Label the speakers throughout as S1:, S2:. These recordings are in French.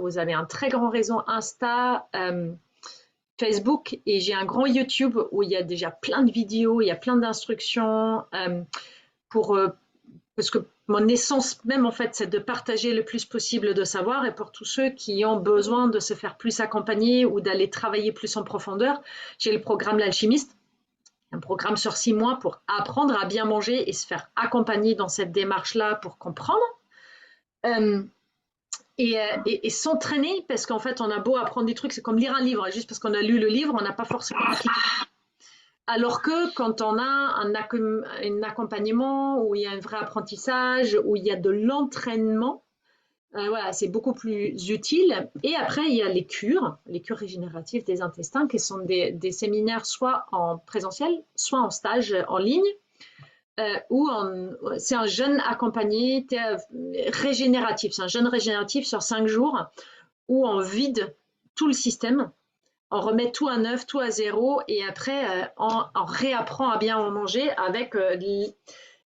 S1: vous avez un très grand réseau Insta, Facebook, et j'ai un grand YouTube où il y a déjà plein de vidéos, il y a plein d'instructions pour parce que mon essence même, en fait, c'est de partager le plus possible de savoir. Et pour tous ceux qui ont besoin de se faire plus accompagner ou d'aller travailler plus en profondeur, j'ai le programme L'Alchimiste, un programme sur 6 mois pour apprendre à bien manger et se faire accompagner dans cette démarche-là pour comprendre. Euh, et s'entraîner, parce qu'en fait, on a beau apprendre des trucs, c'est comme lire un livre. Juste parce qu'on a lu le livre, on n'a pas forcément appliqué. Alors que quand on a un accompagnement, où il y a un vrai apprentissage, où il y a de l'entraînement, voilà, c'est beaucoup plus utile. Et après, il y a les cures régénératives des intestins, qui sont des séminaires soit en présentiel, soit en stage en ligne, où c'est un jeûne accompagné régénératif. C'est un jeûne régénératif sur 5 jours, où on vide tout le système, on remet tout à neuf, tout à zéro, et après, on réapprend à bien en manger avec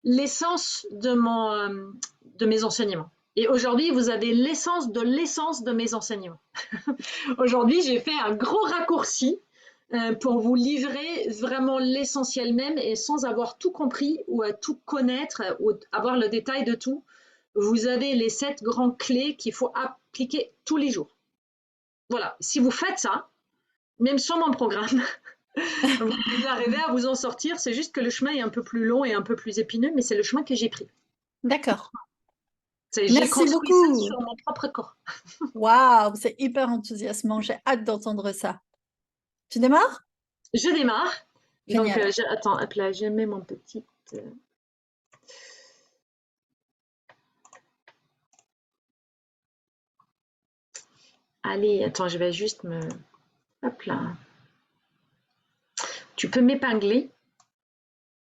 S1: l'essence de mes enseignements. Et aujourd'hui, vous avez l'essence de mes enseignements. Aujourd'hui, j'ai fait un gros raccourci pour vous livrer vraiment l'essentiel même, et sans avoir tout compris ou à tout connaître ou avoir le détail de tout. Vous avez les 7 grandes clés qu'il faut appliquer tous les jours. Voilà, si vous faites ça, même sans mon programme, vous arrivez à vous en sortir. C'est juste que le chemin est un peu plus long et un peu plus épineux, mais c'est le chemin que j'ai pris.
S2: D'accord.
S1: J'ai
S2: Merci
S1: construit ça
S2: beaucoup.
S1: sur mon propre corps.
S2: Waouh, c'est hyper enthousiasmant. J'ai hâte d'entendre ça. Tu démarres?
S1: Je démarre. Donc,
S2: Génial.
S1: attends, hop là, je mets mon petit. Allez, attends, je vais juste me. Hop là. Tu peux m'épingler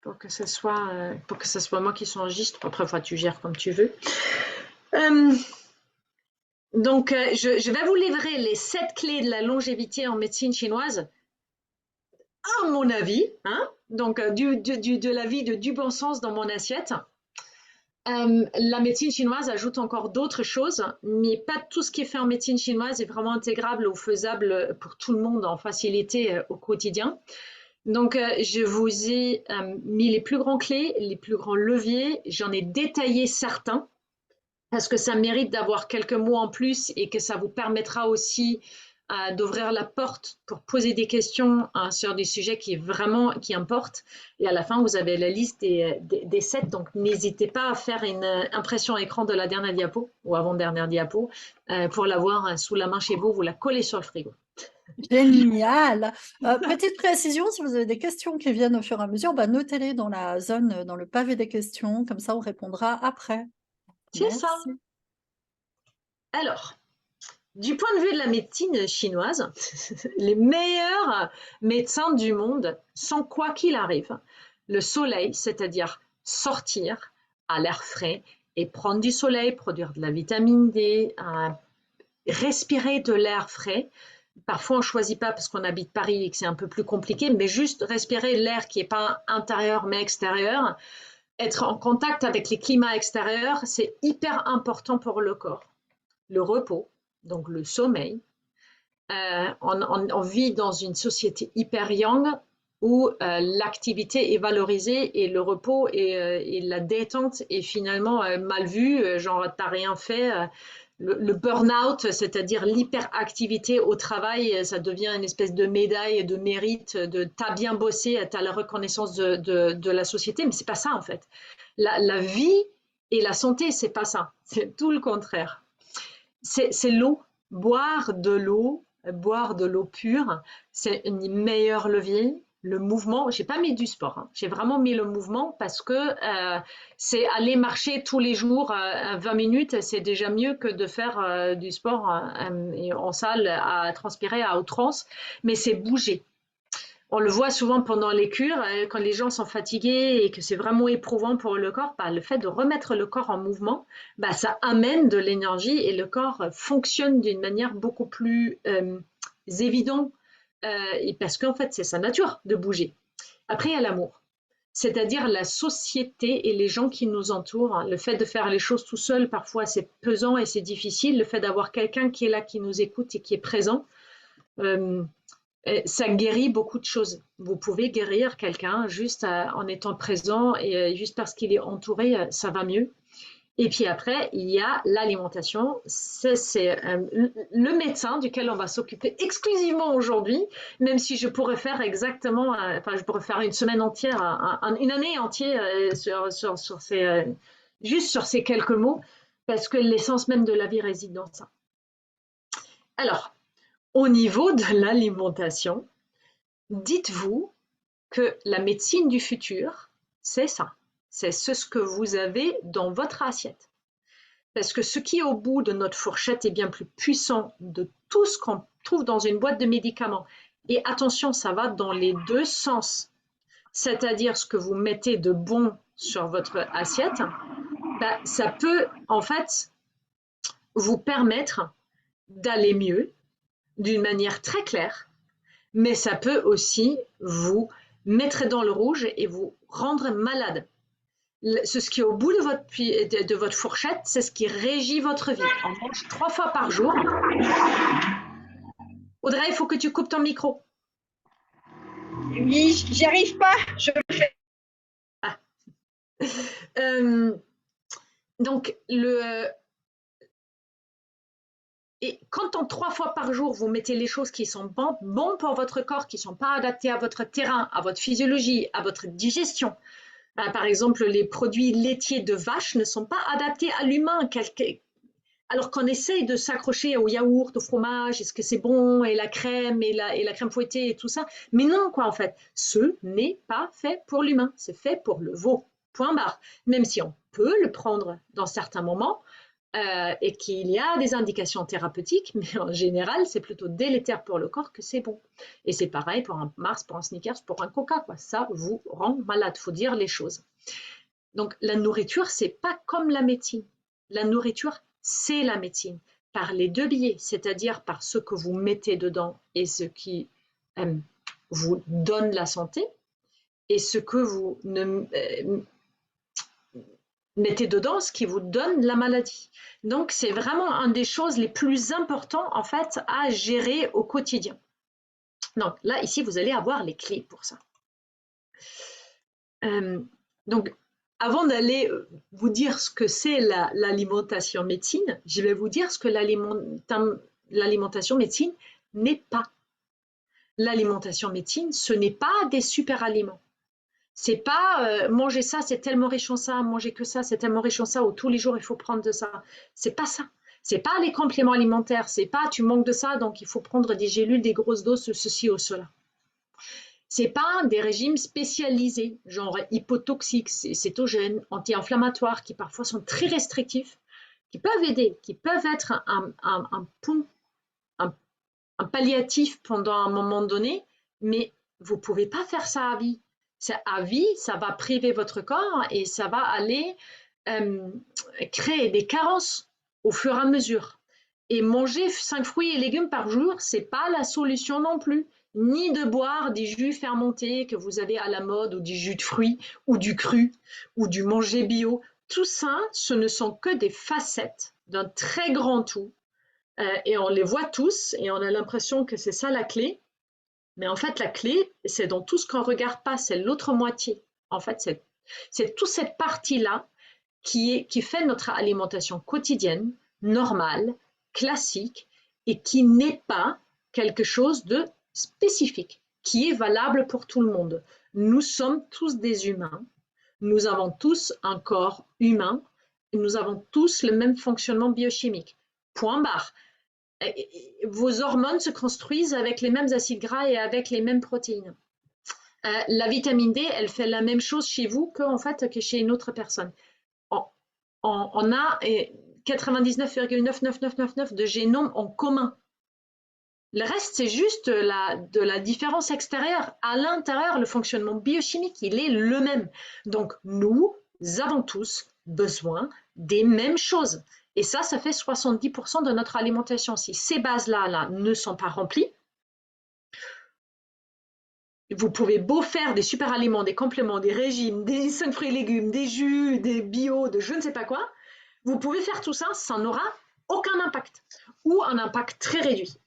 S1: pour que ce soit moi qui s'enregistre. Après, tu gères comme tu veux. Donc, je vais vous livrer les 7 clés de la longévité en médecine chinoise, à mon avis, hein, donc de la vie de du bon sens dans mon assiette. La médecine chinoise ajoute encore d'autres choses, mais pas tout ce qui est fait en médecine chinoise est vraiment intégrable ou faisable pour tout le monde en facilité au quotidien. Donc, je vous ai mis les plus grands clés, les plus grands leviers. J'en ai détaillé certains parce que ça mérite d'avoir quelques mots en plus et que ça vous permettra aussi d'ouvrir la porte pour poser des questions sur des sujets qui importent. Et à la fin, vous avez la liste des 7. Donc, n'hésitez pas à faire une impression écran de la dernière diapo ou avant-dernière diapo pour l'avoir sous la main chez vous. Vous la collez sur le frigo.
S2: Génial. Petite précision, si vous avez des questions qui viennent au fur et à mesure, bah, notez-les dans la zone, dans le pavé des questions, comme ça on répondra après.
S1: C'est ça.
S2: Merci.
S1: Alors, du point de vue de la médecine chinoise, les meilleurs médecins du monde sont, quoi qu'il arrive, le soleil, c'est-à-dire sortir à l'air frais et prendre du soleil, produire de la vitamine D, respirer de l'air frais. Parfois, on ne choisit pas parce qu'on habite Paris et que c'est un peu plus compliqué, mais juste respirer l'air qui n'est pas intérieur mais extérieur, être en contact avec les climats extérieurs, c'est hyper important pour le corps. Le repos, donc le sommeil. On vit dans une société hyper young où l'activité est valorisée et le repos et la détente est finalement mal vu, genre t'as rien fait. Le burn-out, c'est-à-dire l'hyperactivité au travail, ça devient une espèce de médaille, de mérite, de t'as bien bossé, t'as la reconnaissance de la société, mais c'est pas ça en fait. La vie et la santé, c'est pas ça, c'est tout le contraire. C'est l'eau, boire de l'eau pure, c'est un meilleur levier. Le mouvement, j'ai pas mis du sport, hein. J'ai vraiment mis le mouvement parce que c'est aller marcher tous les jours 20 minutes, c'est déjà mieux que de faire du sport en salle à transpirer à outrance, mais c'est bouger. On le voit souvent pendant les cures, quand les gens sont fatigués et que c'est vraiment éprouvant pour le corps, bah, le fait de remettre le corps en mouvement, bah, ça amène de l'énergie et le corps fonctionne d'une manière beaucoup plus évidente, et parce qu'en fait, c'est sa nature de bouger. Après, il y a l'amour. c'est-à-dire la société et les gens qui nous entourent. Le fait de faire les choses tout seul, parfois c'est pesant et c'est difficile. Le fait d'avoir quelqu'un qui est là, qui nous écoute et qui est présent, ça guérit beaucoup de choses. Vous pouvez guérir quelqu'un juste en étant présent et juste parce qu'il est entouré, ça va mieux. Et puis après, il y a l'alimentation. C'est le médecin duquel on va s'occuper exclusivement aujourd'hui, même si je pourrais faire exactement, enfin, je pourrais faire une semaine entière, une année entière juste sur ces quelques mots, parce que l'essence même de la vie réside dans ça. Alors, au niveau de l'alimentation, dites-vous que la médecine du futur, c'est ça. C'est ce que vous avez dans votre assiette. Parce que ce qui est au bout de notre fourchette est bien plus puissant de tout ce qu'on trouve dans une boîte de médicaments. Et attention, ça va dans les deux sens. C'est-à-dire ce que vous mettez de bon sur votre assiette, ça peut en fait vous permettre d'aller mieux d'une manière très claire, mais ça peut aussi vous mettre dans le rouge et vous rendre malade. Ce qui est au bout de votre fourchette, c'est ce qui régit votre vie. On mange 3 fois par jour. Audrey, il faut que tu coupes ton micro.
S3: Oui, j'y arrive pas, je le fais.
S1: Ah. Donc, et quand en 3 fois par jour, vous mettez les choses qui sont bonnes pour votre corps, qui ne sont pas adaptées à votre terrain, à votre physiologie, à votre digestion, par exemple, les produits laitiers de vache ne sont pas adaptés à l'humain, alors qu'on essaye de s'accrocher au yaourt, au fromage, est-ce que c'est bon, et la crème, et la crème fouettée, et tout ça. Mais non, quoi, en fait. Ce n'est pas fait pour l'humain, c'est fait pour le veau. Point barre. Même si on peut le prendre dans certains moments, et qu'il y a des indications thérapeutiques, mais en général, c'est plutôt délétère pour le corps que c'est bon. Et c'est pareil pour un Mars, pour un Snickers, pour un Coca, quoi. Ça vous rend malade, il faut dire les choses. Donc, la nourriture, c'est pas comme la médecine. La nourriture, c'est la médecine, par les deux biais, c'est-à-dire par ce que vous mettez dedans et ce qui vous donne la santé, et ce que vous mettez dedans, ce qui vous donne la maladie. Donc, c'est vraiment une des choses les plus importantes, en fait, à gérer au quotidien. Donc, là, ici, vous allez avoir les clés pour ça. Donc, avant d'aller vous dire ce que c'est l'alimentation médecine, je vais vous dire ce que l'alimentation médecine n'est pas. L'alimentation médecine, ce n'est pas des super aliments. C'est pas manger ça, c'est tellement riche en ça, manger que ça, c'est tellement riche en ça, ou tous les jours il faut prendre de ça. C'est pas ça. C'est pas les compléments alimentaires. C'est pas tu manques de ça, donc il faut prendre des gélules, des grosses doses, ceci ou cela. C'est pas des régimes spécialisés, genre hypotoxiques, cétogènes, anti-inflammatoires, qui parfois sont très restrictifs, qui peuvent aider, qui peuvent être un palliatif pendant un moment donné, mais vous ne pouvez pas faire ça à vie. À vie, ça va priver votre corps et ça va aller créer des carences au fur et à mesure. Et manger 5 fruits et légumes par jour, ce n'est pas la solution non plus. Ni de boire des jus fermentés que vous avez à la mode, ou du jus de fruits, ou du cru, ou du manger bio. Tout ça, ce ne sont que des facettes d'un très grand tout. Et on les voit tous, et on a l'impression que c'est ça la clé. Mais en fait, la clé, c'est dans tout ce qu'on ne regarde pas, c'est l'autre moitié. En fait, c'est toute cette partie-là qui fait notre alimentation quotidienne, normale, classique, et qui n'est pas quelque chose de spécifique, qui est valable pour tout le monde. Nous sommes tous des humains, nous avons tous un corps humain, et nous avons tous le même fonctionnement biochimique. Point barre. Vos hormones se construisent avec les mêmes acides gras et avec les mêmes protéines. La vitamine D, elle fait la même chose chez vous que chez une autre personne. On a 99,99999 de génome en commun. Le reste, c'est juste de la différence extérieure. À l'intérieur, le fonctionnement biochimique, il est le même. Donc, nous avons tous besoin des mêmes choses. Et ça fait 70% de notre alimentation. Si ces bases-là ne sont pas remplies, vous pouvez beau faire des super aliments, des compléments, des régimes, des 5 fruits et légumes, des jus, des bio, de je ne sais pas quoi, vous pouvez faire tout ça, ça n'aura aucun impact ou un impact très réduit.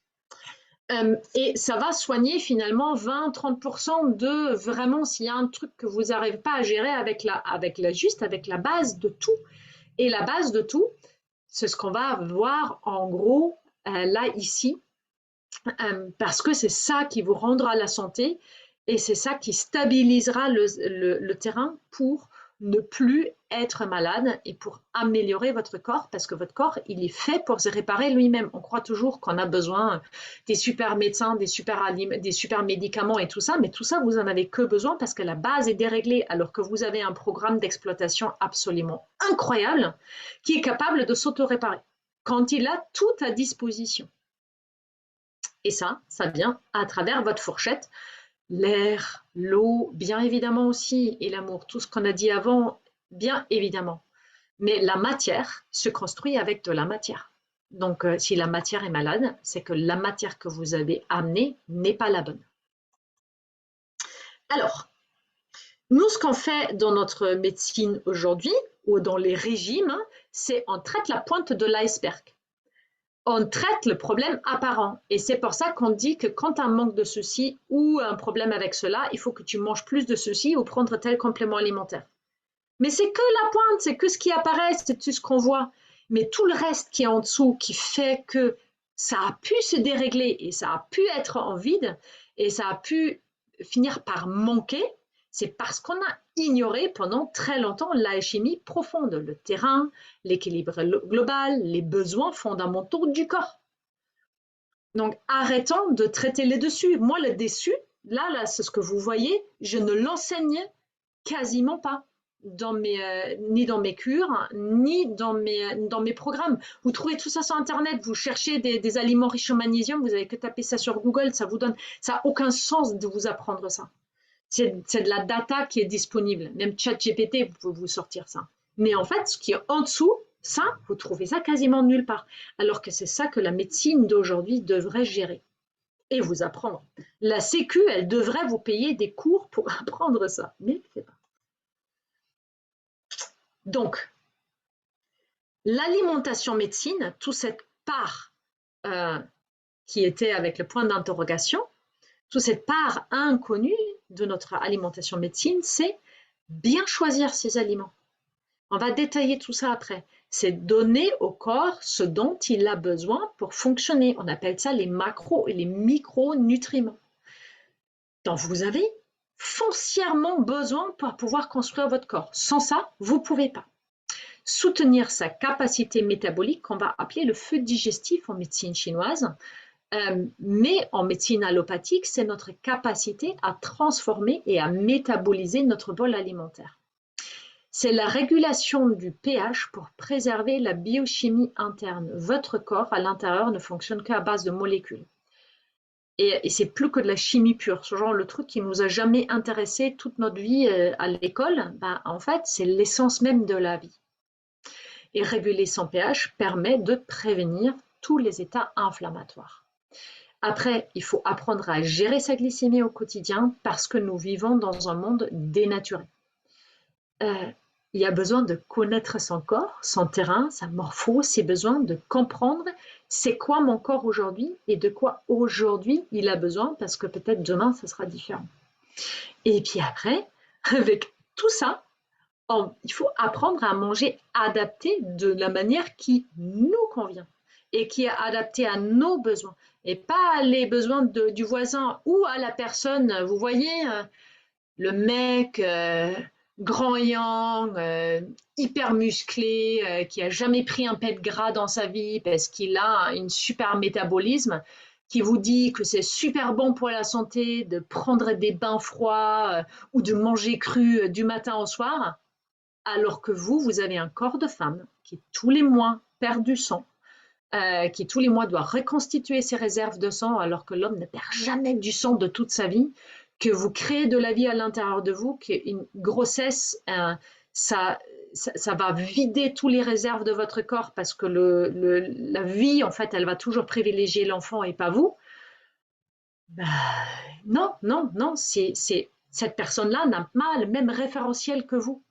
S1: Et ça va soigner finalement 20-30% de vraiment s'il y a un truc que vous n'arrivez pas à gérer avec la base de tout. Et la base de tout, c'est ce qu'on va voir en gros là ici, parce que c'est ça qui vous rendra la santé et c'est ça qui stabilisera le terrain pour ne plus être malade et pour améliorer votre corps, parce que votre corps, il est fait pour se réparer lui-même. On croit toujours qu'on a besoin des super médecins, des super médicaments et tout ça, mais tout ça, vous en avez que besoin parce que la base est déréglée, alors que vous avez un programme d'exploitation absolument incroyable qui est capable de s'auto-réparer quand il a tout à disposition. Et ça vient à travers votre fourchette. L'air, l'eau, bien évidemment aussi, et l'amour, tout ce qu'on a dit avant, bien évidemment. Mais la matière se construit avec de la matière. Donc, si la matière est malade, c'est que la matière que vous avez amenée n'est pas la bonne. Alors, nous, ce qu'on fait dans notre médecine aujourd'hui, ou dans les régimes, c'est on traite la pointe de l'iceberg. On traite le problème apparent. Et c'est pour ça qu'on dit que quand tu as un manque de ceci ou un problème avec cela, il faut que tu manges plus de ceci ou prendre tel complément alimentaire. Mais c'est que la pointe, c'est que ce qui apparaît, c'est tout ce qu'on voit. Mais tout le reste qui est en dessous, qui fait que ça a pu se dérégler et ça a pu être en vide et ça a pu finir par manquer, c'est parce qu'on a ignoré pendant très longtemps l'alchimie profonde, le terrain, l'équilibre global, les besoins fondamentaux du corps. Donc, arrêtons de traiter les dessus. Moi, le dessus, là, c'est ce que vous voyez, je ne l'enseigne quasiment pas. Ni dans mes cures, ni dans mes programmes. Vous trouvez tout ça sur Internet, vous cherchez des aliments riches en magnésium, vous n'avez que taper ça sur Google, ça n'a aucun sens de vous apprendre ça. C'est de la data qui est disponible. Même ChatGPT, vous pouvez vous sortir ça. Mais en fait, ce qui est en dessous, ça, vous trouvez ça quasiment nulle part. Alors que c'est ça que la médecine d'aujourd'hui devrait gérer et vous apprendre. La Sécu, elle devrait vous payer des cours pour apprendre ça, mais elle ne fait pas. Donc, l'alimentation médecine, toute cette part qui était avec le point d'interrogation, toute cette part inconnue de notre alimentation médecine, c'est bien choisir ses aliments. On va détailler tout ça après. C'est donner au corps ce dont il a besoin pour fonctionner. On appelle ça les macros et les micronutriments. Donc, vous avez foncièrement besoin pour pouvoir construire votre corps. Sans ça, vous ne pouvez pas. Soutenir sa capacité métabolique, qu'on va appeler le feu digestif en médecine chinoise, mais en médecine allopathique, c'est notre capacité à transformer et à métaboliser notre bol alimentaire. C'est la régulation du pH pour préserver la biochimie interne. Votre corps, à l'intérieur, ne fonctionne qu'à base de molécules. Et c'est plus que de la chimie pure. Ce genre, le truc qui nous a jamais intéressé toute notre vie à l'école, en fait, c'est l'essence même de la vie. Et réguler son pH permet de prévenir tous les états inflammatoires. Après, il faut apprendre à gérer sa glycémie au quotidien parce que nous vivons dans un monde dénaturé. Il y a besoin de connaître son corps, son terrain, sa morpho, ses besoins, de comprendre c'est quoi mon corps aujourd'hui et de quoi aujourd'hui il a besoin parce que peut-être demain, ça sera différent. Et puis après, avec tout ça, il faut apprendre à manger adapté de la manière qui nous convient et qui est adaptée à nos besoins et pas les besoins du voisin ou à la personne. Vous voyez, le mec grand yang, hyper musclé, qui a jamais pris un pet gras dans sa vie parce qu'il a un super métabolisme, qui vous dit que c'est super bon pour la santé de prendre des bains froids ou de manger cru du matin au soir, alors que vous avez un corps de femme qui tous les mois perd du sang, qui tous les mois doit reconstituer ses réserves de sang, alors que l'homme ne perd jamais du sang de toute sa vie, que vous créez de la vie à l'intérieur de vous, qu'une grossesse, ça va vider tous les réserves de votre corps parce que la vie, en fait, elle va toujours privilégier l'enfant et pas vous. Ben, non, non, non, cette personne-là n'a pas le même référentiel que vous.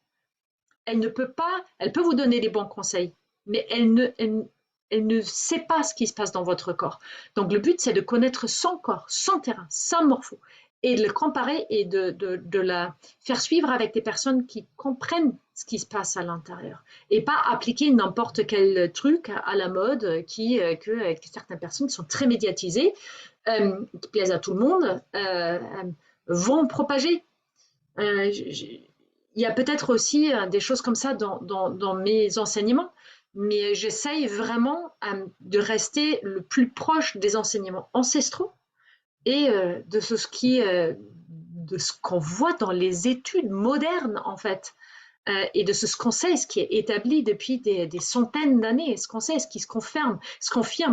S1: Elle ne peut pas, elle peut vous donner des bons conseils, mais elle ne sait pas ce qui se passe dans votre corps. Donc le but, c'est de connaître son corps, son terrain, sa morpho, et de le comparer et de la faire suivre avec des personnes qui comprennent ce qui se passe à l'intérieur, et pas appliquer n'importe quel truc à la mode que certaines personnes qui sont très médiatisées, qui plaisent à tout le monde, vont propager. Il y a peut-être aussi des choses comme ça dans mes enseignements, mais j'essaye vraiment de rester le plus proche des enseignements ancestraux et de ce qu'on voit dans les études modernes, en fait, et de ce qu'on sait, ce qui est établi depuis des centaines d'années, ce qu'on sait, ce qui se confirme,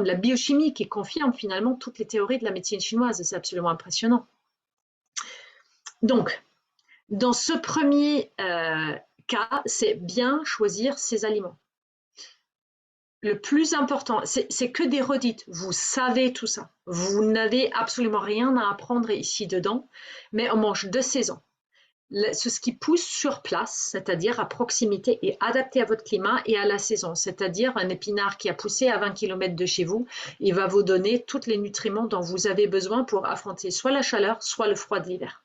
S1: la biochimie qui confirme finalement toutes les théories de la médecine chinoise. C'est absolument impressionnant. Donc, dans ce premier cas, c'est bien choisir ses aliments. Le plus important, c'est que des redites. Vous savez tout ça. Vous n'avez absolument rien à apprendre ici dedans, mais on mange de saison. Ce qui pousse sur place, c'est-à-dire à proximité et adapté à votre climat et à la saison, c'est-à-dire un épinard qui a poussé à 20 km de chez vous, il va vous donner tous les nutriments dont vous avez besoin pour affronter soit la chaleur, soit le froid de l'hiver.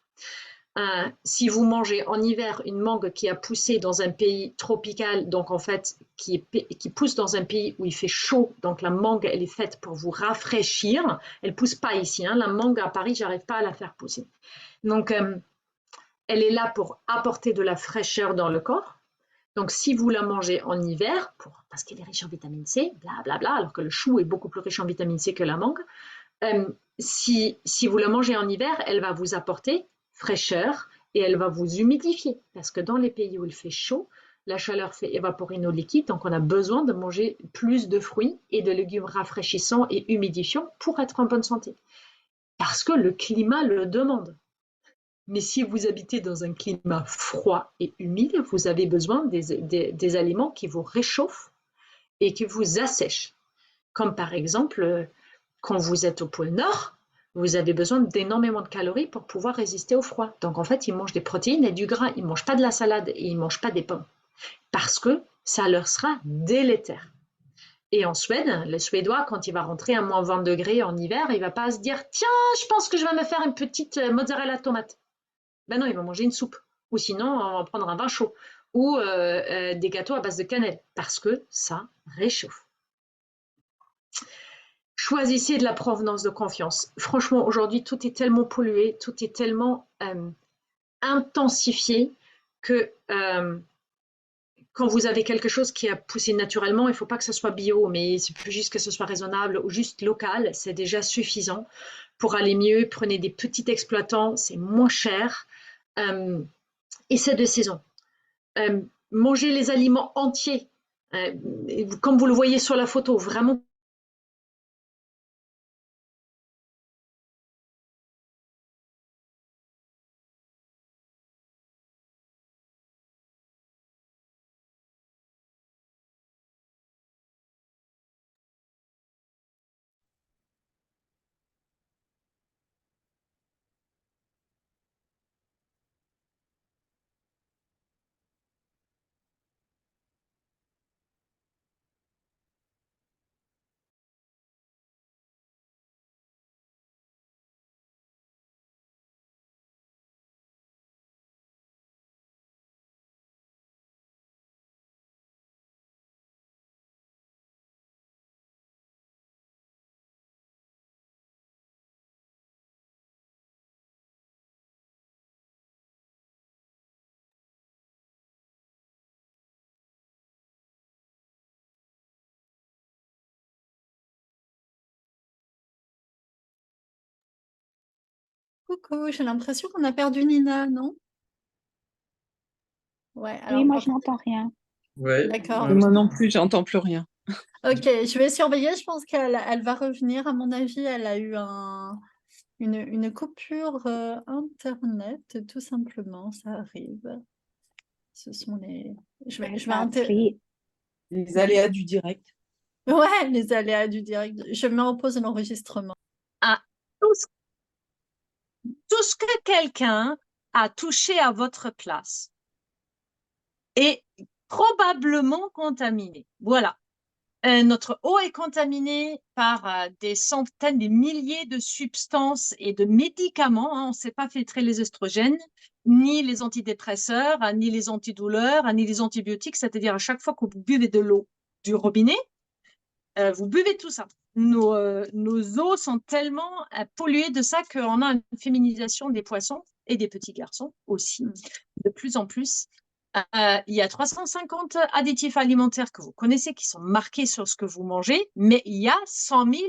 S1: Si vous mangez en hiver une mangue qui a poussé dans un pays tropical, donc en fait qui pousse dans un pays où il fait chaud, donc la mangue elle est faite pour vous rafraîchir, elle ne pousse pas ici, hein, la mangue à Paris j'arrive pas à la faire pousser. Donc elle est là pour apporter de la fraîcheur dans le corps. Donc si vous la mangez en hiver, parce qu'elle est riche en vitamine C, blablabla, alors que le chou est beaucoup plus riche en vitamine C que la mangue, si vous la mangez en hiver, elle va vous apporter fraîcheur et elle va vous humidifier parce que dans les pays où il fait chaud, la chaleur fait évaporer nos liquides, donc on a besoin de manger plus de fruits et de légumes rafraîchissants et humidifiants pour être en bonne santé. Parce que le climat le demande. Mais si vous habitez dans un climat froid et humide, vous avez besoin des aliments qui vous réchauffent et qui vous assèchent. Comme par exemple, quand vous êtes au pôle Nord, vous avez besoin d'énormément de calories pour pouvoir résister au froid. Donc en fait, ils mangent des protéines et du gras. Ils ne mangent pas de la salade et ils ne mangent pas des pommes. Parce que ça leur sera délétère. Et en Suède, le Suédois, quand il va rentrer à moins 20 degrés en hiver, il ne va pas se dire « Tiens, je pense que je vais me faire une petite mozzarella tomate ». Ben non, il va manger une soupe. Ou sinon, on va prendre un vin chaud. Ou des gâteaux à base de cannelle. Parce que ça réchauffe. Choisissez de la provenance de confiance. Franchement, aujourd'hui, tout est tellement pollué, tout est tellement intensifié que quand vous avez quelque chose qui a poussé naturellement, il ne faut pas que ce soit bio, mais c'est plus juste que ce soit raisonnable ou juste local, c'est déjà suffisant. Pour aller mieux, prenez des petits exploitants, c'est moins cher et c'est de saison. Mangez les aliments entiers, comme vous le voyez sur la photo, vraiment.
S2: Coucou, j'ai l'impression qu'on a perdu Nina, non? Ouais,
S3: Oui,
S2: alors
S3: moi je n'entends rien.
S4: Ouais.
S2: d'accord.
S4: Moi non plus, j'entends plus rien.
S2: Ok, je vais surveiller, je pense qu'elle va revenir. À mon avis, elle a eu une coupure Internet, tout simplement, ça arrive. Ce sont les... Je vais
S3: Ah, oui.
S4: Les aléas du direct.
S2: Ouais, les aléas du direct. Je mets en pause l'enregistrement.
S1: Ah, Tout ce que quelqu'un a touché à votre place est probablement contaminé. Voilà. Notre eau est contaminée par des centaines, des milliers de substances et de médicaments. On ne sait pas filtrer les oestrogènes, ni les antidépresseurs, ni les antidouleurs, ni les antibiotiques. C'est-à-dire à chaque fois que vous buvez de l'eau du robinet, vous buvez tout ça. Nos eaux sont tellement polluées de ça qu'on a une féminisation des poissons et des petits garçons aussi, de plus en plus. Il y a 350 additifs alimentaires que vous connaissez qui sont marqués sur ce que vous mangez, mais il y a 100 000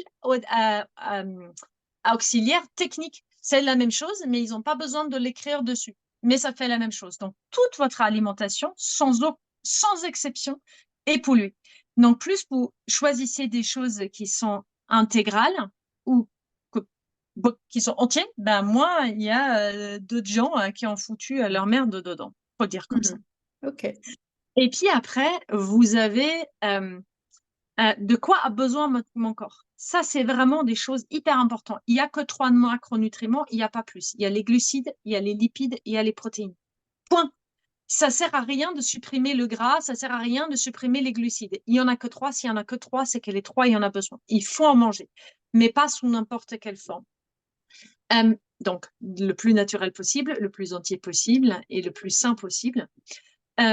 S1: auxiliaires techniques. C'est la même chose, mais ils n'ont pas besoin de l'écrire dessus. Mais ça fait la même chose. Donc, toute votre alimentation, sans exception, est polluée. Donc, plus vous choisissez des choses qui sont intégrales ou qui sont entières, ben moins il y a d'autres gens qui ont foutu leur merde dedans. Faut dire comme ça.
S2: Ok.
S1: Et puis après, vous avez de quoi a besoin mon corps. Ça, c'est vraiment des choses hyper importantes. Il n'y a que 3 macronutriments, il n'y a pas plus. Il y a les glucides, il y a les lipides, il y a les protéines. Point. Ça sert à rien de supprimer le gras, ça sert à rien de supprimer les glucides. Il y en a que 3. S'il y en a que 3, c'est que les 3, il y en a besoin. Il faut en manger, mais pas sous n'importe quelle forme. Donc, le plus naturel possible, le plus entier possible et le plus sain possible. Et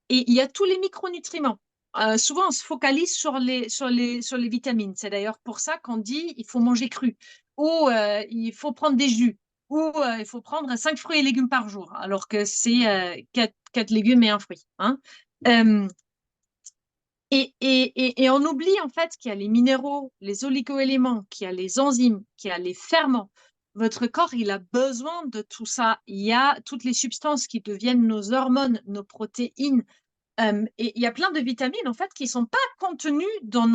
S1: il y a tous les micronutriments. Souvent, on se focalise sur les vitamines. C'est d'ailleurs pour ça qu'on dit il faut manger cru, ou il faut prendre des jus, ou il faut prendre 5 fruits et légumes par jour, alors que c'est 4 légumes et un fruit. Hein. Et on oublie en fait qu'il y a les minéraux, les oligo-éléments, qu'il y a les enzymes, qu'il y a les ferments. Votre corps, il a besoin de tout ça. Il y a toutes les substances qui deviennent nos hormones, nos protéines. Et il y a plein de vitamines en fait qui sont pas contenues dans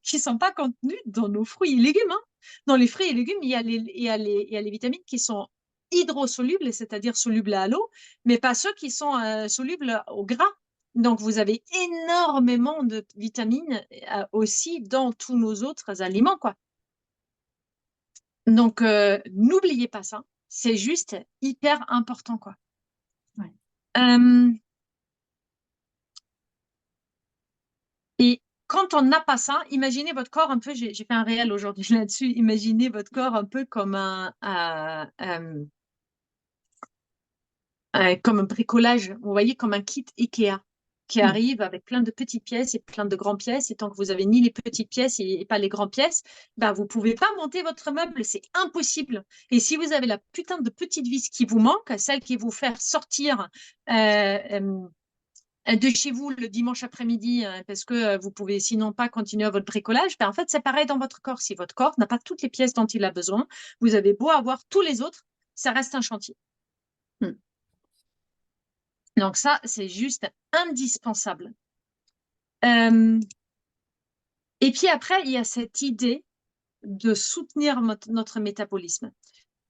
S1: qui sont pas contenues dans nos fruits et légumes. Hein. Dans les fruits et légumes, il y a les vitamines qui sont hydrosolubles, c'est-à-dire solubles à l'eau, mais pas ceux qui sont solubles au gras. Donc vous avez énormément de vitamines aussi dans tous nos autres aliments, quoi. Donc n'oubliez pas ça, c'est juste hyper important, quoi.
S2: Ouais.
S1: Et quand on n'a pas ça, imaginez votre corps un peu, j'ai fait un réel aujourd'hui là-dessus, imaginez votre corps un peu comme comme un bricolage, vous voyez, comme un kit Ikea qui arrive avec plein de petites pièces et plein de grandes pièces. Et tant que vous avez ni les petites pièces et pas les grandes pièces, ben, vous ne pouvez pas monter votre meuble, c'est impossible. Et si vous avez la putain de petite vis qui vous manque, celle qui vous fait sortir de chez vous le dimanche après-midi parce que vous pouvez sinon pas continuer votre bricolage, ben en fait, c'est pareil dans votre corps. Si votre corps n'a pas toutes les pièces dont il a besoin, vous avez beau avoir tous les autres, ça reste un chantier. Donc ça, c'est juste indispensable. Et puis après, il y a cette idée de soutenir notre métabolisme.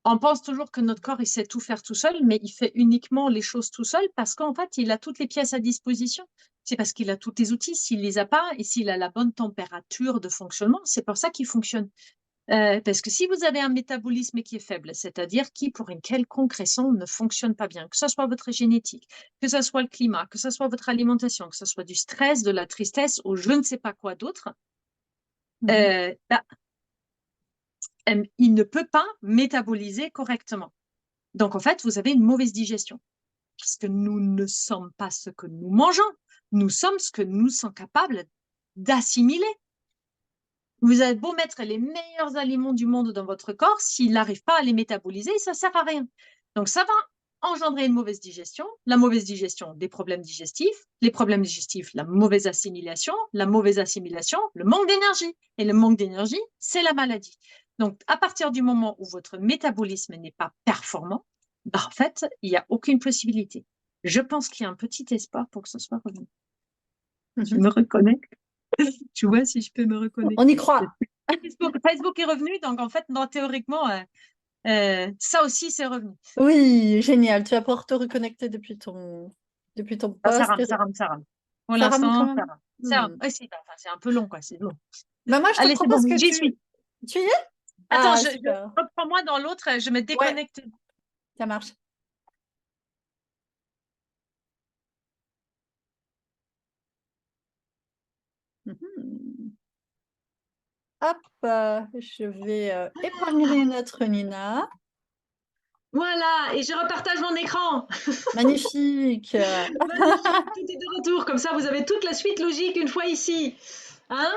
S1: On pense toujours que notre corps, il sait tout faire tout seul, mais il fait uniquement les choses tout seul parce qu'en fait, il a toutes les pièces à disposition. C'est parce qu'il a tous les outils. S'il les a pas et s'il a la bonne température de fonctionnement, c'est pour ça qu'il fonctionne. Parce que si vous avez un métabolisme qui est faible, c'est-à-dire qui, pour une quelconque raison, ne fonctionne pas bien, que ce soit votre génétique, que ce soit le climat, que ce soit votre alimentation, que ce soit du stress, de la tristesse ou je ne sais pas quoi d'autre, il ne peut pas métaboliser correctement. Donc, en fait, vous avez une mauvaise digestion. Parce que nous ne sommes pas ce que nous mangeons, nous sommes ce que nous sommes capables d'assimiler. Vous avez beau mettre les meilleurs aliments du monde dans votre corps, s'il n'arrive pas à les métaboliser, ça ne sert à rien. Donc, ça va engendrer une mauvaise digestion, la mauvaise digestion, des problèmes digestifs, les problèmes digestifs, la mauvaise assimilation, le manque d'énergie. Et le manque d'énergie, c'est la maladie. Donc, à partir du moment où votre métabolisme n'est pas performant, bah, en fait, il n'y a aucune possibilité. Je pense qu'il y a un petit espoir pour que ce soit revenu. Tu me reconnais? Tu vois, si je peux me reconnecter.
S2: On y croit.
S1: Facebook est revenu, donc en fait, non, théoriquement, ça aussi, c'est revenu.
S2: Oui, génial. Tu vas pouvoir te reconnecter depuis ton poste.
S1: Ça rame. Pour
S2: Ça rame
S1: l'instant,
S2: quand même.
S1: ça rame. Ouais, c'est un peu long, quoi. C'est long.
S2: Bah moi, je te
S1: Allez, c'est
S2: propose
S1: bon,
S2: que
S1: j'y suis.
S2: tu y es?
S1: Attends,
S2: Ah,
S1: je
S2: super.
S1: reprends-moi dans l'autre, je me déconnecte.
S2: Ça marche. Mhm. Hop, je vais épingler notre Nina.
S1: Voilà, et je repartage mon écran.
S2: Magnifique.
S1: Magnifique, tout est de retour. Comme ça, vous avez toute la suite logique une fois ici. Hein?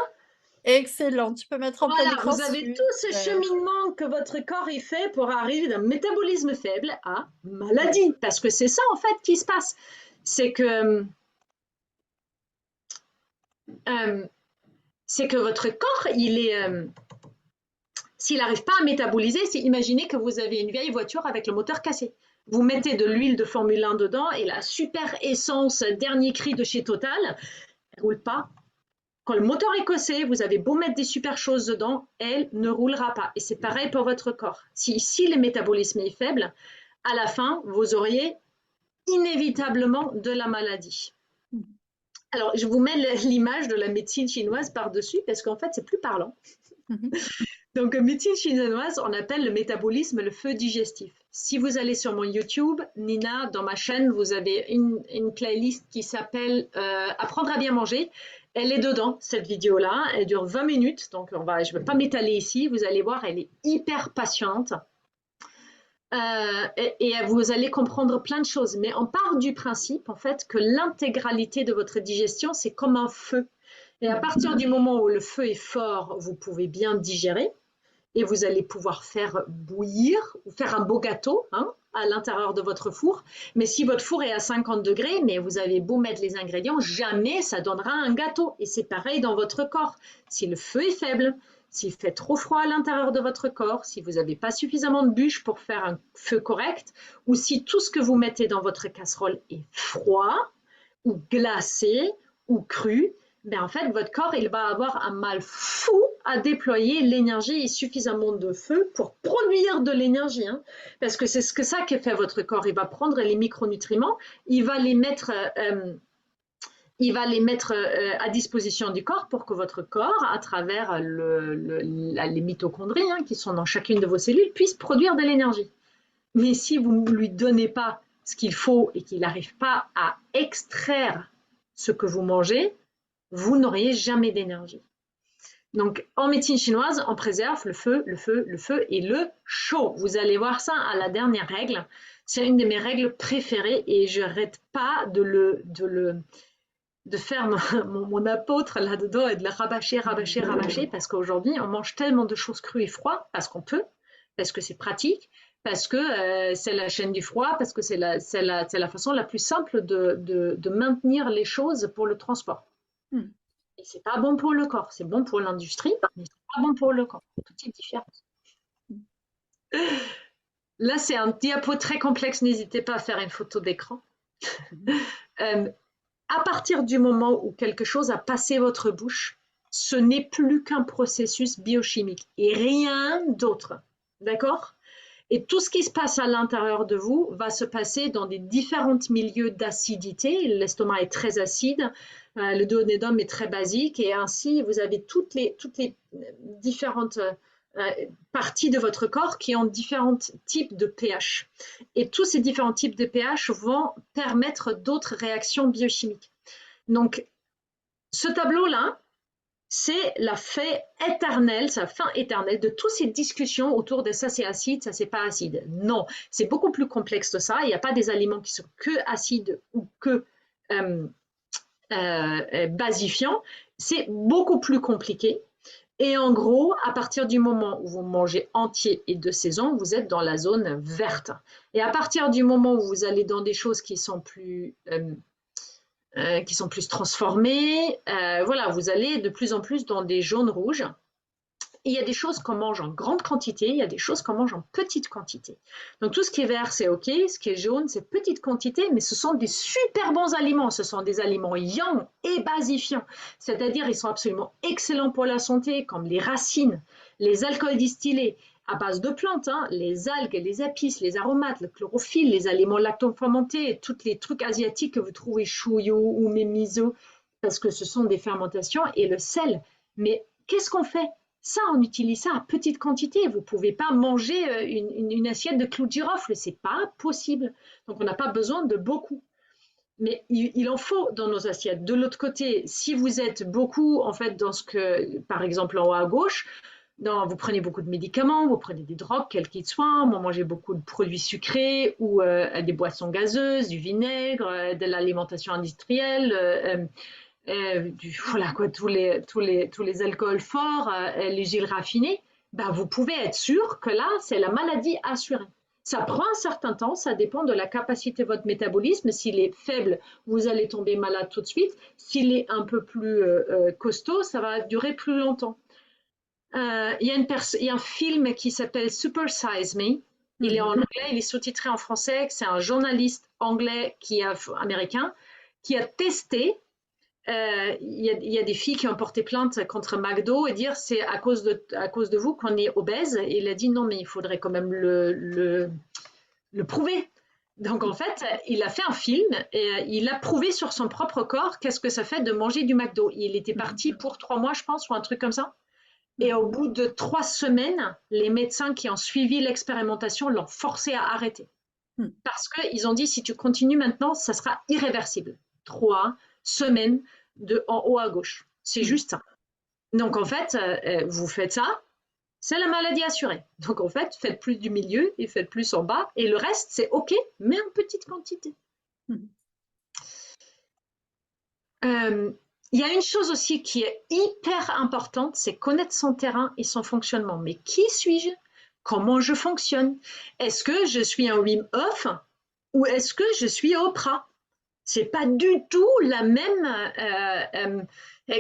S2: Excellent. Tu peux mettre en plein
S1: Voilà,
S2: écran.
S1: vous avez tout ce
S2: Super.
S1: cheminement que votre corps est fait pour arriver d'un métabolisme faible à maladie. Parce que c'est ça, en fait, qui se passe. C'est que, votre corps, s'il n'arrive pas à métaboliser, c'est imaginez que vous avez une vieille voiture avec le moteur cassé. Vous mettez de l'huile de Formule 1 dedans et la super essence dernier cri de chez Total, elle ne roule pas. Quand le moteur est cassé, vous avez beau mettre des super choses dedans, elle ne roulera pas. Et c'est pareil pour votre corps. Si ici le métabolisme est faible, à la fin, vous auriez inévitablement de la maladie. Alors, je vous mets l'image de la médecine chinoise par-dessus parce qu'en fait, c'est plus parlant. Donc, médecine chinoise, on appelle le métabolisme le feu digestif. Si vous allez sur mon YouTube, Nina, dans ma chaîne, vous avez une playlist qui s'appelle Apprendre à bien manger. Elle est dedans, cette vidéo-là. Elle dure 20 minutes, donc je ne vais pas m'étaler ici. Vous allez voir, elle est hyper passionnante. Et vous allez comprendre plein de choses. Mais on part du principe, en fait, que l'intégralité de votre digestion, c'est comme un feu. Et à partir du moment où le feu est fort, vous pouvez bien digérer et vous allez pouvoir faire bouillir ou faire un beau gâteau à l'intérieur de votre four. Mais si votre four est à 50 degrés, mais vous avez beau mettre les ingrédients, jamais ça donnera un gâteau. Et c'est pareil dans votre corps. Si le feu est faible, s'il fait trop froid à l'intérieur de votre corps, si vous n'avez pas suffisamment de bûches pour faire un feu correct, ou si tout ce que vous mettez dans votre casserole est froid, ou glacé, ou cru, ben en fait, votre corps, il va avoir un mal fou à déployer l'énergie et suffisamment de feu pour produire de l'énergie. Parce que c'est ça que fait votre corps. Il va prendre les micronutriments, il va les mettre à disposition du corps pour que votre corps, à travers les mitochondries qui sont dans chacune de vos cellules, puisse produire de l'énergie. Mais si vous ne lui donnez pas ce qu'il faut et qu'il n'arrive pas à extraire ce que vous mangez, vous n'auriez jamais d'énergie. Donc, en médecine chinoise, on préserve le feu, le feu, le feu et le chaud. Vous allez voir ça à la dernière règle. C'est une de mes règles préférées et je n'arrête pas de faire mon apôtre là-dedans et de le rabâcher, rabâcher, rabâcher parce qu'aujourd'hui, on mange tellement de choses crues et froides parce qu'on peut, parce que c'est pratique, parce que c'est la chaîne du froid, parce que c'est la façon la plus simple de maintenir les choses pour le transport. Et c'est pas bon pour le corps, c'est bon pour l'industrie, mais c'est pas bon pour le corps. Tout est différent. Là, c'est un diapo très complexe, n'hésitez pas à faire une photo d'écran. À partir du moment où quelque chose a passé votre bouche, ce n'est plus qu'un processus biochimique et rien d'autre. D'accord ? Et tout ce qui se passe à l'intérieur de vous va se passer dans des différents milieux d'acidité. L'estomac est très acide, le duodénum est très basique et ainsi vous avez toutes les différentes parties de votre corps qui ont différents types de pH. Et tous ces différents types de pH vont permettre d'autres réactions biochimiques. Donc, ce tableau-là, c'est la fin éternelle de toutes ces discussions autour de ça c'est acide, ça c'est pas acide. Non, c'est beaucoup plus complexe que ça. Il n'y a pas des aliments qui sont que acides ou que basifiants. C'est beaucoup plus compliqué. Et en gros, à partir du moment où vous mangez entier et de saison, vous êtes dans la zone verte. Et à partir du moment où vous allez dans des choses qui sont plus transformées, voilà, vous allez de plus en plus dans des jaunes rouges. Et il y a des choses qu'on mange en grande quantité, il y a des choses qu'on mange en petite quantité. Donc tout ce qui est vert, c'est OK, ce qui est jaune, c'est petite quantité, mais ce sont des super bons aliments. Ce sont des aliments yang et basifiants, c'est-à-dire ils sont absolument excellents pour la santé, comme les racines, les alcools distillés à base de plantes, les algues, les épices, les aromates, le chlorophylle, les aliments lactofermentés, tous les trucs asiatiques que vous trouvez chouyo ou miso, parce que ce sont des fermentations, et le sel. Mais qu'est-ce qu'on fait ? Ça, on utilise ça à petite quantité. Vous ne pouvez pas manger une assiette de clous de girofle, c'est pas possible. Donc, on n'a pas besoin de beaucoup. Mais il en faut dans nos assiettes. De l'autre côté, si vous êtes beaucoup, en fait, dans ce que, par exemple, en haut à gauche, vous prenez beaucoup de médicaments, vous prenez des drogues, quels qu'ils soient, vous mangez beaucoup de produits sucrés ou des boissons gazeuses, du vinaigre, de l'alimentation industrielle, voilà quoi, tous les alcools forts, les gels raffinés, ben vous pouvez être sûr que là, c'est la maladie assurée. Ça prend un certain temps, ça dépend de la capacité de votre métabolisme. S'il est faible, vous allez tomber malade tout de suite. S'il est un peu plus costaud, ça va durer plus longtemps. Il y a un film qui s'appelle Super Size Me. Il est en anglais, il est sous-titré en français. C'est un journaliste anglais américain qui a testé. Il y a des filles qui ont porté plainte contre McDo et dire c'est à cause de vous qu'on est obèse. Et il a dit non, mais il faudrait quand même le prouver. Donc en fait, il a fait un film et il a prouvé sur son propre corps qu'est-ce que ça fait de manger du McDo. Il était parti pour 3 mois, je pense, ou un truc comme ça. Et au bout de 3 semaines, les médecins qui ont suivi l'expérimentation l'ont forcé à arrêter. Parce qu'ils ont dit, si tu continues maintenant, ça sera irréversible. 3 semaines en haut à gauche. C'est juste ça. Donc en fait, vous faites ça, c'est la maladie assurée. Donc en fait, faites plus du milieu et faites plus en bas. Et le reste, c'est OK, mais en petite quantité. Il y a une chose aussi qui est hyper importante, c'est connaître son terrain et son fonctionnement. Mais qui suis-je? Comment je fonctionne? Est-ce que je suis un Wim Hof ou est-ce que je je Oprah? C'est pas du tout la même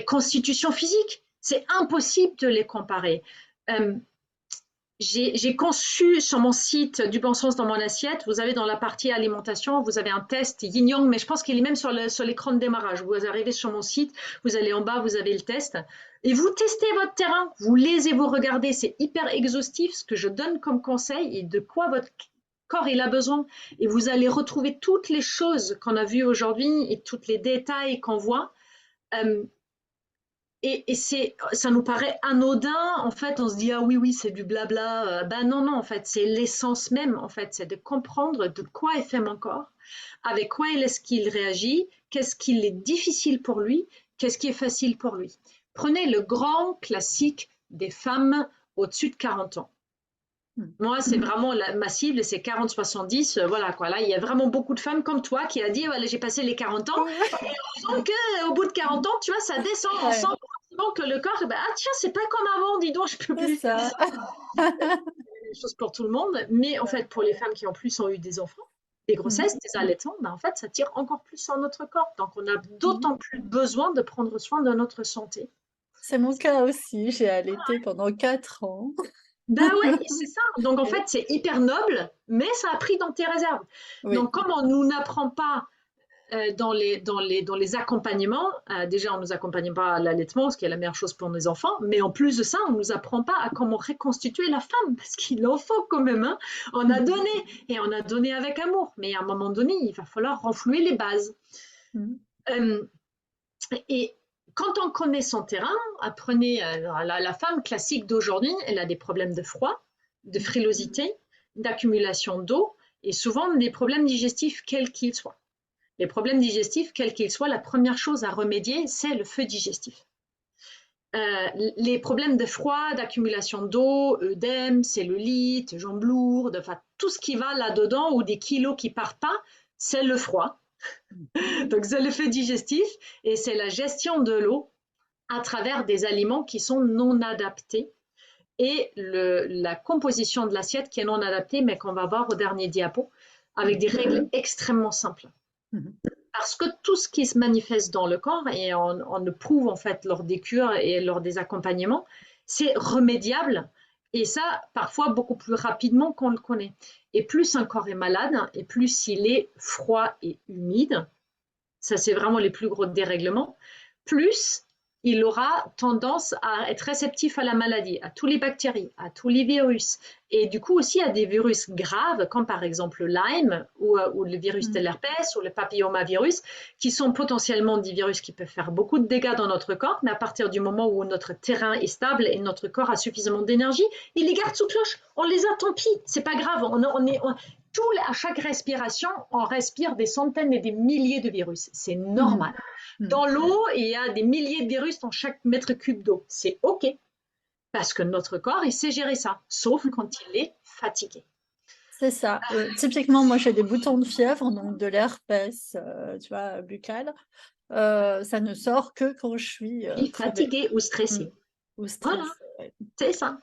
S1: constitution physique. C'est impossible de les comparer. J'ai conçu sur mon site du bon sens dans mon assiette, vous avez dans la partie alimentation, vous avez un test yin-yang, mais je pense qu'il est même sur l'écran de démarrage. Vous arrivez sur mon site, vous allez en bas, vous avez le test. Et vous testez votre terrain, vous lisez, vous regardez, c'est hyper exhaustif ce que je donne comme conseil et de quoi votre corps il a besoin. Et vous allez retrouver toutes les choses qu'on a vues aujourd'hui et tous les détails qu'on voit. Et ça nous paraît anodin, en fait, on se dit, ah oui, c'est du blabla. Ben non, en fait, c'est l'essence même, en fait, c'est de comprendre de quoi est fait mon corps, avec quoi est-ce qu'il réagit, qu'est-ce qui est difficile pour lui, qu'est-ce qui est facile pour lui. Prenez le grand classique des femmes au-dessus de 40 ans. Moi, c'est vraiment ma cible, c'est 40-70, voilà quoi. Là, il y a vraiment beaucoup de femmes comme toi qui a dit, voilà, j'ai passé les 40 ans, et on sent qu'au bout de 40 ans, tu vois, ça descend, on sent que le corps, ah tiens, c'est pas comme avant, dis donc, je peux plus faire ça. C'est la même chose pour tout le monde, mais en fait, pour les femmes qui en plus ont eu des enfants, des grossesses, des allaitements, en fait, ça tire encore plus sur notre corps. Donc, on a d'autant plus besoin de prendre soin de notre santé.
S2: C'est mon cas aussi, j'ai allaité pendant 4 ans.
S1: Ben oui, c'est ça. Donc en fait, c'est hyper noble, mais ça a pris dans tes réserves. Oui. Donc comme on nous n'apprend pas dans les accompagnements, déjà on ne nous accompagne pas à l'allaitement, ce qui est la meilleure chose pour nos enfants, mais en plus de ça, on ne nous apprend pas à comment reconstituer la femme, parce qu'il en faut quand même. Hein. On a donné, et on a donné avec amour, mais à un moment donné, il va falloir renflouer les bases. Et quand on connaît son terrain, apprenez la femme classique d'aujourd'hui, elle a des problèmes de froid, de frilosité, d'accumulation d'eau et souvent des problèmes digestifs quels qu'ils soient. Les problèmes digestifs quels qu'ils soient, la première chose à remédier, c'est le feu digestif. Les problèmes de froid, d'accumulation d'eau, œdème, cellulite, jambes lourdes, enfin tout ce qui va là-dedans ou des kilos qui partent pas, c'est le froid. Donc c'est le feu digestif et c'est la gestion de l'eau à travers des aliments qui sont non adaptés et la composition de l'assiette qui est non adaptée mais qu'on va voir au dernier diapo avec des règles extrêmement simples. Parce que tout ce qui se manifeste dans le corps et on le prouve en fait lors des cures et lors des accompagnements, c'est remédiable et ça parfois beaucoup plus rapidement qu'on le connaît. Et plus un corps est malade et plus il est froid et humide, ça c'est vraiment les plus gros dérèglements, plus il aura tendance à être réceptif à la maladie, à tous les bactéries, à tous les virus, et du coup aussi à des virus graves, comme par exemple le Lyme ou le virus de l'herpès ou le papillomavirus, qui sont potentiellement des virus qui peuvent faire beaucoup de dégâts dans notre corps, mais à partir du moment où notre terrain est stable et notre corps a suffisamment d'énergie, il les garde sous cloche. On les a, tant pis, c'est pas grave. À chaque respiration, on respire des centaines et des milliers de virus. C'est normal. Dans l'eau, il y a des milliers de virus dans chaque mètre cube d'eau. C'est OK. Parce que notre corps, il sait gérer ça, sauf quand il est fatigué.
S2: C'est ça. Typiquement, moi, j'ai des boutons de fièvre, donc de l'herpès, tu vois, buccal. Ça ne sort que quand je suis
S1: fatiguée ou stressée.
S2: Ou stressée.
S1: Voilà, ouais. C'est ça.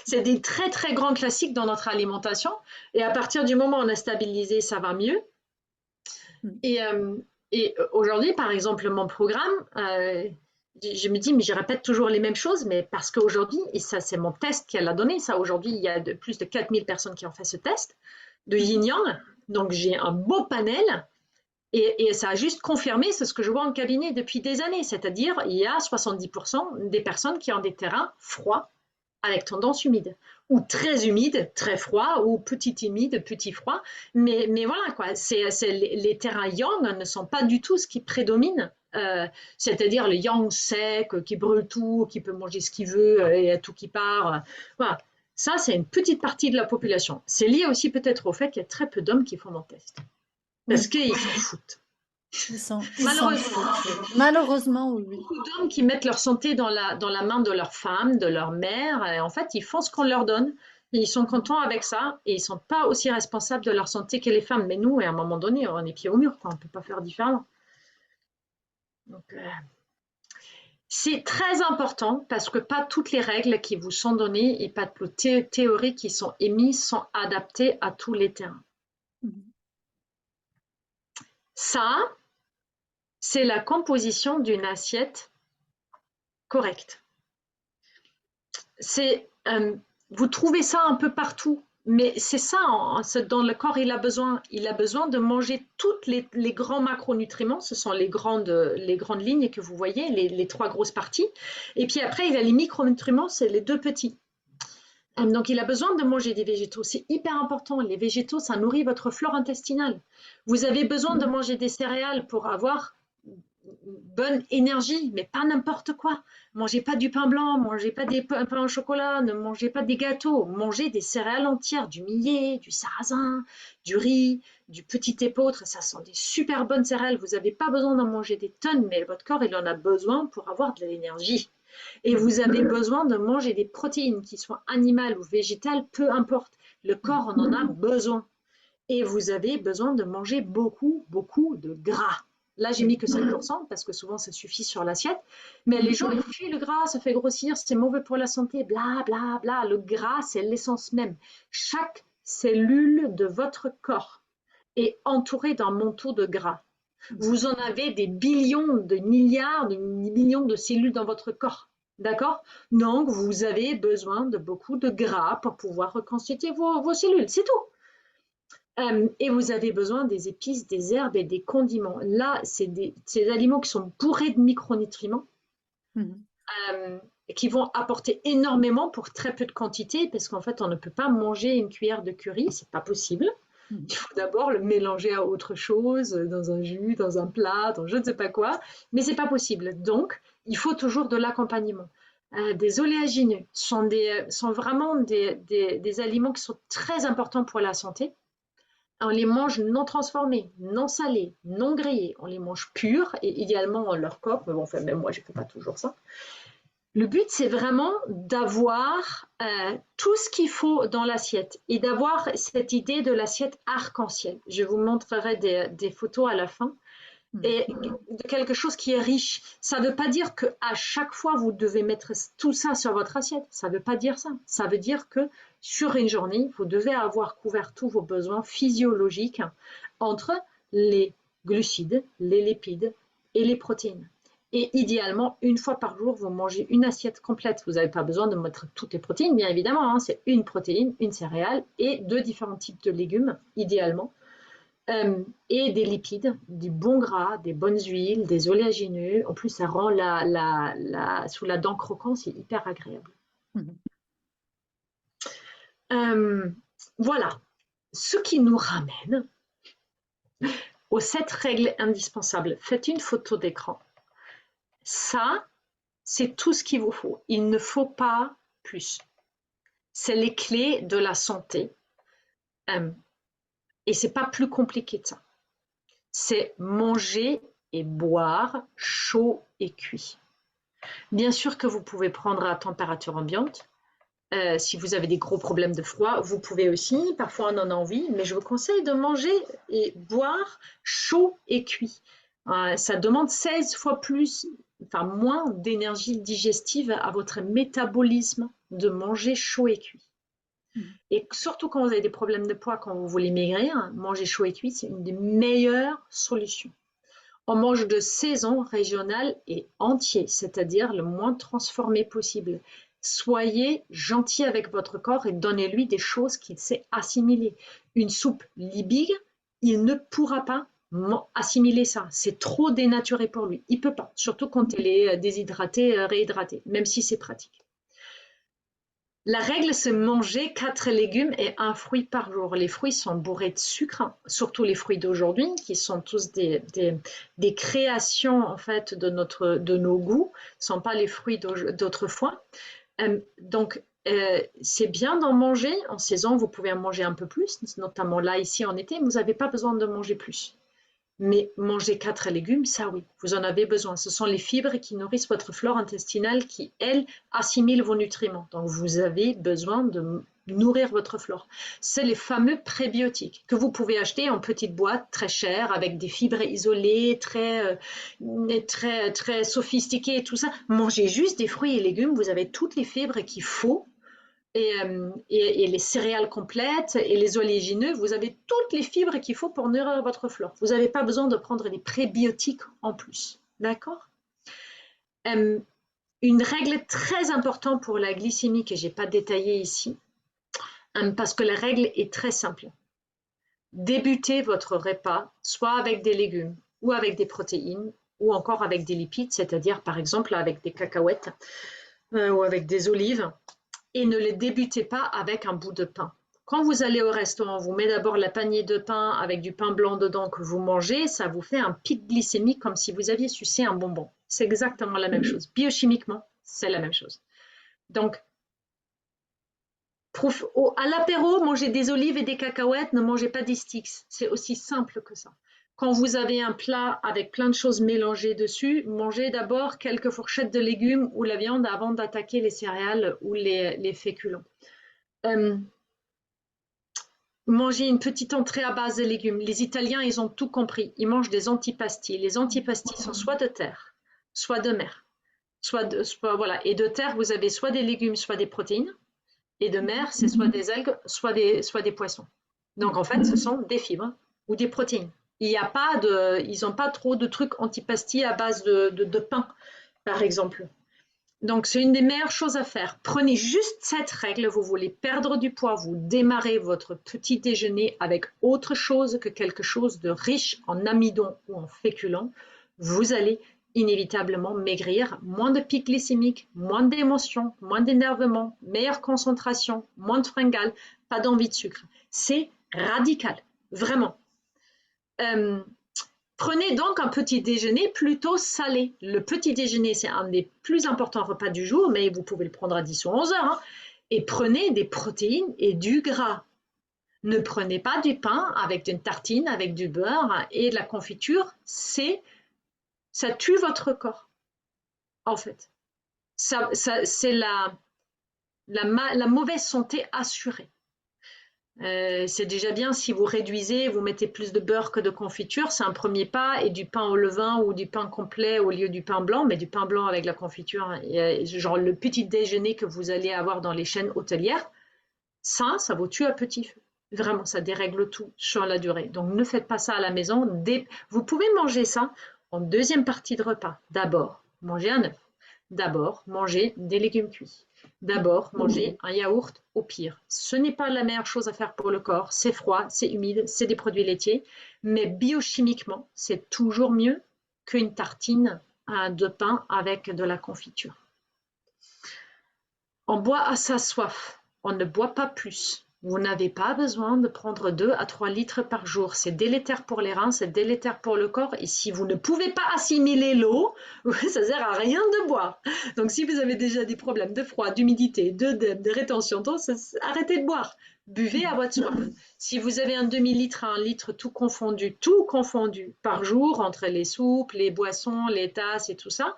S1: C'est des très, très grands classiques dans notre alimentation. Et à partir du moment où on a stabilisé, ça va mieux. Et aujourd'hui, par exemple, mon programme, je me dis, mais je répète toujours les mêmes choses, mais parce qu'aujourd'hui, et ça, c'est mon test qu'elle a donné, ça, aujourd'hui, il y a plus de 4000 personnes qui ont fait ce test de yin-yang. Donc, j'ai un beau panel. Et ça a juste confirmé ce que je vois en cabinet depuis des années. C'est-à-dire, il y a 70% des personnes qui ont des terrains froids avec tendance humide, ou très humide, très froid, ou petit humide, petit froid. Mais voilà, quoi. Les terrains yang ne sont pas du tout ce qui prédomine. C'est-à-dire le yang sec, qui brûle tout, qui peut manger ce qu'il veut, et tout qui part. Voilà. Ça, c'est une petite partie de la population. C'est lié aussi peut-être au fait qu'il y a très peu d'hommes qui font mon test. Parce qu'ils s'en foutent.
S2: Malheureusement, oui.
S1: Beaucoup d'hommes qui mettent leur santé dans la main de leur femme, de leur mère, et en fait, ils font ce qu'on leur donne. Et ils sont contents avec ça, et ils ne sont pas aussi responsables de leur santé que les femmes. Mais nous, à un moment donné, on est pieds au mur, quoi. On ne peut pas faire différemment. Donc, c'est très important parce que pas toutes les règles qui vous sont données et pas toutes les théories qui sont émises sont adaptées à tous les terrains. Ça, c'est la composition d'une assiette correcte. Vous trouvez ça un peu partout, mais c'est ça ce dont le corps il a besoin. Il a besoin de manger toutes les grands macronutriments, ce sont les grandes lignes que vous voyez, les 3 grosses parties. Et puis après, il a les micronutriments, c'est les 2 petits. Donc, il a besoin de manger des végétaux. C'est hyper important. Les végétaux, ça nourrit votre flore intestinale. Vous avez besoin de manger des céréales pour avoir bonne énergie, mais pas n'importe quoi. Mangez pas du pain blanc, mangez pas des pains au chocolat, ne mangez pas des gâteaux. Mangez des céréales entières, du millet, du sarrasin, du riz, du petit épeautre. Ça sont des super bonnes céréales. Vous n'avez pas besoin d'en manger des tonnes, mais votre corps, il en a besoin pour avoir de l'énergie. Et vous avez besoin de manger des protéines, qui soient animales ou végétales, peu importe. Le corps en a besoin. Et vous avez besoin de manger beaucoup, beaucoup de gras. Là, j'ai mis que 5% parce que souvent, ça suffit sur l'assiette. Mais les gens, ils fuient le gras, ça fait grossir, c'est mauvais pour la santé, bla, bla, bla. Le gras, c'est l'essence même. Chaque cellule de votre corps est entourée d'un manteau de gras. Vous en avez des billions, de milliards, de millions de cellules dans votre corps. D'accord? Donc, vous avez besoin de beaucoup de gras pour pouvoir reconstituer vos cellules. C'est tout. Et vous avez besoin des épices, des herbes et des condiments. Là, c'est des aliments qui sont bourrés de micronutriments, qui vont apporter énormément pour très peu de quantité, parce qu'en fait, on ne peut pas manger une cuillère de curry, c'est pas possible. Il faut d'abord le mélanger à autre chose, dans un jus, dans un plat, dans je ne sais pas quoi, mais c'est pas possible. Donc, il faut toujours de l'accompagnement. Des oléagineux sont vraiment des aliments qui sont très importants pour la santé. On les mange non transformés, non salés, non grillés. On les mange purs et idéalement on leur coupe. Mais bon, enfin, même moi, je ne fais pas toujours ça. Le but, c'est vraiment d'avoir tout ce qu'il faut dans l'assiette et d'avoir cette idée de l'assiette arc-en-ciel. Je vous montrerai des photos à la fin. Et de quelque chose qui est riche. Ça ne veut pas dire qu'à chaque fois, vous devez mettre tout ça sur votre assiette. Ça ne veut pas dire ça. Ça veut dire que sur une journée, vous devez avoir couvert tous vos besoins physiologiques entre les glucides, les lipides et les protéines. Et idéalement, une fois par jour, vous mangez une assiette complète. Vous n'avez pas besoin de mettre toutes les protéines, bien évidemment. C'est une protéine, une céréale et 2 différents types de légumes, idéalement. et des lipides, du bon gras, des bonnes huiles, des oléagineux. En plus, ça rend sous la dent croquant, c'est hyper agréable. Voilà, ce qui nous ramène aux 7 règles indispensables. Faites une photo d'écran. Ça, c'est tout ce qu'il vous faut. Il ne faut pas plus. C'est les clés de la santé. Et c'est pas plus compliqué que ça. C'est manger et boire chaud et cuit. Bien sûr que vous pouvez prendre à température ambiante. Si vous avez des gros problèmes de froid, vous pouvez aussi. Parfois, on en a envie, mais je vous conseille de manger et boire chaud et cuit. Ça demande 16 fois plus, enfin moins d'énergie digestive à votre métabolisme de manger chaud et cuit. Et surtout quand vous avez des problèmes de poids, quand vous voulez maigrir, manger chaud et cuit, c'est une des meilleures solutions. On mange de saison régionale et entier, c'est-à-dire le moins transformé possible. Soyez gentil avec votre corps et donnez-lui des choses qu'il sait assimiler. Une soupe libique, il ne pourra pas assimiler ça. C'est trop dénaturé pour lui. Il ne peut pas, surtout quand elle est déshydratée, réhydratée, même si c'est pratique. La règle, c'est manger 4 légumes et 1 fruit par jour. Les fruits sont bourrés de sucre, surtout les fruits d'aujourd'hui, qui sont tous des créations en fait de nos goûts, ne sont pas les fruits d'autrefois. Donc, c'est bien d'en manger. En saison, vous pouvez en manger un peu plus, notamment là, ici, en été, vous n'avez pas besoin de manger plus. Mais manger 4 légumes, ça oui, vous en avez besoin. Ce sont les fibres qui nourrissent votre flore intestinale qui, elles, assimilent vos nutriments. Donc, vous avez besoin de nourrir votre flore. C'est les fameux prébiotiques que vous pouvez acheter en petites boîtes très chères avec des fibres isolées, très sophistiquées et tout ça. Mangez juste des fruits et légumes, vous avez toutes les fibres qu'il faut. Et les céréales complètes et les oléagineux, vous avez toutes les fibres qu'il faut pour nourrir votre flore. Vous n'avez pas besoin de prendre des prébiotiques en plus. D'accord? Une règle très importante pour la glycémie que je n'ai pas détaillée ici, parce que la règle est très simple. Débutez votre repas soit avec des légumes ou avec des protéines ou encore avec des lipides, c'est-à-dire par exemple avec des cacahuètes ou avec des olives. Et ne les débutez pas avec un bout de pain. Quand vous allez au restaurant, vous mettez d'abord la panier de pain avec du pain blanc dedans que vous mangez, ça vous fait un pic glycémique comme si vous aviez sucé un bonbon. C'est exactement la même chose. Biochimiquement, c'est la même chose. Donc, à l'apéro, mangez des olives et des cacahuètes, ne mangez pas des sticks. C'est aussi simple que ça. Quand vous avez un plat avec plein de choses mélangées dessus, mangez d'abord quelques fourchettes de légumes ou la viande avant d'attaquer les céréales ou les féculents. Mangez une petite entrée à base de légumes. Les Italiens, ils ont tout compris. Ils mangent des antipasti. Les antipasti sont soit de terre, soit de mer. Voilà. Et de terre, vous avez soit des légumes, soit des protéines. Et de mer, c'est soit des algues, soit des poissons. Donc, en fait, ce sont des fibres ou des protéines. Ils n'ont pas trop de trucs antipasti à base de pain, par exemple. Donc, c'est une des meilleures choses à faire. Prenez juste cette règle, vous voulez perdre du poids, vous démarrez votre petit déjeuner avec autre chose que quelque chose de riche en amidon ou en féculents, vous allez inévitablement maigrir, moins de pic glycémique, moins d'émotions, moins d'énervement, meilleure concentration, moins de fringales, pas d'envie de sucre. C'est radical, vraiment. Prenez donc un petit déjeuner plutôt salé. Le petit déjeuner, c'est un des plus importants repas du jour, mais vous pouvez le prendre à 10 ou 11 heures. Hein. Et prenez des protéines et du gras. Ne prenez pas du pain avec une tartine, avec du beurre et de la confiture. Ça tue votre corps, en fait. C'est la mauvaise santé assurée. C'est déjà bien si vous réduisez, vous mettez plus de beurre que de confiture, c'est un premier pas, et du pain au levain ou du pain complet au lieu du pain blanc, mais du pain blanc avec la confiture, genre le petit déjeuner que vous allez avoir dans les chaînes hôtelières, ça vous tue à petit feu. Vraiment, ça dérègle tout sur la durée. Donc ne faites pas ça à la maison. Vous pouvez manger ça en deuxième partie de repas. D'abord, mangez un œuf. D'abord, mangez des légumes cuits. D'abord, manger un yaourt au pire. Ce n'est pas la meilleure chose à faire pour le corps. C'est froid, c'est humide, c'est des produits laitiers. Mais biochimiquement, c'est toujours mieux qu'une tartine de pain avec de la confiture. On boit à sa soif. On ne boit pas plus. Vous n'avez pas besoin de prendre 2 à 3 litres par jour. C'est délétère pour les reins, c'est délétère pour le corps. Et si vous ne pouvez pas assimiler l'eau, ça ne sert à rien de boire. Donc si vous avez déjà des problèmes de froid, d'humidité, de rétention d'eau, arrêtez de boire. Buvez à votre soif. Si vous avez un demi-litre à 1 litre tout confondu par jour, entre les soupes, les boissons, les tasses et tout ça,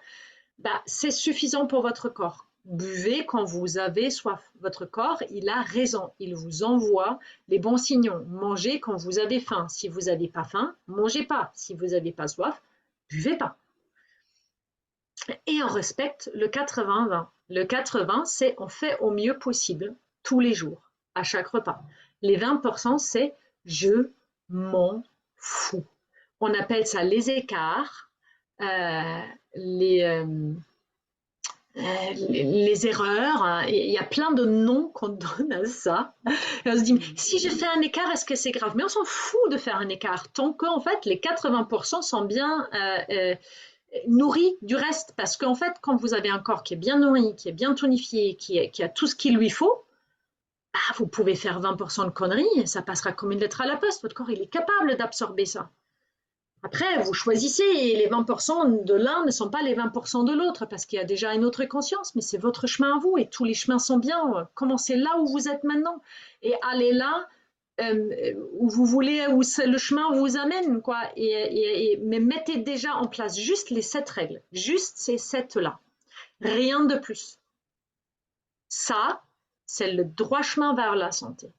S1: bah, c'est suffisant pour votre corps. Buvez quand vous avez soif. Votre corps, il a raison. Il vous envoie les bons signaux. Mangez quand vous avez faim. Si vous n'avez pas faim, mangez pas. Si vous n'avez pas soif, buvez pas. Et on respecte le 80-20. Le 80, c'est on fait au mieux possible tous les jours, à chaque repas. Les 20%, c'est je m'en fous. On appelle ça les écarts, les erreurs, il y a plein de noms qu'on donne à ça. Et on se dit, si je fais un écart, est-ce que c'est grave? Mais on s'en fout de faire un écart, tant qu'en fait, les 80% sont bien nourris du reste. Parce qu'en fait, quand vous avez un corps qui est bien nourri, qui est bien tonifié, qui a tout ce qu'il lui faut, bah, vous pouvez faire 20% de conneries et ça passera comme une lettre à la poste. Votre corps, il est capable d'absorber ça. Après, vous choisissez et les 20% de l'un ne sont pas les 20% de l'autre parce qu'il y a déjà une autre conscience, mais c'est votre chemin à vous et tous les chemins sont bien. Commencez là où vous êtes maintenant et allez là où vous voulez, où le chemin vous amène, quoi. Mais mettez déjà en place juste les 7 règles, juste ces 7-là, rien de plus. Ça, c'est le droit chemin vers la santé.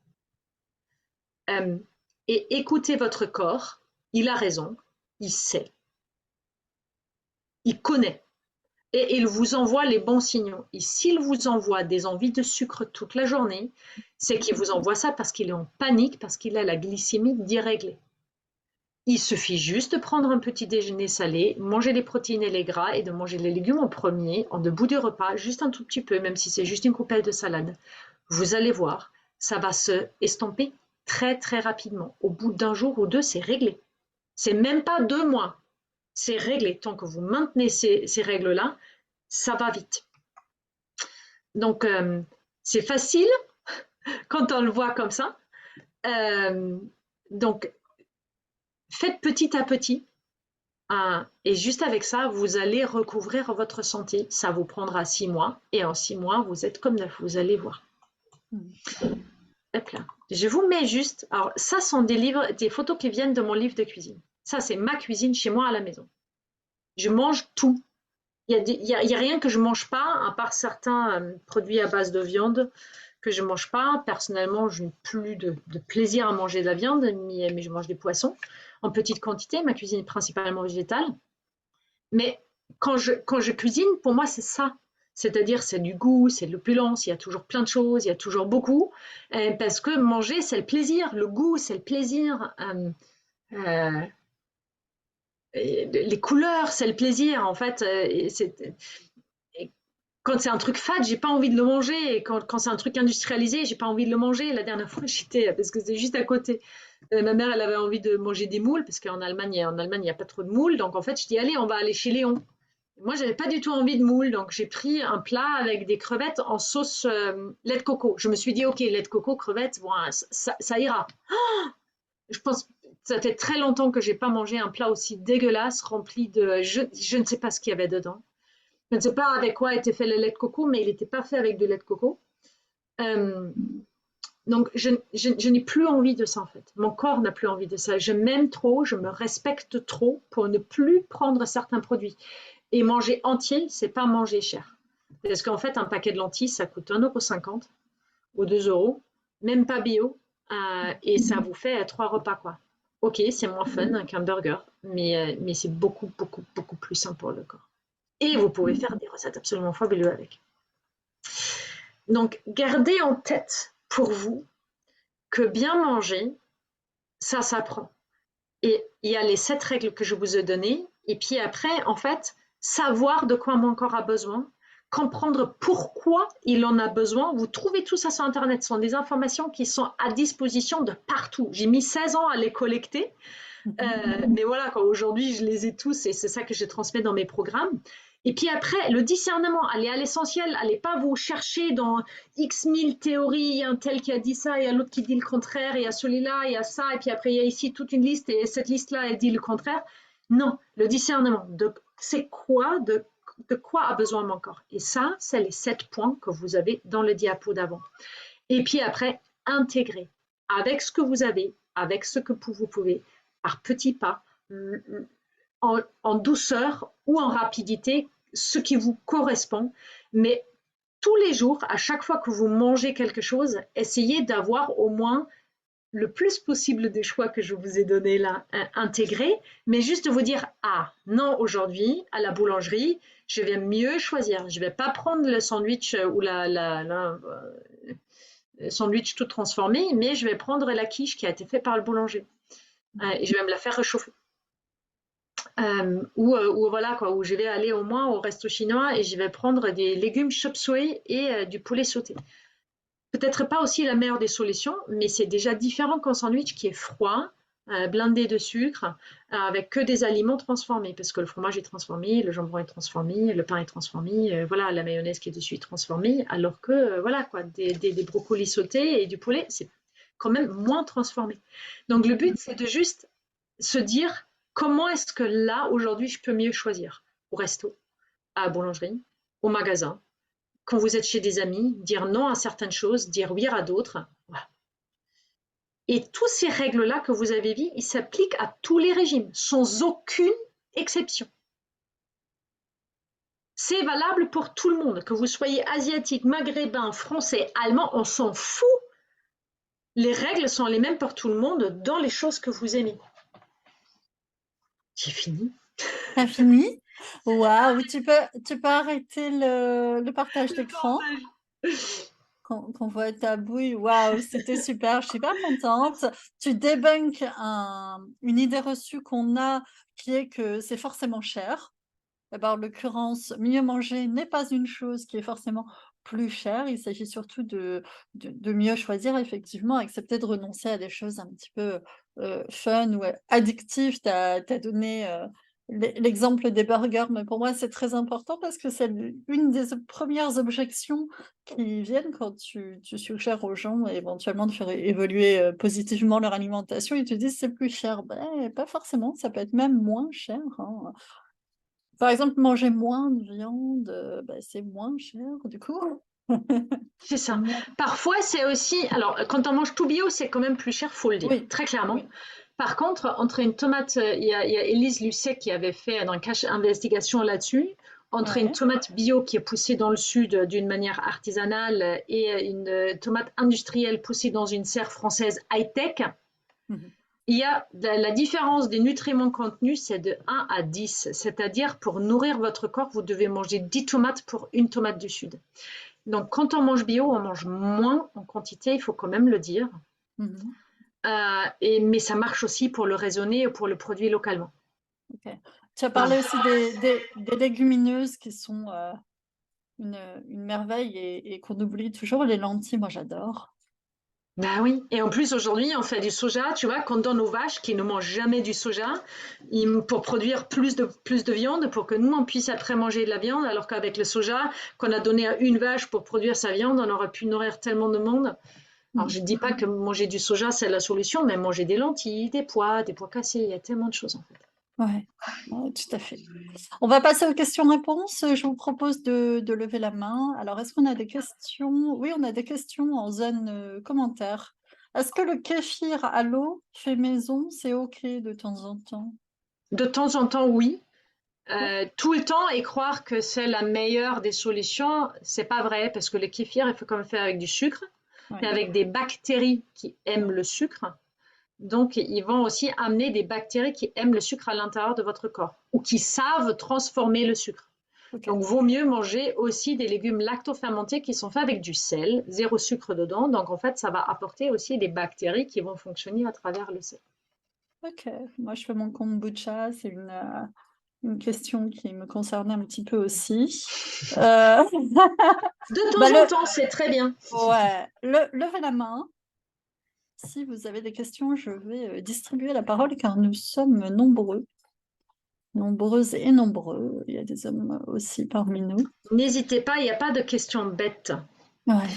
S1: Et écoutez votre corps, il a raison. Il sait, il connaît et il vous envoie les bons signaux. Et s'il vous envoie des envies de sucre toute la journée, c'est qu'il vous envoie ça parce qu'il est en panique, parce qu'il a la glycémie déréglée. Il suffit juste de prendre un petit déjeuner salé, manger les protéines et les gras et de manger les légumes en premier, en debout du repas, juste un tout petit peu, même si c'est juste une coupelle de salade. Vous allez voir, ça va se estomper très très rapidement. Au bout d'1 jour ou 2, c'est réglé. C'est même pas 2 mois, c'est réglé. Tant que vous maintenez ces règles-là, ça va vite. Donc, c'est facile quand on le voit comme ça. Donc, faites petit à petit. Et juste avec ça, vous allez recouvrir votre santé. Ça vous prendra 6 mois. Et en 6 mois, vous êtes comme neuf. Vous allez voir. Hop là. Je vous mets juste... Alors, ça sont des photos qui viennent de mon livre de cuisine. Ça, c'est ma cuisine chez moi à la maison. Je mange tout. Il y a rien que je ne mange pas, à part certains produits à base de viande que je ne mange pas. Personnellement, je n'ai plus de plaisir à manger de la viande, mais je mange des poissons en petite quantité. Ma cuisine est principalement végétale. Mais quand je cuisine, pour moi, c'est ça. C'est-à-dire, c'est du goût, c'est de l'opulence, il y a toujours plein de choses, il y a toujours beaucoup. Parce que manger, c'est le plaisir. Le goût, c'est le plaisir. Les couleurs, c'est le plaisir. En fait, quand c'est un truc fade, j'ai pas envie de le manger. Et quand c'est un truc industrialisé, j'ai pas envie de le manger. La dernière fois, parce que c'est juste à côté. Ma mère, elle avait envie de manger des moules parce qu'en Allemagne, il n'y a pas trop de moules. Donc en fait, je dis allez, on va aller chez Léon. Moi, j'avais pas du tout envie de moules, donc j'ai pris un plat avec des crevettes en sauce lait de coco. Je me suis dit ok, lait de coco, crevettes, bon, ça ira. Je pense, ça fait très longtemps que j'ai pas mangé un plat aussi dégueulasse, rempli de, je ne sais pas ce qu'il y avait dedans. Je ne sais pas avec quoi était fait le lait de coco, mais il n'était pas fait avec du lait de coco. Donc, je n'ai plus envie de ça en fait. Mon corps n'a plus envie de ça. Je m'aime trop, je me respecte trop pour ne plus prendre certains produits. Et manger entier, c'est pas manger cher. Parce qu'en fait, un paquet de lentilles, ça coûte 1,50 € ou 2 €, même pas bio, et ça vous fait 3 repas, quoi. Ok, c'est moins fun qu'un burger, mais c'est beaucoup, beaucoup, beaucoup plus sain pour le corps. Et vous pouvez faire des recettes absolument fabuleuses avec. Donc, gardez en tête pour vous que bien manger, ça s'apprend. Et il y a les 7 règles que je vous ai données, et puis après, en fait, savoir de quoi mon corps a besoin, comprendre pourquoi il en a besoin. Vous trouvez tout ça sur Internet. Ce sont des informations qui sont à disposition de partout. J'ai mis 16 ans à les collecter. Mais voilà, aujourd'hui, je les ai tous et c'est ça que je transmets dans mes programmes. Et puis après, le discernement, allez à l'essentiel, allez pas vous chercher dans X mille théories, il y a un tel qui a dit ça, il y a l'autre qui dit le contraire, il y a celui-là, il y a ça, et puis après il y a ici toute une liste et cette liste-là, elle dit le contraire. Non, le discernement, c'est quoi, de quoi a besoin mon corps. Et ça, c'est les 7 points que vous avez dans le diapo d'avant. Et puis après, intégrer avec ce que vous avez, avec ce que vous pouvez, par petits pas, en douceur ou en rapidité, ce qui vous correspond. Mais tous les jours, à chaque fois que vous mangez quelque chose, essayez d'avoir au moins le plus possible des choix que je vous ai donnés là intégrés, mais juste de vous dire, ah non, aujourd'hui, à la boulangerie, je vais mieux choisir. Je ne vais pas prendre le sandwich ou le sandwich tout transformé, mais je vais prendre la quiche qui a été faite par le boulanger. Et je vais me la faire réchauffer. Ou voilà quoi, où je vais aller au moins au resto chinois et je vais prendre des légumes chop suey et du poulet sauté. Peut-être pas aussi la meilleure des solutions, mais c'est déjà différent qu'un sandwich qui est froid, blindé de sucre, avec que des aliments transformés, parce que le fromage est transformé, le jambon est transformé, le pain est transformé, voilà, la mayonnaise qui est dessus est transformée, alors que voilà quoi, des brocolis sautés et du poulet, c'est quand même moins transformé. Donc le but, c'est de juste se dire comment est-ce que là, aujourd'hui, je peux mieux choisir au resto, à la boulangerie, au magasin, quand vous êtes chez des amis, dire non à certaines choses, dire oui à d'autres. Voilà. Et toutes ces règles-là que vous avez vues, ils s'appliquent à tous les régimes, sans aucune exception. C'est valable pour tout le monde, que vous soyez asiatique, maghrébin, français, allemand, on s'en fout. Les règles sont les mêmes pour tout le monde dans les choses que vous aimez. J'ai fini.
S2: T'as fini? Waouh, tu peux arrêter le partage d'écran qu'on voit ta bouille. Waouh, c'était super, je suis super contente. Tu débunkes une idée reçue qu'on a qui est que c'est forcément cher. Eh ben, en l'occurrence, mieux manger n'est pas une chose qui est forcément plus chère. Il s'agit surtout de mieux choisir, effectivement, accepter de renoncer à des choses un petit peu fun ou addictives. Tu as donné l'exemple des burgers, mais pour moi, c'est très important parce que c'est une des premières objections qui viennent quand tu suggères aux gens éventuellement de faire évoluer positivement leur alimentation. Ils te disent c'est plus cher. Ben, pas forcément, ça peut être même moins cher, hein. Par exemple, manger moins de viande, c'est moins cher du coup.
S1: C'est ça. Parfois, c'est aussi... Alors, quand on mange tout bio, c'est quand même plus cher, il faut le dire,
S2: Oui.
S1: très clairement.
S2: Oui.
S1: Par contre, entre une tomate, il y a Élise Lucet qui avait fait une investigation là-dessus, entre une tomate bio qui est poussée dans le sud d'une manière artisanale et une tomate industrielle poussée dans une serre française high-tech, il y a la différence des nutriments contenus, c'est de 1 à 10. C'est-à-dire, pour nourrir votre corps, vous devez manger 10 tomates pour une tomate du sud. Donc, quand on mange bio, on mange moins en quantité, il faut quand même le dire. Mais ça marche aussi pour le raisonner et pour le produire localement.
S2: Okay. Tu as parlé aussi des légumineuses qui sont une merveille et qu'on oublie toujours. Les lentilles, moi j'adore.
S1: Ben oui, et en plus aujourd'hui on fait du soja, tu vois, qu'on donne aux vaches qui ne mangent jamais du soja pour produire plus de viande, pour que nous on puisse après manger de la viande, alors qu'avec le soja qu'on a donné à une vache pour produire sa viande, on aurait pu nourrir tellement de monde. Alors je ne dis pas que manger du soja c'est la solution, mais manger des lentilles, des pois cassés, il y a tellement de choses en fait.
S2: Ouais, tout à fait. On va passer aux questions-réponses. Je vous propose de lever la main. Alors, est-ce qu'on a des questions? Oui, on a des questions en zone commentaire. Est-ce que le kéfir à l'eau fait maison, c'est OK de temps en temps?
S1: De temps en temps, oui. Tout le temps et croire que c'est la meilleure des solutions, c'est pas vrai parce que le kéfir, il faut quand même faire avec du sucre, mais avec des bactéries qui aiment le sucre. Donc, ils vont aussi amener des bactéries qui aiment le sucre à l'intérieur de votre corps ou qui savent transformer le sucre. Donc, vaut mieux manger aussi des légumes lactofermentés qui sont faits avec du sel, 0 sucre dedans. Donc, en fait, ça va apporter aussi des bactéries qui vont fonctionner à travers le sel.
S2: Ok, moi je fais mon kombucha, c'est une question qui me concernait un petit peu aussi.
S1: De
S2: Bah,
S1: temps en temps, c'est très bien.
S2: ouais, levez la main. Si vous avez des questions, je vais distribuer la parole car nous sommes nombreux, nombreuses et nombreux. Il y a des hommes aussi parmi nous.
S1: N'hésitez pas, il n'y a pas de questions bêtes.
S2: Ouais.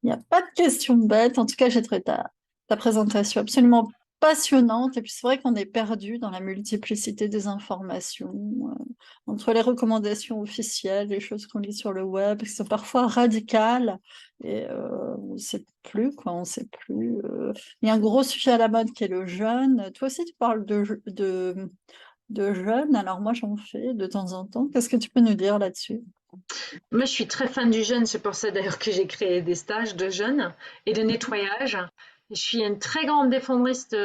S2: Il n'y a pas de questions bêtes. En tout cas, j'ai trouvé ta présentation absolument passionnante. Et puis, c'est vrai qu'on est perdu dans la multiplicité des informations, entre les recommandations officielles, les choses qu'on lit sur le web, qui sont parfois radicales. Et on ne sait plus, quoi. On sait plus. Il y a un gros sujet à la mode qui est le jeûne. Toi aussi, tu parles de jeûne. Alors, moi, j'en fais de temps en temps. Qu'est-ce que tu peux nous dire là-dessus?
S1: Moi, je suis très fan du jeûne, c'est pour ça d'ailleurs que j'ai créé des stages de jeûne et de nettoyage. Je suis une très grande défendriste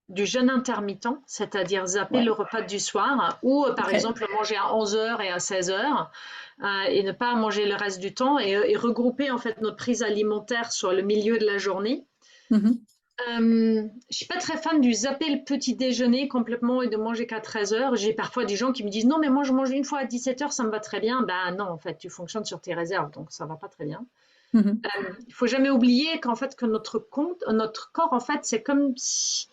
S1: du jeûne intermittent, c'est-à-dire zapper
S2: Ouais,
S1: le repas du soir ou par
S2: ok.
S1: exemple manger à 11 heures et à 16 heures et ne pas manger le reste du temps et regrouper en fait notre prise alimentaire sur le milieu de la journée.
S2: Mhm.
S1: Je suis pas très fan du zapper le petit déjeuner complètement et de manger qu'à 13 heures. J'ai parfois des gens qui me disent non mais moi je mange une fois à 17 heures, ça me va très bien. Ben non, en fait tu fonctionnes sur tes réserves donc ça va pas très bien.
S2: Mhm.
S1: Il faut jamais oublier qu'en fait que notre corps en fait c'est comme si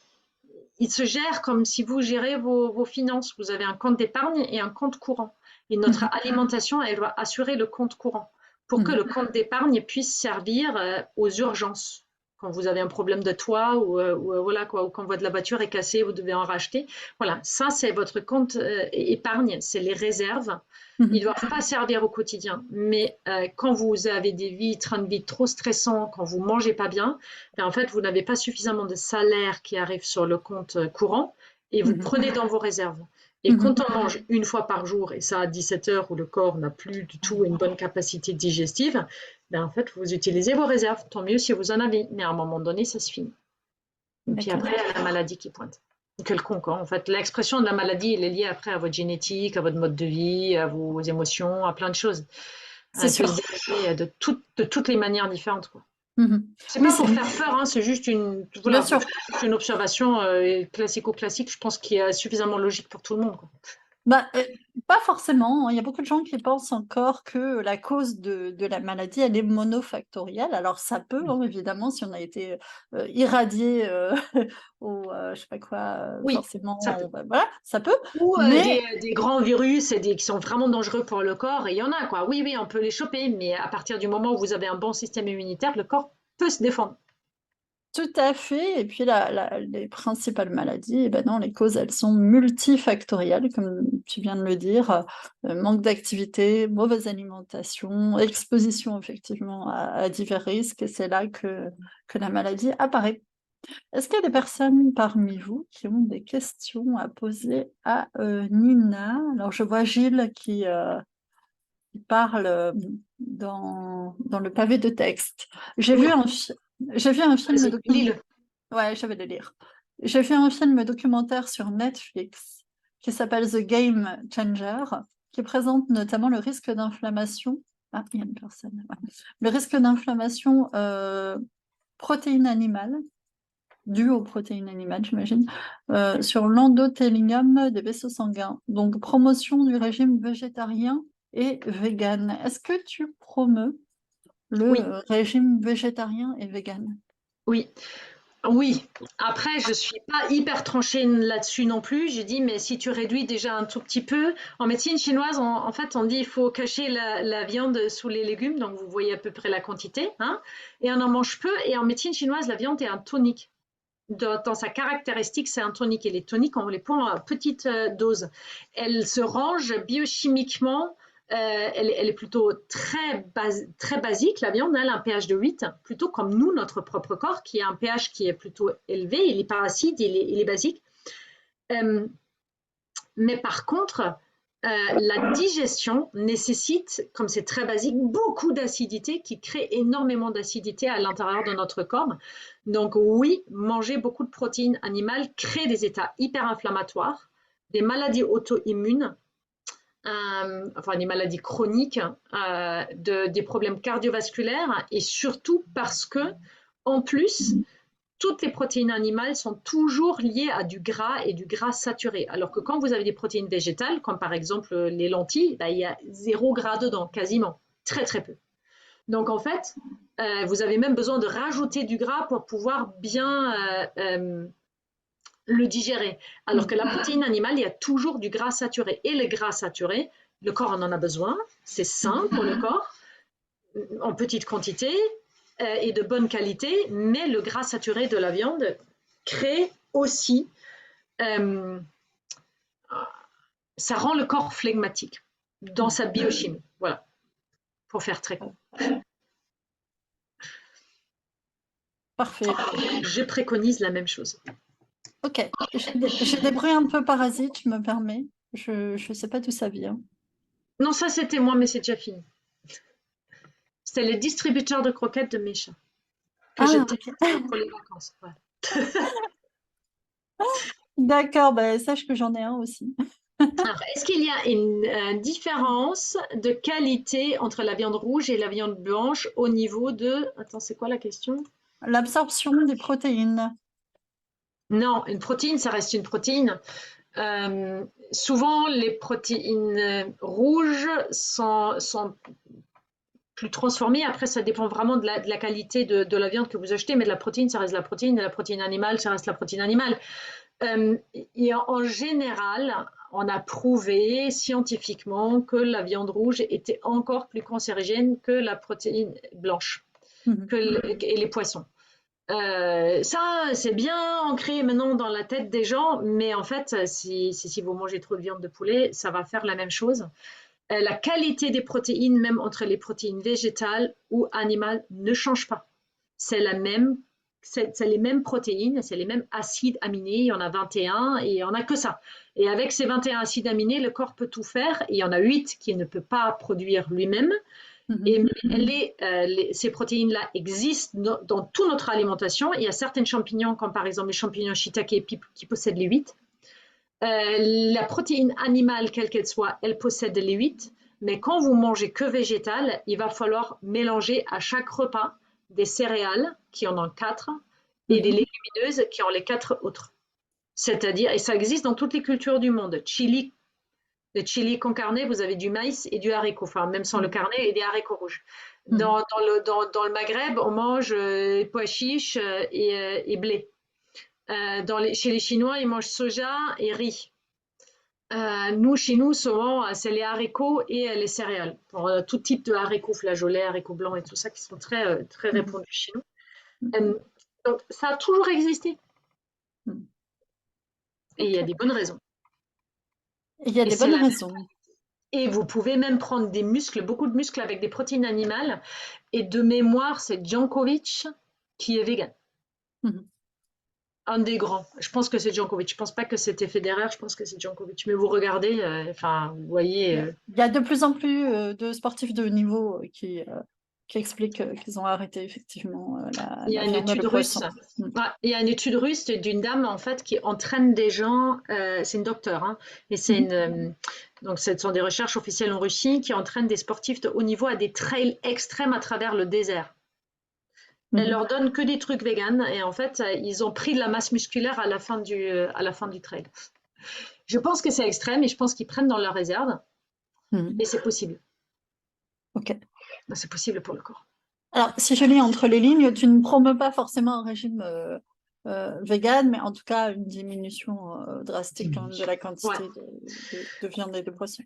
S1: il se gère comme si vous gérez vos finances. Vous avez un compte d'épargne et un compte courant. Et notre
S2: Mhm.
S1: alimentation, elle doit assurer le compte courant pour que
S2: Mhm.
S1: le compte d'épargne puisse servir aux urgences. Quand vous avez un problème de toit ou voilà quoi, ou quand votre la voiture est cassée, vous devez en racheter. Voilà, ça c'est votre compte épargne, c'est les réserves. Ils ne
S2: Mhm.
S1: doivent pas servir au quotidien. Mais quand vous avez des trains de vie trop stressants, quand vous ne mangez pas bien, ben, en fait, vous n'avez pas suffisamment de salaire qui arrive sur le compte courant et vous
S2: Mhm.
S1: prenez dans vos réserves. Et
S2: Mhm.
S1: quand on mange une fois par jour, et ça à 17 heures où le corps n'a plus du tout une bonne capacité digestive, ben en fait, vous utilisez vos réserves. Tant mieux si vous en avez. Mais à un moment donné, ça se finit. Et puis
S2: D'accord.
S1: après, il y a la maladie qui pointe. Quelconque, hein. En fait, l'expression de la maladie, elle est liée après à votre génétique, à votre mode de vie, à vos émotions, à plein de choses.
S2: C'est
S1: Elle peut se
S2: sûr.
S1: dérouler de toutes les manières différentes, quoi.
S2: Mhm.
S1: C'est
S2: Oui,
S1: pas pour faire peur, hein, c'est juste
S2: bien
S1: voilà,
S2: sûr.
S1: une observation classico-classique, je pense qu'il est suffisamment logique pour tout le monde, quoi.
S2: Bah, pas forcément, hein. Il y a beaucoup de gens qui pensent encore que la cause de la maladie, elle est monofactorielle. Alors ça peut, hein, évidemment, si on a été irradié ou je sais pas quoi,
S1: Oui, ça
S2: forcément,
S1: peut.
S2: bah, voilà, ça peut.
S1: Ou
S2: Mais
S1: des grands virus qui sont vraiment dangereux pour le corps, et il y en a, quoi. Oui, oui, on peut les choper, mais à partir du moment où vous avez un bon système immunitaire, le corps peut se défendre.
S2: tout à fait. Et puis les principales maladies, eh ben non, les causes, elles sont multifactorielles, comme tu viens de le dire. Manque d'activité, mauvaise alimentation, exposition effectivement à divers risques, et c'est là que la maladie apparaît. Est-ce qu'il y a des personnes parmi vous qui ont des questions à poser à Nina? Alors je vois Gilles qui parle dans le pavé de texte. J'ai vu
S1: Oui,
S2: j'ai vu un film
S1: vas-y,
S2: documentaire.
S1: lis-le.
S2: Ouais, je vais le lire. J'ai vu un film documentaire sur Netflix qui s'appelle The Game Changer, qui présente notamment le risque d'inflammation. Ah, il y a une personne. Ouais. Le risque d'inflammation protéines animales, due aux protéines animales, j'imagine, sur l'endothélium des vaisseaux sanguins. Donc, promotion du régime végétarien et vegan. Est-ce que tu promeus le
S1: Oui,
S2: régime végétarien et vegan?
S1: oui. Oui, après, je suis pas hyper tranchée là-dessus non plus. J'ai dit, mais si tu réduis déjà un tout petit peu, en médecine chinoise, en fait, on dit il faut cacher la viande sous les légumes, donc vous voyez à peu près la quantité, hein, et on en mange peu. Et en médecine chinoise, la viande est un tonique. Dans sa caractéristique, c'est un tonique. Et les toniques, on les prend à petite dose. Elle se range biochimiquement. Elle est plutôt très basique, la viande. Elle a un pH de 8, plutôt comme nous, notre propre corps, qui a un pH qui est plutôt élevé. Il n'est pas acide, il est basique. Euh, mais par contre, la digestion nécessite, comme c'est très basique, beaucoup d'acidité qui crée énormément d'acidité à l'intérieur de notre corps. Donc oui, manger beaucoup de protéines animales crée des états hyperinflammatoires, des maladies auto-immunes, enfin des maladies chroniques, des problèmes cardiovasculaires et surtout parce que, en plus, toutes les protéines animales sont toujours liées à du gras et du gras saturé. Alors que quand vous avez des protéines végétales, comme par exemple les lentilles, il y a 0 gras dedans, quasiment, très très peu. Donc en fait, vous avez même besoin de rajouter du gras pour pouvoir bien le digérer. Alors que la protéine animale, il y a toujours du gras saturé. Et le gras saturé, le corps en a besoin, c'est sain pour le corps, en petite quantité et de bonne qualité, mais le gras saturé de la viande crée aussi, ça rend le corps flegmatique dans sa biochimie. Voilà, pour faire très court.
S2: Parfait.
S1: Je préconise la même chose.
S2: Ok, j'ai des bruits un peu parasites, je me permets. Je ne sais pas d'où ça vient.
S1: Non, ça c'était moi, mais c'est déjà fini. C'était le distributeur de croquettes de mes chats. Que j'ai pour les vacances. Ouais.
S2: D'accord, bah, sache que j'en ai un aussi.
S1: Alors, est-ce qu'il y a une différence de qualité entre la viande rouge et la viande blanche au niveau de... Attends, c'est quoi la question?
S2: L'absorption des protéines.
S1: Non, une protéine, ça reste une protéine. Souvent, les protéines rouges sont plus transformées. Après, ça dépend vraiment de la qualité de la viande que vous achetez, mais de la protéine, ça reste la protéine, et la protéine animale, ça reste la protéine animale. Et en général, on a prouvé scientifiquement que la viande rouge était encore plus cancérigène que la protéine blanche et les poissons. Ça, c'est bien ancré maintenant dans la tête des gens, mais en fait, si vous mangez trop de viande de poulet, ça va faire la même chose. La qualité des protéines, même entre les protéines végétales ou animales, ne change pas. C'est la même, c'est les mêmes protéines, c'est les mêmes acides aminés, il y en a 21 et il n'y en a que ça. Et avec ces 21 acides aminés, le corps peut tout faire. Il y en a 8 qu'il ne peut pas produire lui-même. Et ces protéines-là existent dans toute notre alimentation. Il y a certains champignons, comme par exemple les champignons shiitake, qui possèdent les 8. La protéine animale, quelle qu'elle soit, elle possède les 8. Mais quand vous mangez que végétal, il va falloir mélanger à chaque repas des céréales qui en ont 4 et des légumineuses qui ont les 4 autres. C'est-à-dire, et ça existe dans toutes les cultures du monde. Le chili con carne, vous avez du maïs et du haricot, enfin même sans le carnet et des haricots rouges. Dans le Maghreb, on mange pois chiches et blé. Chez les Chinois, ils mangent soja et riz. Chez nous, souvent, c'est les haricots et les céréales. Tout type de haricots flageolets, haricots blancs et tout ça qui sont très, très répandus chez nous. Donc, ça a toujours existé. Et il y a des bonnes raisons.
S2: Il y a des bonnes raisons.
S1: Et vous pouvez même prendre des muscles, beaucoup de muscles avec des protéines animales. Et de mémoire, c'est Djokovic qui est vegan. Un des grands. Je pense que c'est Djokovic. Je ne pense pas que c'était Federer, je pense que c'est Djokovic. Mais vous regardez, vous voyez.
S2: Il y a de plus en plus de sportifs de haut niveau qui expliquent qu'ils ont arrêté effectivement la viande et le poisson.
S1: Il y a une étude russe d'une dame en fait qui entraîne des gens. C'est une docteure, hein, et donc ce sont des recherches officielles en Russie qui entraînent des sportifs de haut niveau à des trails extrêmes à travers le désert. Elle leur donne que des trucs véganes et en fait, ils ont pris de la masse musculaire à la fin du trail. Je pense que c'est extrême et je pense qu'ils prennent dans leur réserve. Et c'est possible.
S2: Ok.
S1: C'est possible pour le corps.
S2: Alors, si je lis entre les lignes, tu ne promeux pas forcément un régime vegan, mais en tout cas une diminution drastique de la quantité de viande et de poisson.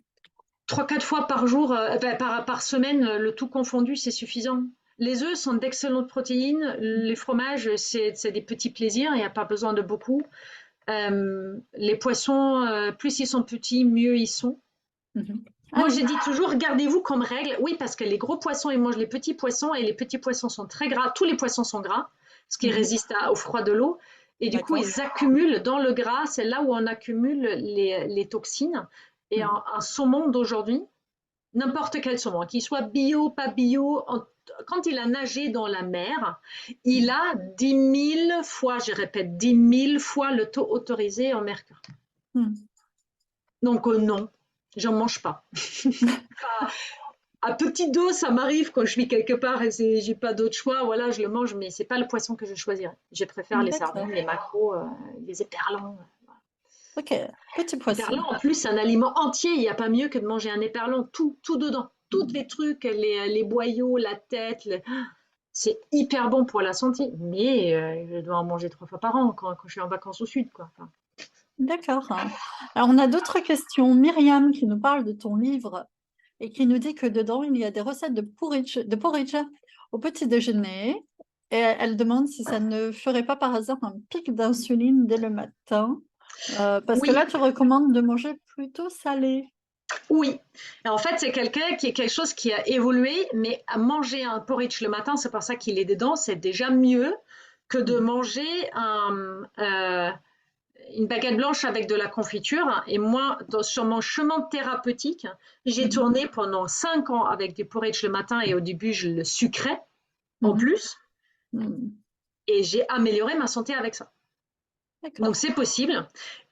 S1: 3-4 fois par jour, par semaine, le tout confondu, c'est suffisant. Les œufs sont d'excellentes protéines. Les fromages, c'est des petits plaisirs. Il n'y a pas besoin de beaucoup. Les poissons, plus ils sont petits, mieux ils sont. Moi, je dis toujours, gardez-vous comme règle. Oui, parce que les gros poissons, ils mangent les petits poissons et les petits poissons sont très gras. Tous les poissons sont gras, ce qui résiste au froid de l'eau. Et du coup, ils accumulent dans le gras. C'est là où on accumule les toxines. Et un saumon d'aujourd'hui, n'importe quel saumon, qu'il soit bio, pas bio, quand il a nagé dans la mer, il a 10 000 fois, je répète, 10 000 fois le taux autorisé en mercure. Donc non, j'en mange pas. à petite dose, ça m'arrive quand je suis quelque part et j'ai pas d'autre choix. Voilà, je le mange, mais c'est pas le poisson que je choisirais. Je préfère les
S2: D'accord.
S1: sardines, les maquereaux, les éperlans.
S2: Ok, petit poisson.
S1: Éperlan, en plus, c'est un aliment entier. Il n'y a pas mieux que de manger un éperlan, tout dedans. Tous les trucs, les boyaux, la tête. C'est hyper bon pour la santé. Mais je dois en manger 3 fois par an quand je suis en vacances au sud, quoi. Enfin,
S2: D'accord. Alors, on a d'autres questions. Myriam qui nous parle de ton livre et qui nous dit que dedans, il y a des recettes de porridge au petit déjeuner. Et elle demande si ça ne ferait pas par hasard un pic d'insuline dès le matin. Parce que
S1: oui,
S2: là, tu recommandes de manger plutôt salé.
S1: oui. Et en fait, c'est quelqu'un qui est quelque chose qui a évolué, mais à manger un porridge le matin, c'est pour ça qu'il est dedans, c'est déjà mieux que de manger une baguette blanche avec de la confiture. Et moi, sur mon chemin thérapeutique, j'ai tourné pendant 5 ans avec du porridge le matin et au début, je le sucrais en
S2: Mhm.
S1: plus
S2: Mhm.
S1: et j'ai amélioré ma santé avec ça.
S2: D'accord.
S1: Donc c'est possible.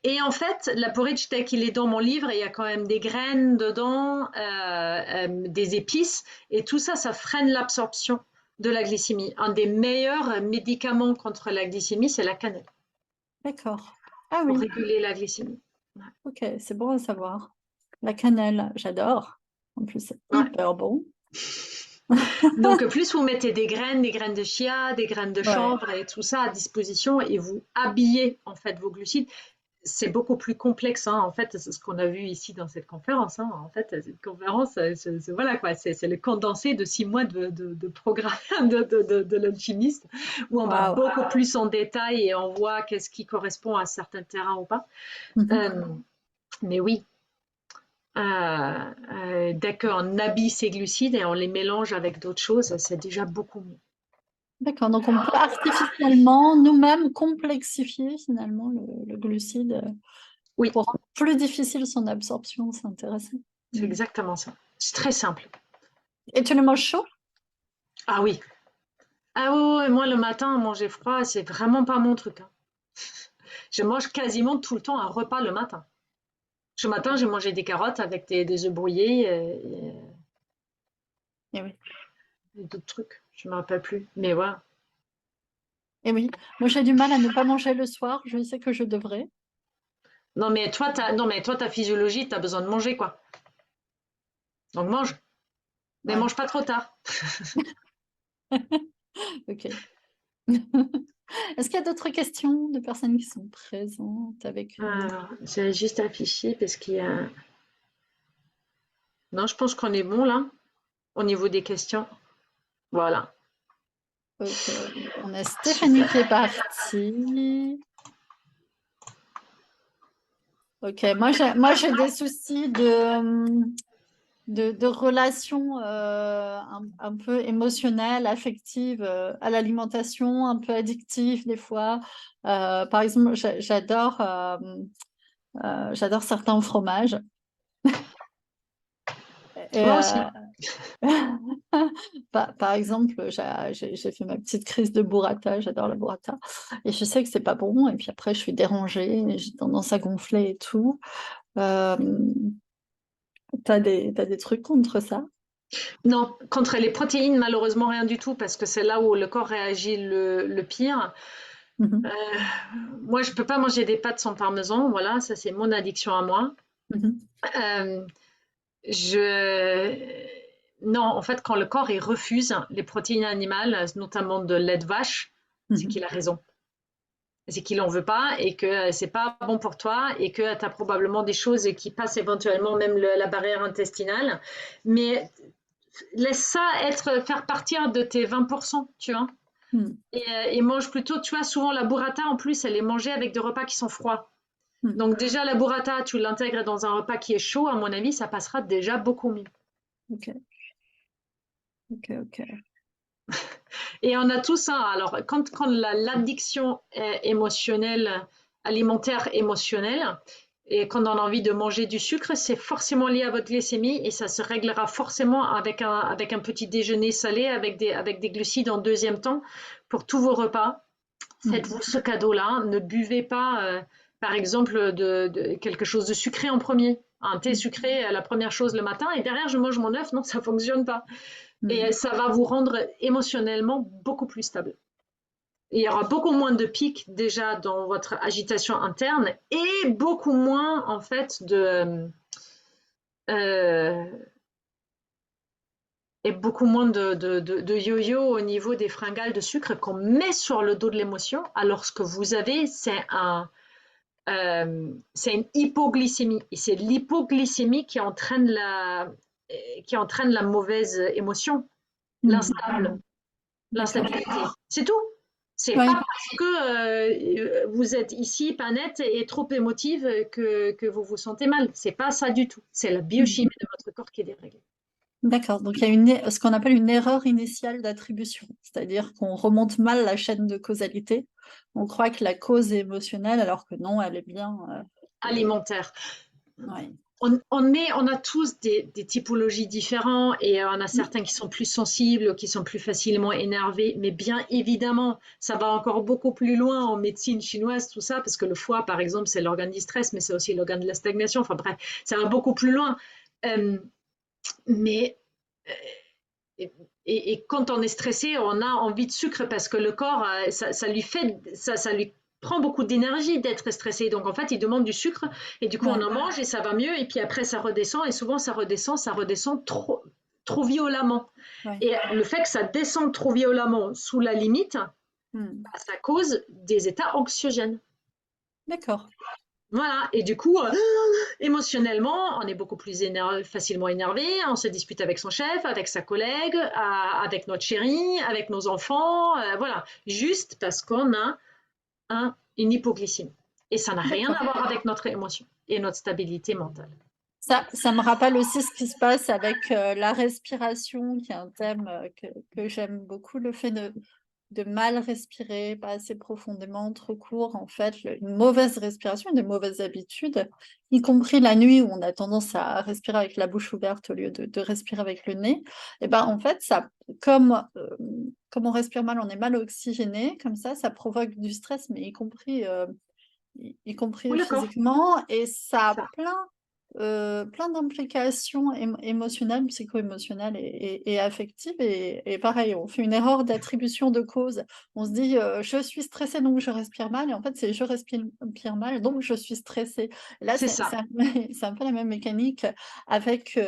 S1: Et en fait, la porridge tel qu'il est dans mon livre, il y a quand même des graines dedans, des épices, et tout ça, ça freine l'absorption de la glycémie. Un des meilleurs médicaments contre la glycémie, c'est la cannelle,
S2: D'accord. Ah
S1: pour
S2: oui,
S1: réguler la glycémie.
S2: ok, c'est bon à savoir. La cannelle, j'adore. En plus, c'est
S1: Ouais.
S2: hyper bon.
S1: Donc plus vous mettez des graines de chia, des graines de
S2: Ouais.
S1: chanvre et tout ça à disposition, et vous habillez en fait vos glucides. C'est beaucoup plus complexe, hein. En fait, c'est ce qu'on a vu ici dans cette conférence, hein. En fait, cette conférence, voilà quoi, c'est le condensé de 6 mois de programme de l'alchimiste, où on va
S2: Waouh.
S1: beaucoup plus en détail et on voit qu'est-ce qui correspond à certains terrains ou pas.
S2: Mhm.
S1: Mais oui, dès qu'on habille ces glucides et on les mélange avec d'autres choses, c'est déjà beaucoup mieux.
S2: D'accord, donc on peut artificiellement nous-mêmes complexifier finalement le glucide
S1: Oui,
S2: pour rendre plus difficile son absorption, c'est intéressant.
S1: c'est exactement ça. C'est très simple.
S2: Et tu le manges chaud?
S1: Ah oui. Ah ouais, ouais, moi le matin, manger froid, c'est vraiment pas mon truc, hein. Je mange quasiment tout le temps un repas le matin. Ce matin, j'ai mangé des carottes avec des œufs brouillés
S2: Eh oui.
S1: et d'autres trucs. Je ne me rappelle plus. Mais voilà.
S2: Eh oui. Moi j'ai du mal à ne pas manger le soir, je sais que je devrais.
S1: Non, mais toi, ta physiologie, tu as besoin de manger, quoi. Donc mange. Mais
S2: Ouais,
S1: mange pas trop tard.
S2: ok. Est-ce qu'il y a d'autres questions de personnes qui sont présentes avec nous?
S1: Alors, j'ai juste affiché parce qu'il y a. Non, je pense qu'on est bon là, au niveau des questions. Voilà.
S2: Ok. On a Stéphanie qui est
S1: Super.
S2: partie. Ok, moi j'ai des soucis de relations un peu émotionnelles, affectives à l'alimentation, un peu addictives des fois. Par exemple, j'adore certains fromages. Et,
S1: Moi aussi.
S2: par exemple, j'ai fait ma petite crise de burrata, j'adore la burrata. Et je sais que c'est pas bon, et puis après je suis dérangée, et j'ai tendance à gonfler et tout. Euh, t'as des trucs contre ça?
S1: Non, contre les protéines, malheureusement, rien du tout, parce que c'est là où le corps réagit le pire.
S2: Mhm,
S1: Moi, je peux pas manger des pâtes sans parmesan. Voilà, ça, c'est mon addiction à moi.
S2: mhm,
S1: Euh, je... Non, en fait, quand le corps il refuse les protéines animales, notamment de lait de vache, c'est
S2: mhm.
S1: qu'il a raison. C'est qu'il en veut pas et que c'est pas bon pour toi et que tu as probablement des choses qui passent éventuellement même la barrière intestinale. Mais laisse ça faire partir de tes 20%, tu vois.
S2: Mhm.
S1: Et mange plutôt, tu vois, souvent la burrata en plus, elle est mangée avec des repas qui sont froids.
S2: Mhm.
S1: Donc déjà la burrata, tu l'intègres dans un repas qui est chaud, à mon avis, ça passera déjà beaucoup mieux.
S2: Ok, ok, ok.
S1: Et on a tout ça. Alors, quand l'addiction émotionnelle, alimentaire émotionnelle, et quand on a envie de manger du sucre, c'est forcément lié à votre glycémie et ça se réglera forcément avec un petit déjeuner salé, avec des glucides en deuxième temps pour tous vos repas.
S2: Mhm.
S1: Faites-vous ce cadeau-là. Ne buvez pas, par exemple, quelque chose de sucré en premier. Un thé sucré, la première chose le matin, et derrière, je mange mon œuf. Non, ça fonctionne pas. Et ça va vous rendre émotionnellement beaucoup plus stable. Il y aura beaucoup moins de pics déjà dans votre agitation interne et beaucoup moins en fait de yo-yo au niveau des fringales de sucre qu'on met sur le dos de l'émotion, alors ce que vous avez, c'est une hypoglycémie. Et c'est l'hypoglycémie qui entraîne la mauvaise émotion, l'instabilité. C'est tout. C'est pas parce que vous êtes ici, pas net et trop émotive que vous vous sentez mal. C'est pas ça du tout. C'est la biochimie de votre corps qui est déréglée.
S2: D'accord, donc il y a ce qu'on appelle une erreur initiale d'attribution, c'est-à-dire qu'on remonte mal la chaîne de causalité. On croit que la cause est émotionnelle alors que non, elle est bien
S1: alimentaire.
S2: Ouais.
S1: On a tous des typologies différentes et on a certains qui sont plus sensibles, qui sont plus facilement énervés, mais bien évidemment, ça va encore beaucoup plus loin en médecine chinoise, tout ça, parce que le foie, par exemple, c'est l'organe du stress, mais c'est aussi l'organe de la stagnation. Enfin bref, ça va beaucoup plus loin. Et quand on est stressé, on a envie de sucre parce que le corps, ça lui prend beaucoup d'énergie d'être stressé. Donc en fait, il demande du sucre et du coup, on en mange et ça va mieux. Et puis après, ça redescend et souvent, ça redescend trop violemment. Et le fait que ça descende trop violemment sous la limite, ça cause des états anxiogènes.
S2: D'accord.
S1: Voilà, et du coup, émotionnellement, on est beaucoup plus facilement énervé, on se dispute avec son chef, avec sa collègue, avec notre chérie, avec nos enfants, voilà, juste parce qu'on a une hypoglycémie. Et ça n'a rien à voir avec notre émotion et notre stabilité mentale.
S2: Ça me rappelle aussi ce qui se passe avec la respiration, qui est un thème que j'aime beaucoup, le fait de mal respirer, pas assez profondément, trop court, en fait, une mauvaise respiration, des mauvaises habitudes, y compris la nuit où on a tendance à respirer avec la bouche ouverte au lieu de respirer avec le nez, et ben en fait, ça, comme on respire mal, on est mal oxygéné, comme ça provoque du stress, mais y compris physiquement, et ça a plein d'implications émotionnelles, psycho-émotionnelles et affectives. Et pareil, on fait une erreur d'attribution de cause. On se dit, je suis stressée, donc je respire mal. Et en fait, c'est je respire mal, donc je suis stressée. Et là, c'est un peu la même mécanique avec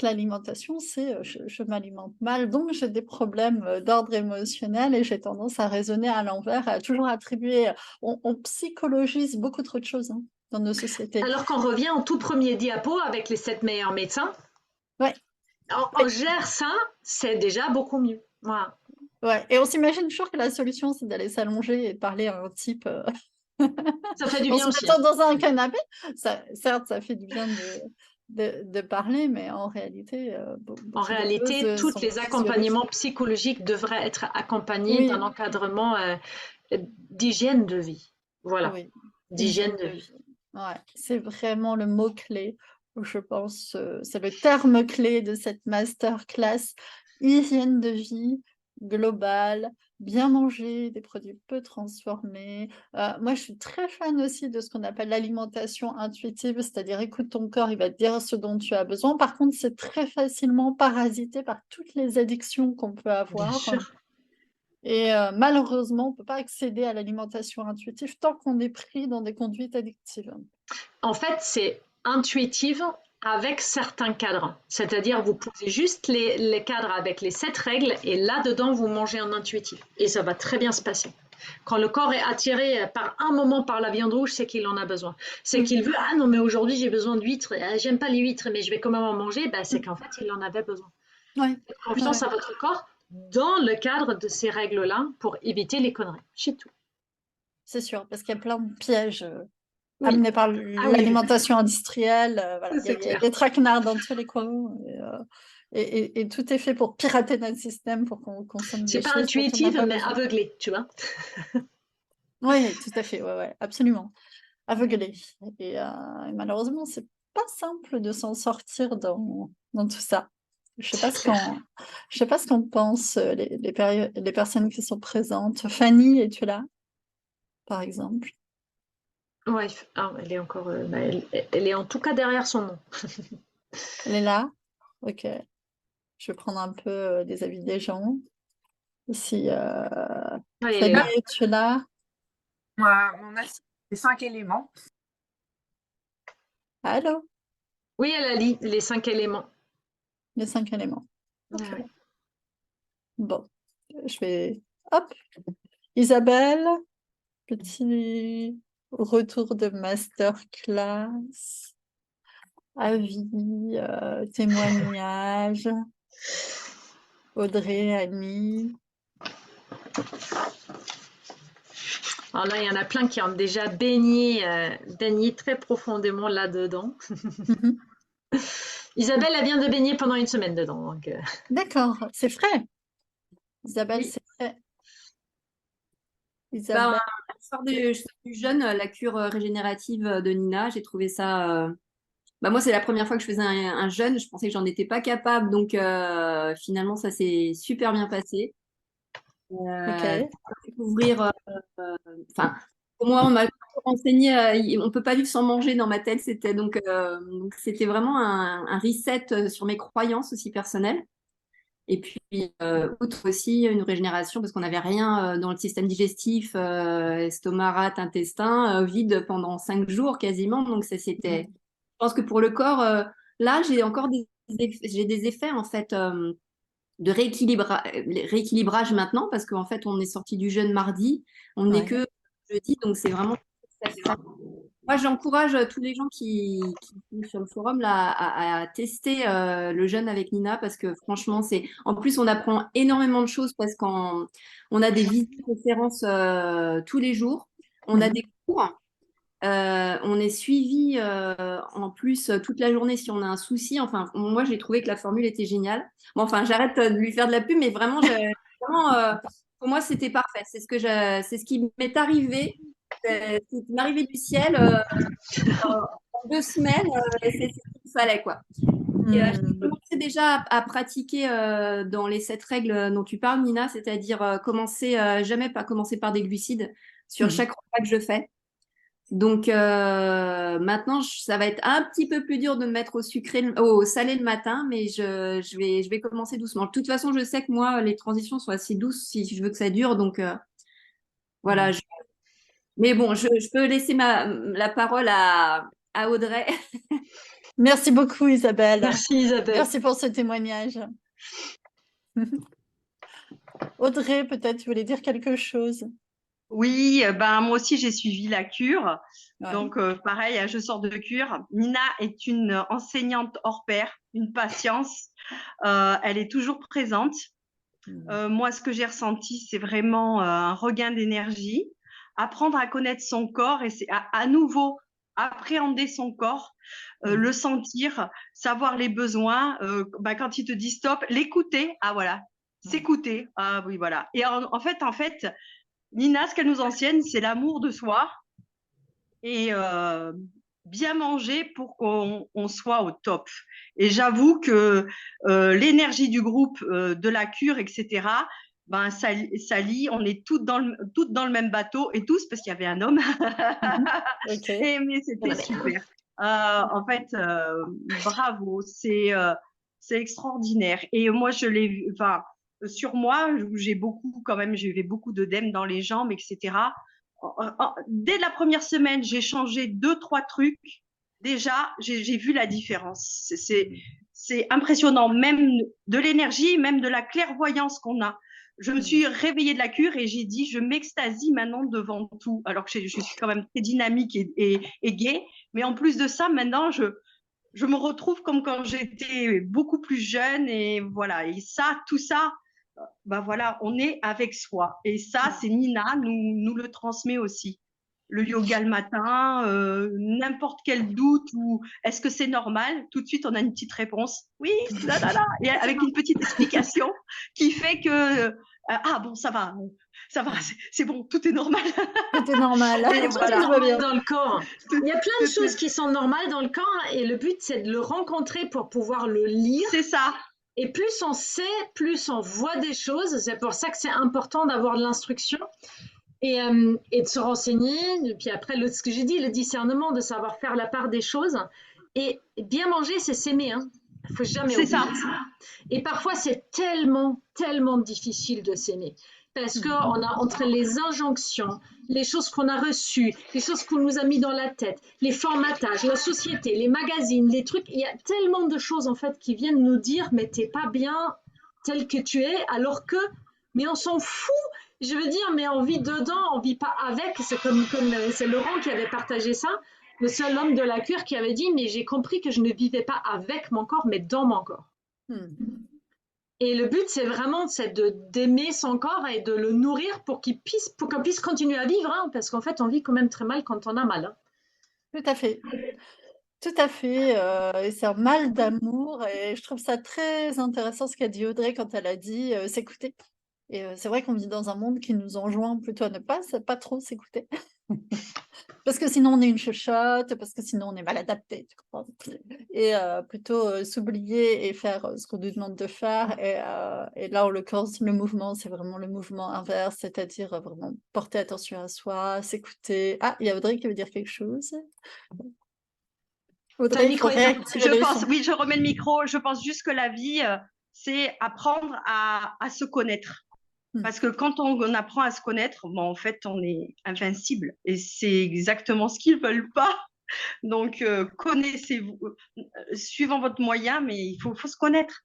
S2: l'alimentation. C'est je m'alimente mal, donc j'ai des problèmes d'ordre émotionnel et j'ai tendance à raisonner à l'envers, à toujours attribuer. On psychologise beaucoup trop de choses, hein, dans nos sociétés.
S1: Alors qu'on revient au tout premier diapo avec les 7 meilleurs médecins.
S2: Ouais.
S1: On gère ça, c'est déjà beaucoup mieux. Voilà.
S2: Ouais. Et on s'imagine toujours que la solution, c'est d'aller s'allonger et de parler à un type
S1: ça fait du bien aussi.
S2: Dans un canapé. Certes, ça fait du bien de parler, mais en réalité,
S1: tous les accompagnements psychologiques devraient être accompagnés d'un encadrement d'hygiène de vie. Voilà, d'hygiène de vie.
S2: Ouais, c'est vraiment le mot-clé, je pense, c'est le terme clé de cette masterclass, hygiène de vie globale, bien manger, des produits peu transformés. Moi, je suis très fan aussi de ce qu'on appelle l'alimentation intuitive, c'est-à-dire écoute ton corps, il va te dire ce dont tu as besoin. Par contre, c'est très facilement parasité par toutes les addictions qu'on peut avoir.
S1: Bien sûr.
S2: Et malheureusement, on ne peut pas accéder à l'alimentation intuitive tant qu'on est pris dans des conduites addictives.
S1: En fait, c'est intuitive avec certains cadres. C'est-à-dire, vous posez juste les cadres avec les 7 règles et là-dedans, vous mangez en intuitif. Et ça va très bien se passer. Quand le corps est attiré par un moment par la viande rouge, c'est qu'il en a besoin. C'est qu'il veut, ah non, mais aujourd'hui, j'ai besoin d'huîtres. J'aime pas les huîtres, mais je vais quand même en manger. Ben, c'est qu'en fait, il en avait besoin. Faites confiance à votre corps dans le cadre de ces règles-là pour éviter les conneries. C'est tout.
S2: C'est sûr, parce qu'il y a plein de pièges amenés par l'alimentation industrielle. Voilà. Il y a des traquenards dans tous les coins. Et tout est fait pour pirater notre système, pour qu'on consomme des choses.
S1: C'est pas intuitif, mais aveuglé, tu vois.
S2: Oui, tout à fait, ouais, absolument. Aveuglé. Et malheureusement, c'est pas simple de s'en sortir dans tout ça. Je sais pas ce qu'en pensent les personnes qui sont présentes. Fanny, es-tu là, par exemple?
S1: Ouais, elle est encore, elle est en tout cas derrière son nom.
S2: Elle est là? Ok. Je vais prendre un peu des avis des gens. Si
S1: Ouais, elle est
S2: Fanny,
S1: là.
S2: tu es là?
S3: Mon assiette, c'est 5 éléments.
S2: Allô?
S1: Oui, elle a lu les 5 éléments.
S2: Les 5 éléments. Ok.
S1: Ouais.
S2: Bon, je vais. Hop! Isabelle, petit retour de masterclass, avis, témoignage. Audrey, Annie.
S1: Alors là, il y en a plein qui ont déjà baigné très profondément là-dedans.
S2: Mhm.
S1: Isabelle, elle vient de baigner pendant une semaine dedans. Donc,
S2: D'accord, c'est frais. Isabelle,
S5: Oui.
S2: c'est frais.
S5: Ben,
S2: Isabelle,
S5: je sors du jeûne, la cure régénérative de Nina. J'ai trouvé ça. Moi, c'est la première fois que je faisais un jeûne. Je pensais que j'en étais pas capable. Donc, finalement, ça s'est super bien passé.
S2: ok.
S5: Découvrir. Enfin, pour moi, on m'a renseigné. On peut pas vivre sans manger dans ma tête. Donc, c'était vraiment un reset sur mes croyances aussi personnelles. Et puis, outre aussi une régénération, parce qu'on n'avait rien dans le système digestif, estomac, rate, intestin, vide pendant 5 jours quasiment. Donc, ça, c'était. Je pense que pour le corps, là, j'ai encore j'ai des effets, en fait, de rééquilibrage maintenant, parce qu'en fait, on est sorti du jeûne mardi, on n'est
S2: Ouais.
S5: que jeudi, donc c'est vraiment. Moi, j'encourage tous les gens qui sont sur le forum là, à tester le jeûne avec Nina parce que franchement, c'est. En plus, on apprend énormément de choses parce qu'on a des conférences tous les jours, on a
S2: Mhm.
S5: des cours, on est suivi en plus toute la journée si on a un souci. Enfin, moi, j'ai trouvé que la formule était géniale. Bon, enfin, j'arrête de lui faire de la pub, mais vraiment, pour moi, c'était parfait. C'est ce qui m'est arrivé. C'est une arrivée du ciel. En 2 semaines, c'est ce qu'il fallait, quoi. Et j'ai
S2: Hmm.
S5: commencé déjà à pratiquer dans les 7 règles dont tu parles, Nina, c'est-à-dire jamais pas commencer par des glucides sur
S2: Mhm.
S5: chaque repas que je fais. Donc maintenant, ça va être un petit peu plus dur de me mettre au salé le matin, mais je vais commencer doucement. De toute façon, je sais que moi, les transitions sont assez douces si je veux que ça dure. Donc voilà. Mais bon, je peux laisser la parole à Audrey.
S2: Merci beaucoup, Isabelle.
S1: merci Isabelle.
S2: Merci pour ce témoignage. Audrey, peut-être tu voulais dire quelque chose.
S3: Oui, moi aussi j'ai suivi la cure.
S2: Ouais.
S3: Donc pareil, je sors de cure. Nina est une enseignante hors pair, une patience. Elle est toujours présente. Moi, ce que j'ai ressenti, c'est vraiment un regain d'énergie, apprendre à connaître son corps et c'est à nouveau appréhender son corps, le sentir, savoir les besoins. Quand il te dit stop, l'écouter. Ah voilà, s'écouter. Ah oui, voilà. Et en fait, Nina, ce qu'elle nous enseigne, c'est l'amour de soi et bien manger pour qu'on soit au top. Et j'avoue que l'énergie du groupe, de la cure, etc., ça lie, on est toutes dans le même bateau et tous, parce qu'il y avait un homme,
S2: Ok.
S3: mais c'était super. En fait, bravo, c'est extraordinaire. Et moi, je l'ai vu, enfin, sur moi, j'ai beaucoup d'œdèmes dans les jambes, etc. Dès la première semaine, j'ai changé 2, 3 trucs. Déjà, j'ai vu la différence. C'est impressionnant, même de l'énergie, même de la clairvoyance qu'on a. Je me suis réveillée de la cure et j'ai dit, je m'extasie maintenant devant tout. Alors que je suis quand même très dynamique et gaie. Mais en plus de ça, maintenant, je me retrouve comme quand j'étais beaucoup plus jeune. Et voilà. Et ça, tout ça, voilà, on est avec soi. Et ça, c'est Nina nous le transmet aussi. Le yoga le matin, n'importe quel doute ou est-ce que c'est normal? Tout de suite, on a une petite réponse. Oui, là, là, là. Et avec une petite explication qui fait que, ah bon, ça va, c'est bon, tout est normal.
S2: C'était normal.
S3: Et
S1: Tout
S3: voilà.
S1: est
S2: Tout va bien.
S1: normal dans le corps. Il y a plein de choses qui sont normales dans le corps et le but, c'est de le rencontrer pour pouvoir le lire.
S3: C'est ça.
S1: Et plus on sait, plus on voit des choses. C'est pour ça que c'est important d'avoir de l'instruction. et de se renseigner. Et puis après, ce que j'ai dit, le discernement, de savoir faire la part des choses. Et bien manger, c'est s'aimer. Hein. Il ne faut jamais
S3: C'est
S1: oublier
S3: ça.
S1: ça. Et parfois, c'est tellement, tellement difficile de s'aimer. Parce qu'on a entre les injonctions, les choses qu'on a reçues, les choses qu'on nous a mis dans la tête, les formatages, la société, les magazines, les trucs, il y a tellement de choses en fait qui viennent nous dire mais t'es pas bien tel que tu es, alors que, mais on s'en fout. Je veux dire, mais on vit dedans, on vit pas avec. C'est comme c'est Laurent qui avait partagé ça, le seul homme de la cure qui avait dit, mais j'ai compris que je ne vivais pas avec mon corps, mais dans mon corps. Et le but, c'est vraiment d'aimer son corps et de le nourrir pour qu'on puisse continuer à vivre, hein, parce qu'en fait, on vit quand même très mal quand on a mal. Hein.
S2: Tout à fait. Tout à fait. Et c'est un mal d'amour. Et je trouve ça très intéressant ce qu'a dit Audrey quand elle a dit s'écouter. Et c'est vrai qu'on vit dans un monde qui nous enjoint plutôt à ne pas trop s'écouter. Parce que sinon on est une chuchote, parce que sinon on est mal adapté, tu comprends? Et plutôt s'oublier et faire ce qu'on nous demande de faire. Et là, en l'occurrence, le mouvement, c'est vraiment le mouvement inverse, c'est-à-dire vraiment porter attention à soi, s'écouter. Ah, il y a Audrey qui veut dire quelque chose. Audrey, il faut réactiver le son.
S3: Oui, je remets le micro. Je pense juste que la vie, c'est apprendre à se connaître. Parce que quand on apprend à se connaître, bon, en fait, on est invincible. Et c'est exactement ce qu'ils ne veulent pas. Donc, connaissez-vous, suivant votre moyen, mais il faut se connaître.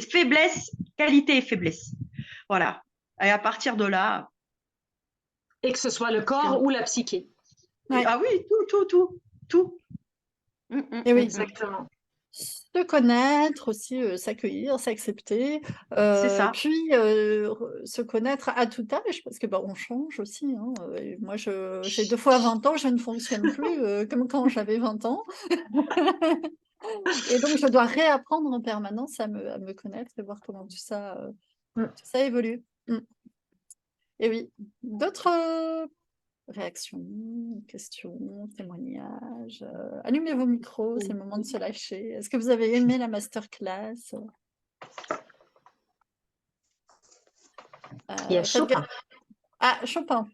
S3: Faiblesse, qualité et faiblesse. Voilà. Et à partir de là.
S1: Et que ce soit le corps ou la psyché.
S2: Ouais.
S3: Ah oui, tout.
S2: Et oui,
S1: exactement.
S2: Se connaître aussi, s'accueillir, s'accepter,
S3: C'est ça.
S2: puis se connaître à tout âge, parce que on change aussi. Hein, et moi, j'ai 2 fois 20 ans, je ne fonctionne plus comme quand j'avais 20 ans. Et donc, je dois réapprendre en permanence à me connaître et voir comment tout ça évolue. Et oui, d'autres réactions, questions, témoignages. Allumez vos micros, c'est le moment de se lâcher. Est-ce que vous avez aimé la masterclass?
S1: Il y a Chopin.
S2: Ah, Chopin.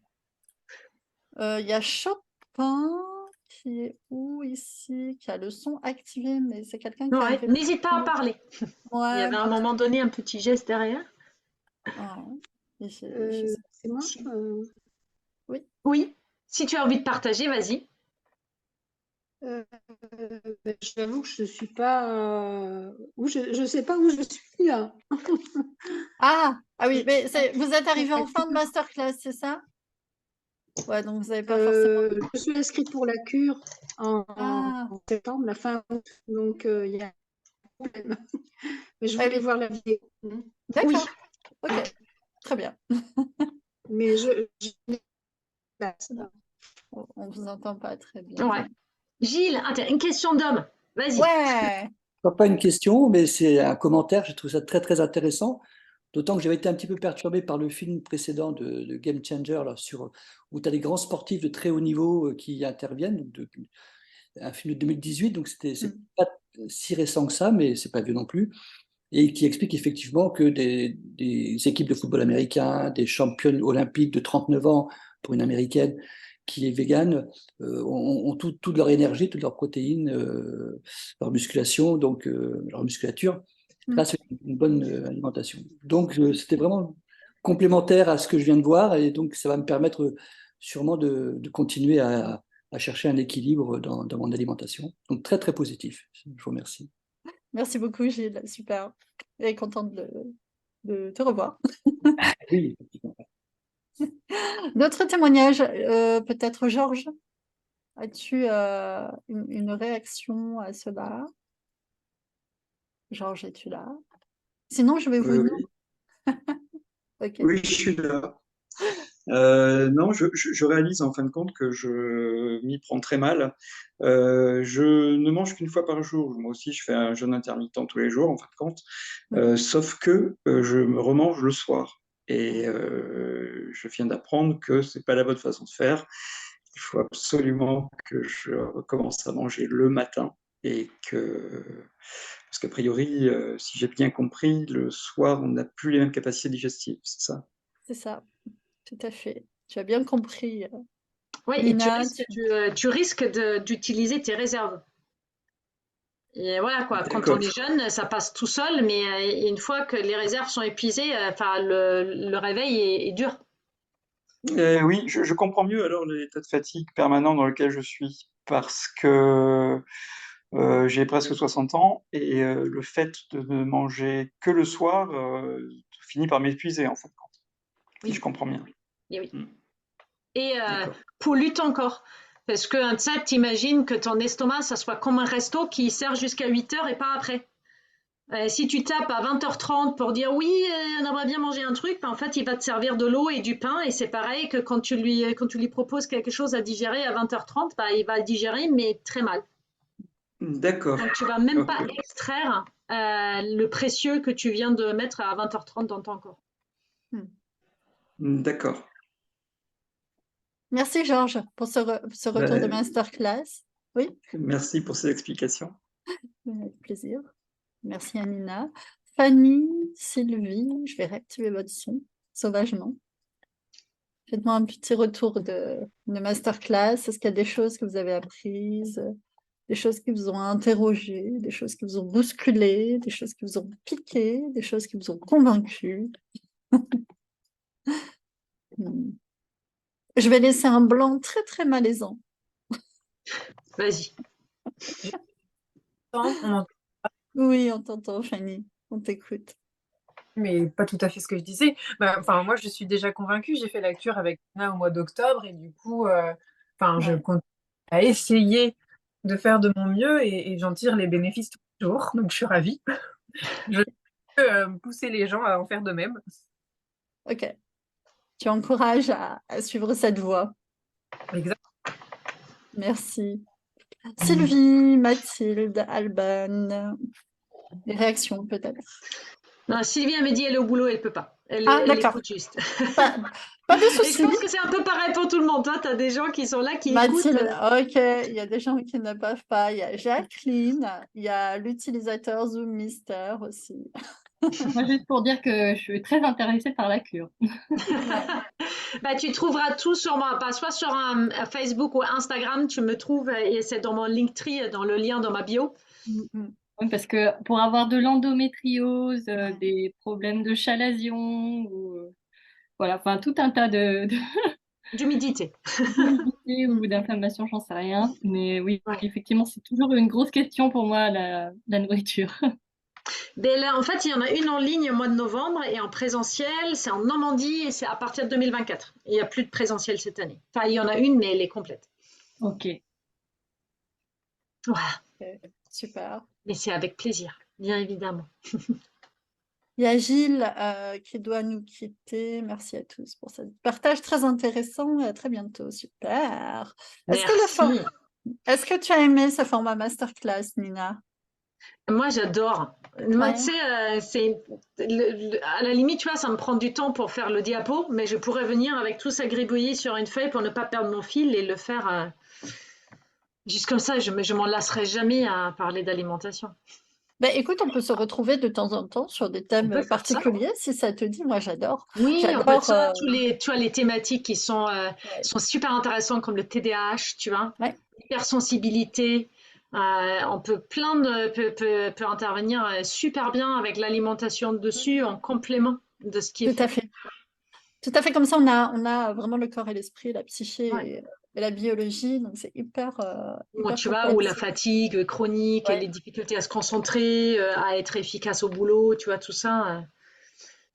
S2: Il y a Chopin qui est où ici? Qui a le son activé, mais c'est quelqu'un qui a...
S1: N'hésite pas à parler.
S2: Ouais.
S1: Il y avait à un moment donné un petit geste derrière.
S5: C'est moi
S2: Oui.
S1: Oui. Si tu as envie de partager, vas-y.
S5: J'avoue que je ne suis pas... je ne sais pas où je suis là.
S2: Ah oui, mais vous êtes arrivé en fin de masterclass, c'est ça? Ouais, donc vous n'avez pas forcément...
S5: Je suis inscrite pour la cure en septembre, la fin août, donc il y a un problème. Mais je voulais voir la vidéo.
S2: D'accord. Oui. Ok, très bien.
S5: Mais
S2: on ne vous entend pas très bien.
S1: Ouais. Gilles, une question d'homme. Vas-y.
S2: Ouais.
S6: Pas une question, mais c'est un commentaire. Je trouve ça très, très intéressant. D'autant que j'avais été un petit peu perturbé par le film précédent de Game Changer, là, où tu as des grands sportifs de très haut niveau qui interviennent. Un film de 2018, donc c'est pas si récent que ça, mais c'est pas vieux non plus. Et qui explique effectivement que des équipes de football américain, des championnes olympiques de 39 ans pour une américaine qui est végane, ont toute leur énergie, toute leur protéines, leur musculation, donc leur musculature, grâce à une bonne alimentation. Donc c'était vraiment complémentaire à ce que je viens de voir, et donc ça va me permettre sûrement de continuer à chercher un équilibre dans mon alimentation. Donc très très positif. Je vous remercie.
S2: Merci beaucoup Gilles, super. Et contente de te revoir.
S6: Oui.
S2: D'autres témoignages, peut-être Georges, as-tu une réaction à cela? Georges, es-tu là? Sinon, je vais vous dire. Okay.
S7: Oui, je suis là. Non, je réalise en fin de compte que je m'y prends très mal. Je ne mange qu'une fois par jour. Moi aussi, je fais un jeûne intermittent tous les jours, en fin de compte. Sauf que je me remange le soir. Et je viens d'apprendre que c'est pas la bonne façon de faire. Il faut absolument que je recommence à manger le matin. Et que... Parce qu'a priori, si j'ai bien compris, le soir, on n'a plus les mêmes capacités digestives, c'est ça?
S2: C'est ça, tout à fait. Tu as bien compris.
S1: Oui, et
S2: Lina,
S1: tu risques d'utiliser tes réserves. Et voilà quoi, quand on
S7: D'accord.
S1: est jeune, ça passe tout seul, mais une fois que les réserves sont épuisées, enfin le réveil est dur.
S7: Oui, je comprends mieux alors l'état de fatigue permanent dans lequel je suis parce que j'ai presque 60 ans et le fait de ne manger que le soir finit par m'épuiser en fait, si je
S1: Oui,
S7: comprends bien.
S1: et oui.
S7: Hmm,
S1: Et
S7: d'accord.
S1: pollue ton corps. Parce que tu sais, t'imagines que ton estomac, ça soit comme un resto qui sert jusqu'à 8 heures et pas après. Si tu tapes à 20h30 pour dire oui, on aimerait bien manger un truc, ben, en fait, il va te servir de l'eau et du pain. Et c'est pareil que quand quand tu lui proposes quelque chose à digérer à 20h30, ben, il va le digérer, mais très mal.
S7: D'accord.
S1: Donc, tu vas même
S7: Ok.
S1: pas extraire le précieux que tu viens de mettre à 20h30 dans ton corps.
S7: D'accord.
S2: merci Georges pour ce retour de
S7: Ben,
S2: masterclass. Oui,
S7: merci pour ces explications.
S2: avec plaisir. Merci Anina. Fanny, Sylvie, je vais réactiver votre son sauvagement. Faites-moi un petit retour de masterclass. Est-ce qu'il y a des choses que vous avez apprises, des choses qui vous ont interrogé, des choses qui vous ont bousculé, des choses qui vous ont piqué, des choses qui vous ont convaincu? Je vais laisser un blanc très très malaisant.
S1: Vas-y.
S8: On m'entend,
S2: Oui, on t'entend, Fanny. On t'écoute.
S8: mais pas tout à fait ce que je disais. Enfin, moi, je suis déjà convaincue. J'ai fait la cure avec Anna au mois d'octobre et du coup, je
S2: Ouais.
S8: continue à essayer de faire de mon mieux et j'en tire les bénéfices tous les jours. Donc, je suis ravie. Je peux pousser les gens à en faire de même.
S2: Ok. Tu encourages à suivre cette voie.
S8: Exact.
S2: Merci. Sylvie, Mathilde, Alban, des réactions peut-être.
S1: Non, Sylvie, elle m'a dit elle est au boulot, elle peut pas.
S2: Ah,
S1: Elle
S2: d'accord.
S1: écoute juste.
S2: Pas de
S1: Et je
S2: souci.
S1: pense que c'est un peu pareil pour tout le monde. Toi, tu as des gens qui sont là, qui écoutent.
S2: Mathilde, ok, il y a des gens qui ne peuvent pas. Il y a Jacqueline, il y a l'utilisateur Zoom Mister aussi.
S9: Moi, juste pour dire que je suis très intéressée par la cure.
S1: Bah, tu trouveras tout sur moi, pas soit sur un Facebook ou Instagram, tu me trouves et c'est dans mon Linktree, dans le lien dans ma bio.
S9: Oui, parce que pour avoir de l'endométriose,
S2: Ouais.
S9: des problèmes de chalazion, ou, voilà, enfin tout un tas
S1: D'humidité.
S9: d'humidité ou d'inflammation, j'en sais rien. Mais oui,
S1: Ouais.
S9: effectivement, c'est toujours une grosse question pour moi, la nourriture.
S1: Ben là, en fait, il y en a une en ligne au mois de novembre et en présentiel, c'est en Normandie et c'est à partir de 2024. Il n'y a plus de présentiel cette année. Enfin, il y en a une, mais elle est complète.
S9: Ok.
S1: Voilà.
S2: Ok, super.
S1: Mais c'est avec plaisir, bien évidemment.
S2: Il y a Gilles qui doit nous quitter. Merci à tous pour ce partage très intéressant et à très bientôt. Super.
S1: Merci.
S2: Est-ce que tu as aimé ce format masterclass, Nina?
S1: Moi, j'adore. Moi,
S2: Ouais.
S1: tu sais, à la limite, tu vois, ça me prend du temps pour faire le diapo, mais je pourrais venir avec tout ça gribouillé sur une feuille pour ne pas perdre mon fil et le faire juste comme ça. Je m'en lasserai jamais à parler d'alimentation.
S2: Ben, écoute, on peut se retrouver de temps en temps sur des
S1: On peut
S2: thèmes
S1: faire ça.
S2: particuliers, si ça te dit. Moi, j'adore.
S1: Oui, on peut
S2: J'adore.
S1: ça, tu vois, les thématiques qui
S2: Ouais.
S1: sont super intéressantes, comme le TDAH, tu vois,
S2: Ouais.
S1: l'hypersensibilité. On peut peut intervenir super bien avec l'alimentation dessus en complément de ce qui est
S2: Tout à
S1: fait.
S2: fait. Tout à fait, comme ça, on a vraiment le corps et l'esprit, la psyché
S1: Ouais.
S2: et la biologie, donc c'est hyper,
S1: Ou
S2: hyper
S1: tu vois, ou la
S2: complexe.
S1: fatigue chronique,
S2: Ouais.
S1: les difficultés à se concentrer, à être efficace au boulot, tu vois, tout ça.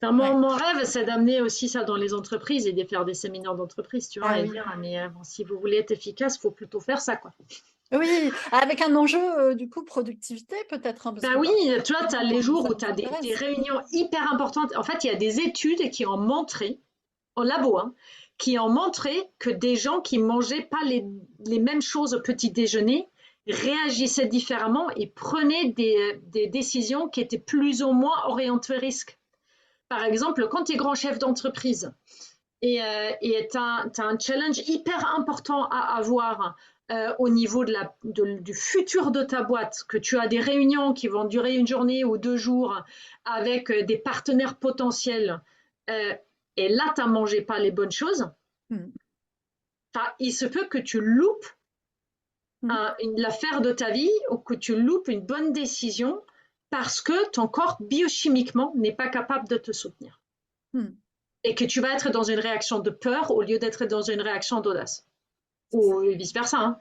S1: Enfin,
S2: Ouais.
S1: mon rêve, c'est d'amener aussi ça dans les entreprises et de faire des séminaires d'entreprise, tu vois,
S2: Ah
S1: et
S2: oui.
S1: dire, ah, mais bon, si vous voulez être efficace, il faut plutôt faire ça, quoi.
S2: Oui, avec un enjeu du coup productivité peut-être, hein, parce
S1: Ben
S2: que
S1: oui, tu vois, tu as
S2: forcément,
S1: les jours
S2: ça
S1: où
S2: nous
S1: tu as des
S2: intéresse.
S1: réunions hyper importantes. En fait, il y a des études qui ont montré, en labo, hein, qui ont montré que des gens qui mangeaient pas les mêmes choses au petit déjeuner réagissaient différemment et prenaient des décisions qui étaient plus ou moins orientées risque. Par exemple, quand tu es grand chef d'entreprise et tu as un challenge hyper important à avoir au niveau du futur de ta boîte, que tu as des réunions qui vont durer une journée ou 2 jours avec des partenaires potentiels, euh, et là, tu n'as mangé pas les bonnes choses, Enfin, il se peut que tu loupes l'affaire de ta vie ou que tu loupes une bonne décision parce que ton corps biochimiquement n'est pas capable de te soutenir. Et que tu vas être dans une réaction de peur au lieu d'être dans une réaction d'audace. Ou vice-versa. Hein.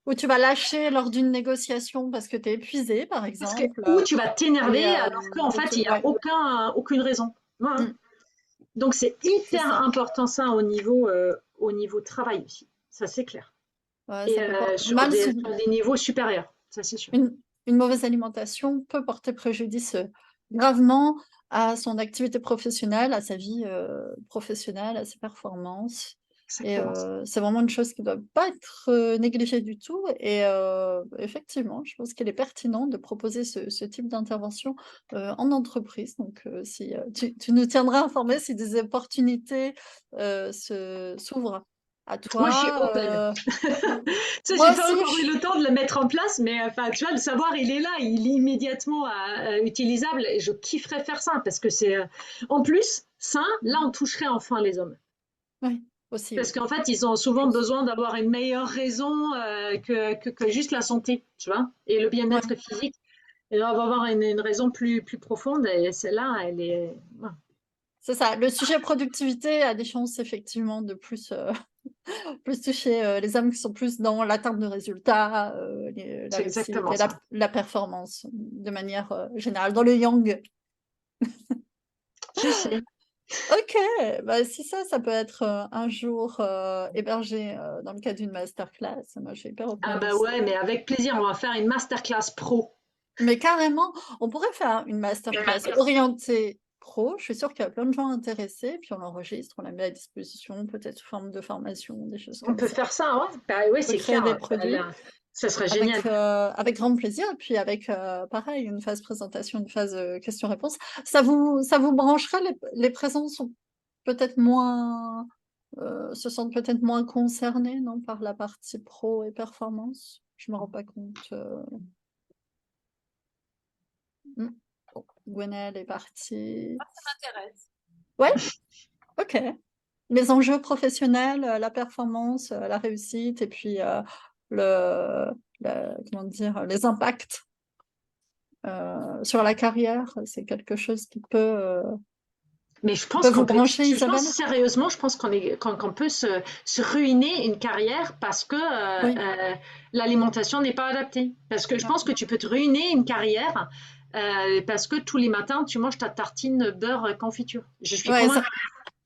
S2: Ou tu vas lâcher lors d'une négociation parce que tu es épuisé, par exemple.
S1: Ou tu vas t'énerver alors qu'en fait, il n'y a aucune raison. Voilà. Donc, c'est hyper important ça au niveau travail aussi. Ça, c'est clair.
S2: Ouais,
S1: Et sur des niveaux supérieurs. Ça, c'est sûr.
S2: Une mauvaise alimentation peut porter préjudice gravement à son activité professionnelle, à sa vie professionnelle, à ses performances. Et c'est vraiment une chose qui ne doit pas être négligée du tout. Et effectivement, je pense qu'il est pertinent de proposer ce type d'intervention en entreprise. Donc, si tu nous tiendras informés si des opportunités s'ouvrent à toi.
S1: Moi, je suis open. J'ai pas encore eu le temps de le mettre en place, mais tu vois, le savoir, il est là, il est immédiatement utilisable. Et je kifferais faire ça parce que c'est, en plus, ça, là, on toucherait enfin les hommes.
S2: Oui. Aussi,
S1: parce qu'en fait, ils ont souvent besoin d'avoir une meilleure raison que juste la santé, tu vois, et le bien-être physique. Et on va avoir une raison plus profonde, et celle-là, elle est... Ouais.
S2: C'est ça, le sujet productivité a des chances effectivement de plus toucher les hommes qui sont plus dans l'atteinte de résultats, la réussite et la performance de manière générale, dans le yang.
S1: Je sais.
S2: Ok, bah, si ça peut être un jour hébergé dans le cadre d'une masterclass, moi je suis hyper
S1: Ah bah ouais, mais avec plaisir, on va faire une masterclass pro.
S2: Mais carrément, on pourrait faire une masterclass orientée pro. Je suis sûre qu'il y a plein de gens intéressés, puis on l'enregistre, on la met à disposition, peut-être sous forme de formation, des choses comme ça.
S1: On peut faire ça, ouais. Bah, oui, c'est
S2: créer
S1: clair.
S2: des produits.
S1: Ça serait génial.
S2: Avec grand plaisir, et puis avec, pareil, une phase présentation, une phase questions-réponses. Ça vous brancherait, les présents sont peut-être moins, se sentent peut-être moins concernés, non, par la partie pro et performance? Je me rends pas compte. Bon, Gwenaëlle est partie.
S5: Ça m'intéresse.
S2: Ouais, ok. Les enjeux professionnels, la performance, la réussite, et puis comment dire, les impacts sur la carrière, c'est quelque chose qui peut
S1: mais je pense
S2: vous brancher, Isabelle.
S1: Sérieusement, je pense qu'on peut se ruiner une carrière parce que l'alimentation n'est pas adaptée. Parce que je pense que tu peux te ruiner une carrière parce que tous les matins, tu manges ta tartine beurre confiture. Je suis convaincue.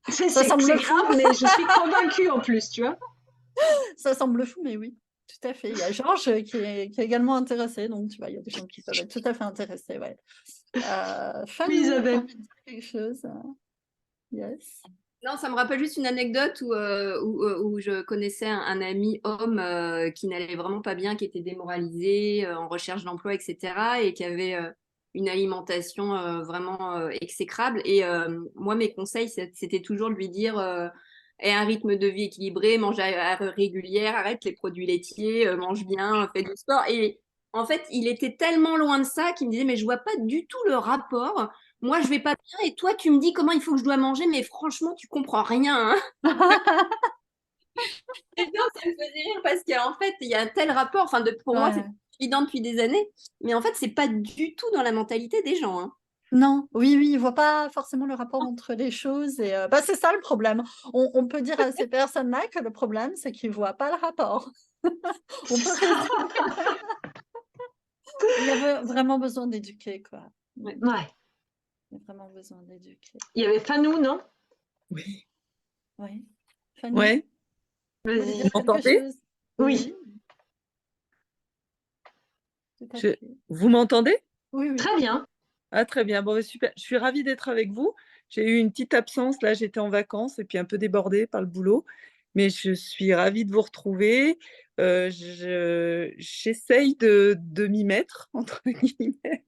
S1: C'est grave, mais je suis convaincue en plus, tu vois.
S2: Ça semble fou, mais oui, tout à fait. Il y a Georges qui est également intéressé, donc tu vois, il y a des gens qui peuvent être tout à fait intéressés. Ouais.
S1: Oui, Isabelle.
S2: Quelque chose. Yes.
S5: Non, ça me rappelle juste une anecdote où je connaissais un ami homme qui n'allait vraiment pas bien, qui était démoralisé, en recherche d'emploi, etc. et qui avait une alimentation vraiment exécrable. Et moi, mes conseils, c'était toujours de lui dire aie un rythme de vie équilibré, mange à heure régulière, arrête les produits laitiers, mange bien, fais du sport. Et en fait, il était tellement loin de ça qu'il me disait mais je vois pas du tout le rapport. Moi, je vais pas bien et toi, tu me dis comment il faut que je dois manger, mais franchement, tu comprends rien. Hein. Et non, ça me faisait rire parce qu'en fait, il y a un tel rapport. Enfin, pour moi, c'est évident depuis des années, mais en fait, c'est pas du tout dans la mentalité des gens. Hein.
S2: Non, oui, ils ne voient pas forcément le rapport entre les choses. Et c'est ça le problème. On peut dire à ces personnes-là que le problème, c'est qu'ils ne voient pas le rapport. On peut Il y avait vraiment besoin d'éduquer, quoi.
S1: Ouais.
S2: Il y a vraiment besoin d'éduquer.
S1: Il y avait Fanou, non?
S4: Oui.
S2: Oui. Fanou,
S4: ouais.
S1: Vas-y.
S4: Vous m'entendez?
S1: Oui.
S4: Vous m'entendez?
S2: Oui, oui.
S1: Très bien.
S4: Ah, très bien. Bon, super. Je suis ravie d'être avec vous. J'ai eu une petite absence. Là, j'étais en vacances et puis un peu débordée par le boulot. Mais je suis ravie de vous retrouver. J'essaye de m'y mettre, entre guillemets.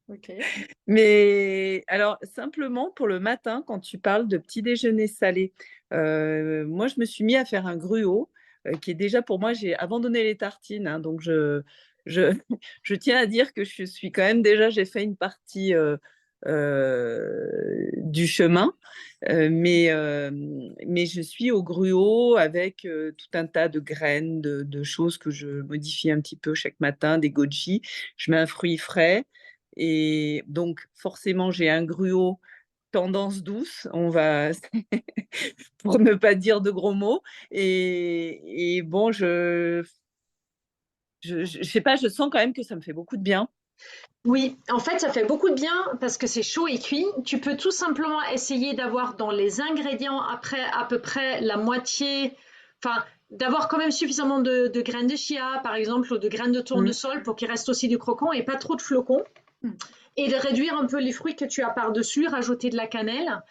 S2: Okay.
S4: Mais alors, simplement pour le matin, quand tu parles de petit déjeuner salé, moi, je me suis mis à faire un gruau qui est déjà pour moi, j'ai abandonné les tartines. Hein, donc, je tiens à dire que je suis quand même déjà, j'ai fait une partie du chemin. Mais je suis au gruau avec tout un tas de graines, de choses que je modifie un petit peu chaque matin, des goji. Je mets un fruit frais. Et donc, forcément, j'ai un gruau tendance douce, pour ne pas dire de gros mots. Et bon, je sais pas, je sens quand même que ça me fait beaucoup de bien.
S1: Oui, en fait, ça fait beaucoup de bien parce que c'est chaud et cuit. Tu peux tout simplement essayer d'avoir dans les ingrédients après à peu près la moitié, enfin, d'avoir quand même suffisamment de graines de chia, par exemple, ou de graines de tournesol pour qu'il reste aussi du croquant et pas trop de flocons. Et de réduire un peu les fruits que tu as par-dessus, rajouter de la cannelle.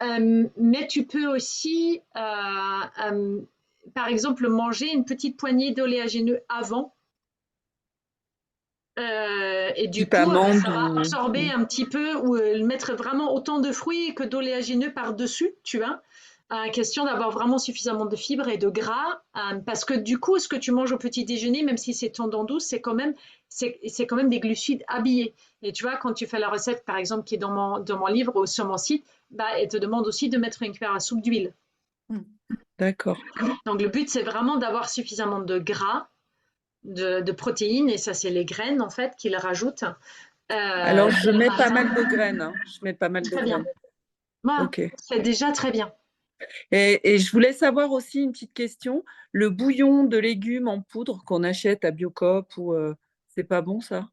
S1: Mais tu peux aussi, par exemple, manger une petite poignée d'oléagineux avant. Et du coup,
S4: amande
S1: ça va absorber un petit peu ou mettre vraiment autant de fruits que d'oléagineux par-dessus, tu vois. Question d'avoir vraiment suffisamment de fibres et de gras, parce que du coup, ce que tu manges au petit déjeuner, même si c'est tendance douce, c'est quand même des glucides habillés. Et tu vois, quand tu fais la recette, par exemple, qui est dans mon livre ou sur mon site, bah, elle te demande aussi de mettre une cuillère à soupe d'huile.
S4: D'accord.
S1: Donc le but, c'est vraiment d'avoir suffisamment de gras, de protéines, et ça, c'est les graines, en fait, qu'ils rajoutent.
S4: Alors, je mets pas mal de graines. Hein. Je mets pas mal de
S1: Très
S4: graines.
S1: bien. Voilà,
S4: Ok.
S1: c'est déjà très bien.
S4: Et je voulais savoir aussi une petite question. Le bouillon de légumes en poudre qu'on achète à Biocoop, c'est pas bon ça?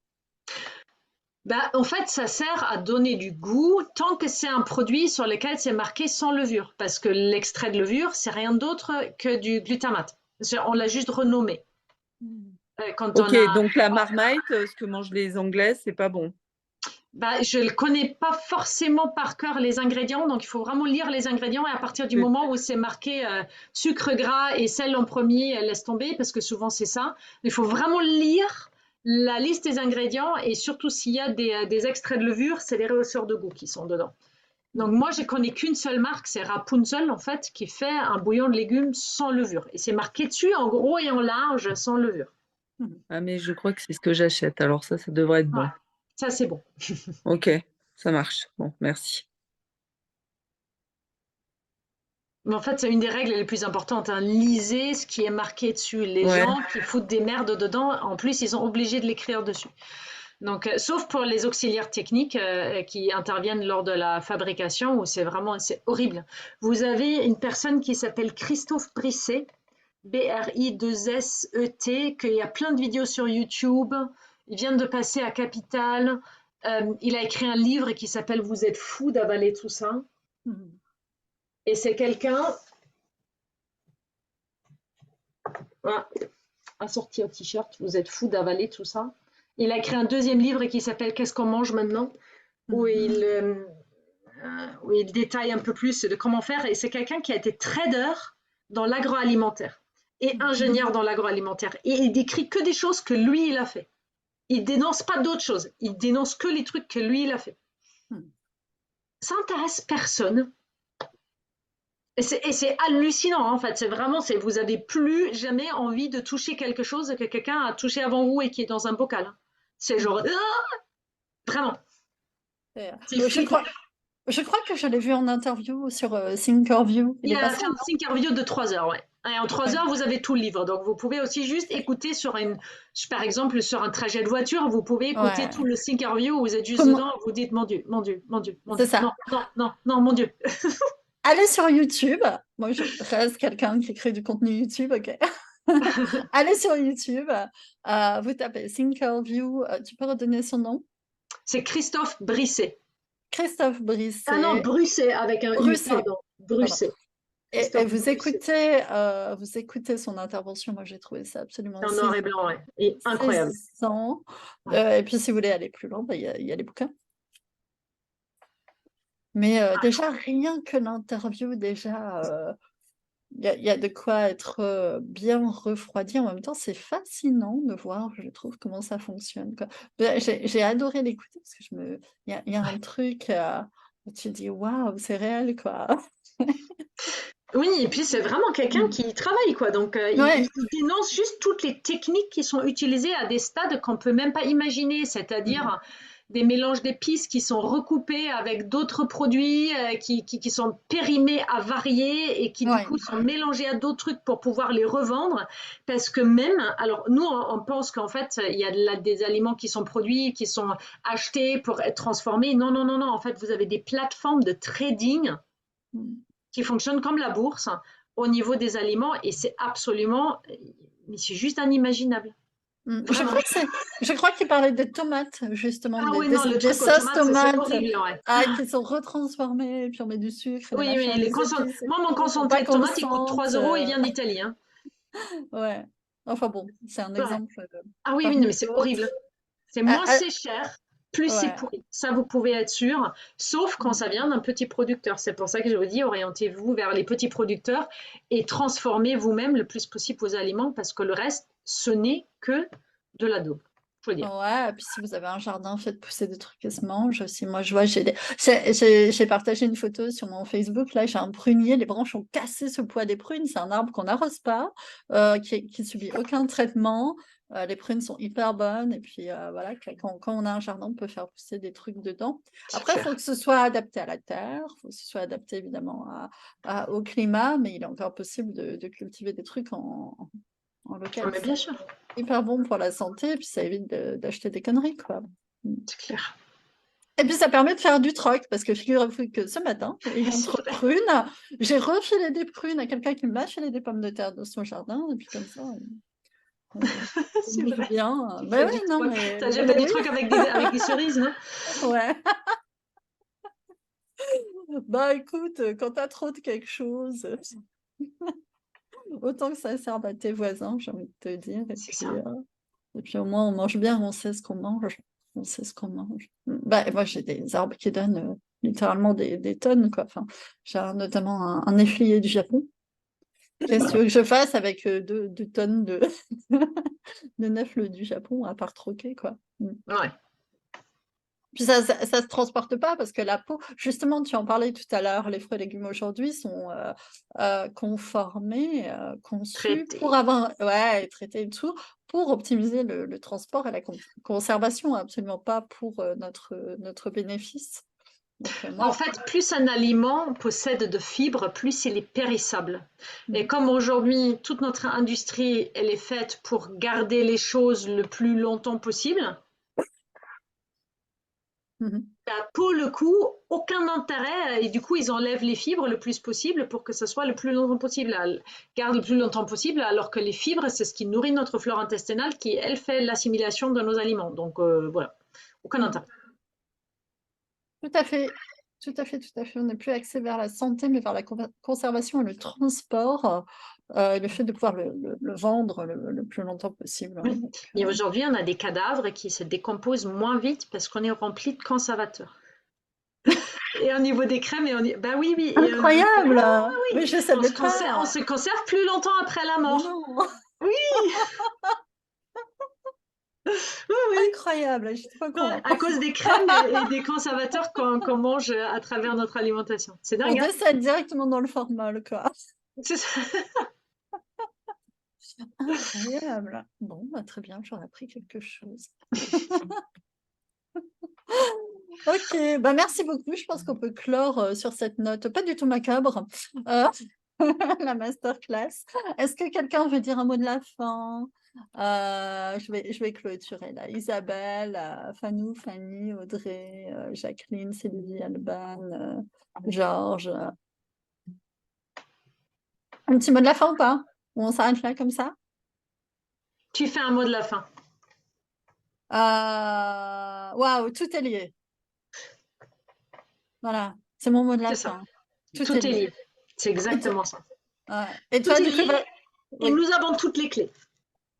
S1: Bah, en fait, ça sert à donner du goût tant que c'est un produit sur lequel c'est marqué sans levure. Parce que l'extrait de levure, c'est rien d'autre que du glutamate. On l'a juste renommé. Quand
S4: Ok,
S1: on a...
S4: donc la Marmite, ce que mangent les Anglais, c'est pas bon.
S1: Bah, je ne connais pas forcément par cœur les ingrédients, donc il faut vraiment lire les ingrédients et à partir du moment où c'est marqué sucre gras et sel en premier, laisse tomber parce que souvent c'est ça. Il faut vraiment lire la liste des ingrédients et surtout s'il y a des extraits de levure, c'est les rehausseurs de goût qui sont dedans. Donc moi, je connais qu'une seule marque, c'est Rapunzel en fait, qui fait un bouillon de légumes sans levure. Et c'est marqué dessus en gros et en large sans levure.
S4: Ah, mais je crois que c'est ce que j'achète. Alors ça devrait être bon.
S1: Ouais, ça c'est bon.
S4: Ok, ça marche. Bon, merci.
S1: Mais en fait, c'est une des règles les plus importantes. Hein. Lisez ce qui est marqué dessus. Les
S4: Ouais.
S1: gens qui foutent des merdes dedans, en plus, ils sont obligés de l'écrire dessus. Donc, sauf pour les auxiliaires techniques qui interviennent lors de la fabrication, où c'est horrible. Vous avez une personne qui s'appelle Christophe Brisset, B-R-I-2-S-E-T, qu'il y a plein de vidéos sur YouTube. Il vient de passer à Capital. Il a écrit un livre qui s'appelle « Vous êtes fous d'avaler tout ça ». Et c'est quelqu'un, voilà, assorti au t-shirt, vous êtes fou d'avaler tout ça. Il a écrit un deuxième livre qui s'appelle Qu'est-ce qu'on mange maintenant, où il détaille un peu plus de comment faire. Et c'est quelqu'un qui a été trader dans l'agroalimentaire et ingénieur dans l'agroalimentaire. Et il décrit que des choses que lui, il a fait. Il dénonce pas d'autres choses. Il dénonce que les trucs que lui, il a fait. Ça intéresse personne. Et c'est hallucinant, en fait. C'est vraiment, vous n'avez plus jamais envie de toucher quelque chose que quelqu'un a touché avant vous et qui est dans un bocal. C'est genre, vraiment.
S2: Je crois que je l'ai vu en interview sur Thinkerview.
S1: Il a fait un Thinkerview de 3 heures, ouais. Et en 3 heures, vous avez tout le livre. Donc, vous pouvez aussi juste écouter par exemple, sur un trajet de voiture, vous pouvez écouter tout le Thinkerview où vous êtes juste dedans, vous dites, mon Dieu, mon Dieu, mon Dieu, mon Dieu.
S2: C'est ça.
S1: Non, mon Dieu.
S2: Allez sur YouTube. Moi, je reste quelqu'un qui crée du contenu YouTube, ok. Allez sur YouTube. Vous tapez Thinkerview. Tu peux redonner son nom?
S1: C'est Christophe Brisset.
S2: Christophe Brisset.
S1: Ah non, Brusset avec un U, pardon. Brusset.
S2: Et vous écoutez son intervention. Moi, j'ai trouvé ça absolument
S1: en noir et blanc, ouais. Et incroyable.
S2: Et puis, si vous voulez aller plus loin, il y a les bouquins. Mais déjà, rien que l'interview, déjà, il y a de quoi être bien refroidi. En même temps, c'est fascinant de voir, je trouve, comment ça fonctionne, quoi. J'ai adoré l'écouter parce que il y a un truc où tu dis, waouh, c'est réel, quoi.
S1: Oui, et puis c'est vraiment quelqu'un qui travaille, quoi. Donc, il dénonce juste toutes les techniques qui sont utilisées à des stades qu'on ne peut même pas imaginer. C'est-à-dire, des mélanges d'épices qui sont recoupés avec d'autres produits qui sont périmés à varier et qui du coup sont mélangés à d'autres trucs pour pouvoir les revendre. Parce que même, alors nous on pense qu'en fait il y a là des aliments qui sont produits, qui sont achetés pour être transformés. Non, non, non, non. En fait, vous avez des plateformes de trading qui fonctionnent comme la bourse au niveau des aliments et c'est absolument, mais c'est juste inimaginable.
S2: Je crois qu'il parlait des tomates, justement,
S1: Ah oui,
S2: des,
S1: non, le
S2: des
S1: truc aux
S2: sauces
S1: tomates,
S2: tomates
S1: c'est horrible, ouais.
S2: qui sont retransformées, puis on met du sucre, des
S1: Oui,
S2: machins,
S1: oui,
S2: des épices,
S1: moi, mon
S2: pas
S1: concentré de tomates, il coûte 3
S2: conscientes.
S1: euros, il vient d'Italie. Hein.
S2: Ouais. Enfin bon, c'est un exemple
S1: Ah oui, oui,
S2: parmi
S1: mais c'est
S2: d'autres.
S1: horrible. C'est moins c'est cher, plus c'est pourri. Ça, vous pouvez être sûr, sauf quand ça vient d'un petit producteur. C'est pour ça que je vous dis, orientez-vous vers les petits producteurs et transformez vous-même le plus possible vos aliments parce que le reste, ce n'est que de la daube.
S2: Ouais, et puis si vous avez un jardin, faites pousser des trucs qui se mangent aussi. Moi, je vois, j'ai partagé une photo sur mon Facebook. Là, j'ai un prunier, les branches ont cassé ce poids des prunes. C'est un arbre qu'on n'arrose pas, qui subit aucun traitement. Les prunes sont hyper bonnes. Et puis voilà, quand on a un jardin, on peut faire pousser des trucs dedans. Après, il faut que ce soit adapté à la terre, il faut que ce soit adapté évidemment au climat, mais il est encore possible de cultiver des trucs en local.
S1: Mais bien sûr.
S2: Hyper bon pour la santé, et puis ça évite d'acheter des conneries, quoi.
S1: C'est clair.
S2: Et puis ça permet de faire du troc, parce que figurez-vous que ce matin, entre prunes, j'ai refilé des prunes à quelqu'un qui m'a filé des pommes de terre de son jardin, et puis comme ça,
S1: c'est vrai.
S2: Bien. Ben oui, non, mais...
S1: T'as déjà fait du troc avec des cerises, non?
S2: Ouais. Bah écoute, quand t'as trop de quelque chose... Autant que ça serve à tes voisins, j'ai envie de te dire. Et puis au moins, on mange bien, on sait ce qu'on mange. On sait ce qu'on mange. Bah, moi, j'ai des arbres qui donnent littéralement des tonnes, quoi. Enfin, j'ai notamment un effluvier du Japon. Qu'est-ce que tu veux que je fasse avec 2 tonnes de nèfles du Japon, à part troquer, quoi.
S1: Ouais.
S2: Puis ça se transporte pas parce que la peau, justement, tu en parlais tout à l'heure, les fruits et légumes aujourd'hui sont conformés, conçus pour avoir, traités et tout, pour optimiser le transport et la conservation, absolument pas pour notre bénéfice. Donc,
S1: En fait, plus un aliment possède de fibres, plus il est périssable. Et comme aujourd'hui, toute notre industrie, elle est faite pour garder les choses le plus longtemps possible, pour le coup, aucun intérêt, et du coup, ils enlèvent les fibres le plus possible pour que ce soit le plus longtemps possible, garde le plus longtemps possible, alors que les fibres, c'est ce qui nourrit notre flore intestinale qui, elle, fait l'assimilation de nos aliments. Donc, voilà, aucun intérêt.
S2: Tout à fait. Tout à fait, tout à fait. On n'est plus axé vers la santé, mais vers la conservation et le transport, le fait de pouvoir le vendre le plus longtemps possible.
S1: Oui. Et aujourd'hui, on a des cadavres qui se décomposent moins vite parce qu'on est rempli de conservateurs. Et au niveau des crèmes, bah oui, oui.
S2: Incroyable.
S1: Oui.
S2: Mais je savais pas.
S1: On se conserve plus longtemps après la mort.
S2: Non.
S1: Oui. Oui.
S2: Incroyable. Je sais pas quoi.
S1: À cause des crèmes et des conservateurs qu'on mange à travers notre alimentation. C'est dingue.
S2: On décède directement dans le formol, quoi.
S1: C'est ça.
S2: Incroyable. Bon, bah, très bien, j'aurais appris quelque chose. Ok, bah merci beaucoup. Je pense qu'on peut clore sur cette note pas du tout macabre, la masterclass. Est-ce que quelqu'un veut dire un mot de la fin? Je vais clôturer là. Isabelle, Fanou, Fanny, Audrey, Jacqueline, Sylvie, Alban, Georges. Un petit mot de la fin ou pas? Ou on s'arrête là comme ça?
S1: Tu fais un mot de la fin.
S2: Waouh, tout est lié. Voilà, c'est mon mot de la fin.
S1: Tout est lié. C'est exactement ça.
S2: Et toi, du coup,
S1: et nous avons toutes les clés.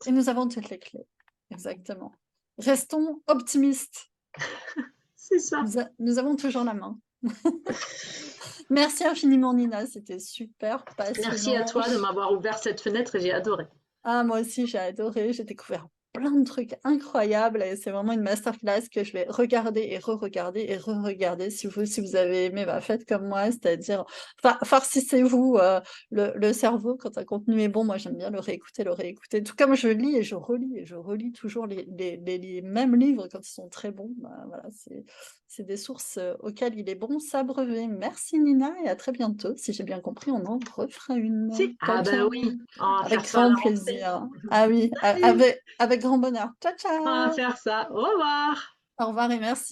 S2: Et nous avons toutes les clés. Exactement. Restons optimistes.
S1: C'est ça.
S2: Nous avons toujours la main. Merci infiniment, Nina. C'était super passionnant.
S1: Merci à toi de m'avoir ouvert cette fenêtre et j'ai adoré.
S2: Ah, moi aussi, j'ai adoré. J'ai découvert plein de trucs incroyables et c'est vraiment une masterclass que je vais regarder et re-regarder et re-regarder. Si vous avez aimé, bah, faites comme moi, c'est-à-dire farcissez-vous le cerveau quand un contenu est bon. Moi, j'aime bien le réécouter. Tout comme je lis et je relis toujours les mêmes livres quand ils sont très bons. Bah, voilà, c'est des sources auxquelles il est bon s'abreuver. Merci Nina et à très bientôt. Si j'ai bien compris, on en refera une.
S1: Si.
S2: Ciao,
S1: Ah bah
S2: ciao.
S1: oui, on va
S2: Avec
S1: faire ça à la
S2: grand
S1: rentrée.
S2: plaisir. Ah oui,
S1: Salut,
S2: avec grand bonheur. Ciao,
S1: on va
S2: ciao.
S1: faire ça. Au revoir.
S2: Au revoir et merci.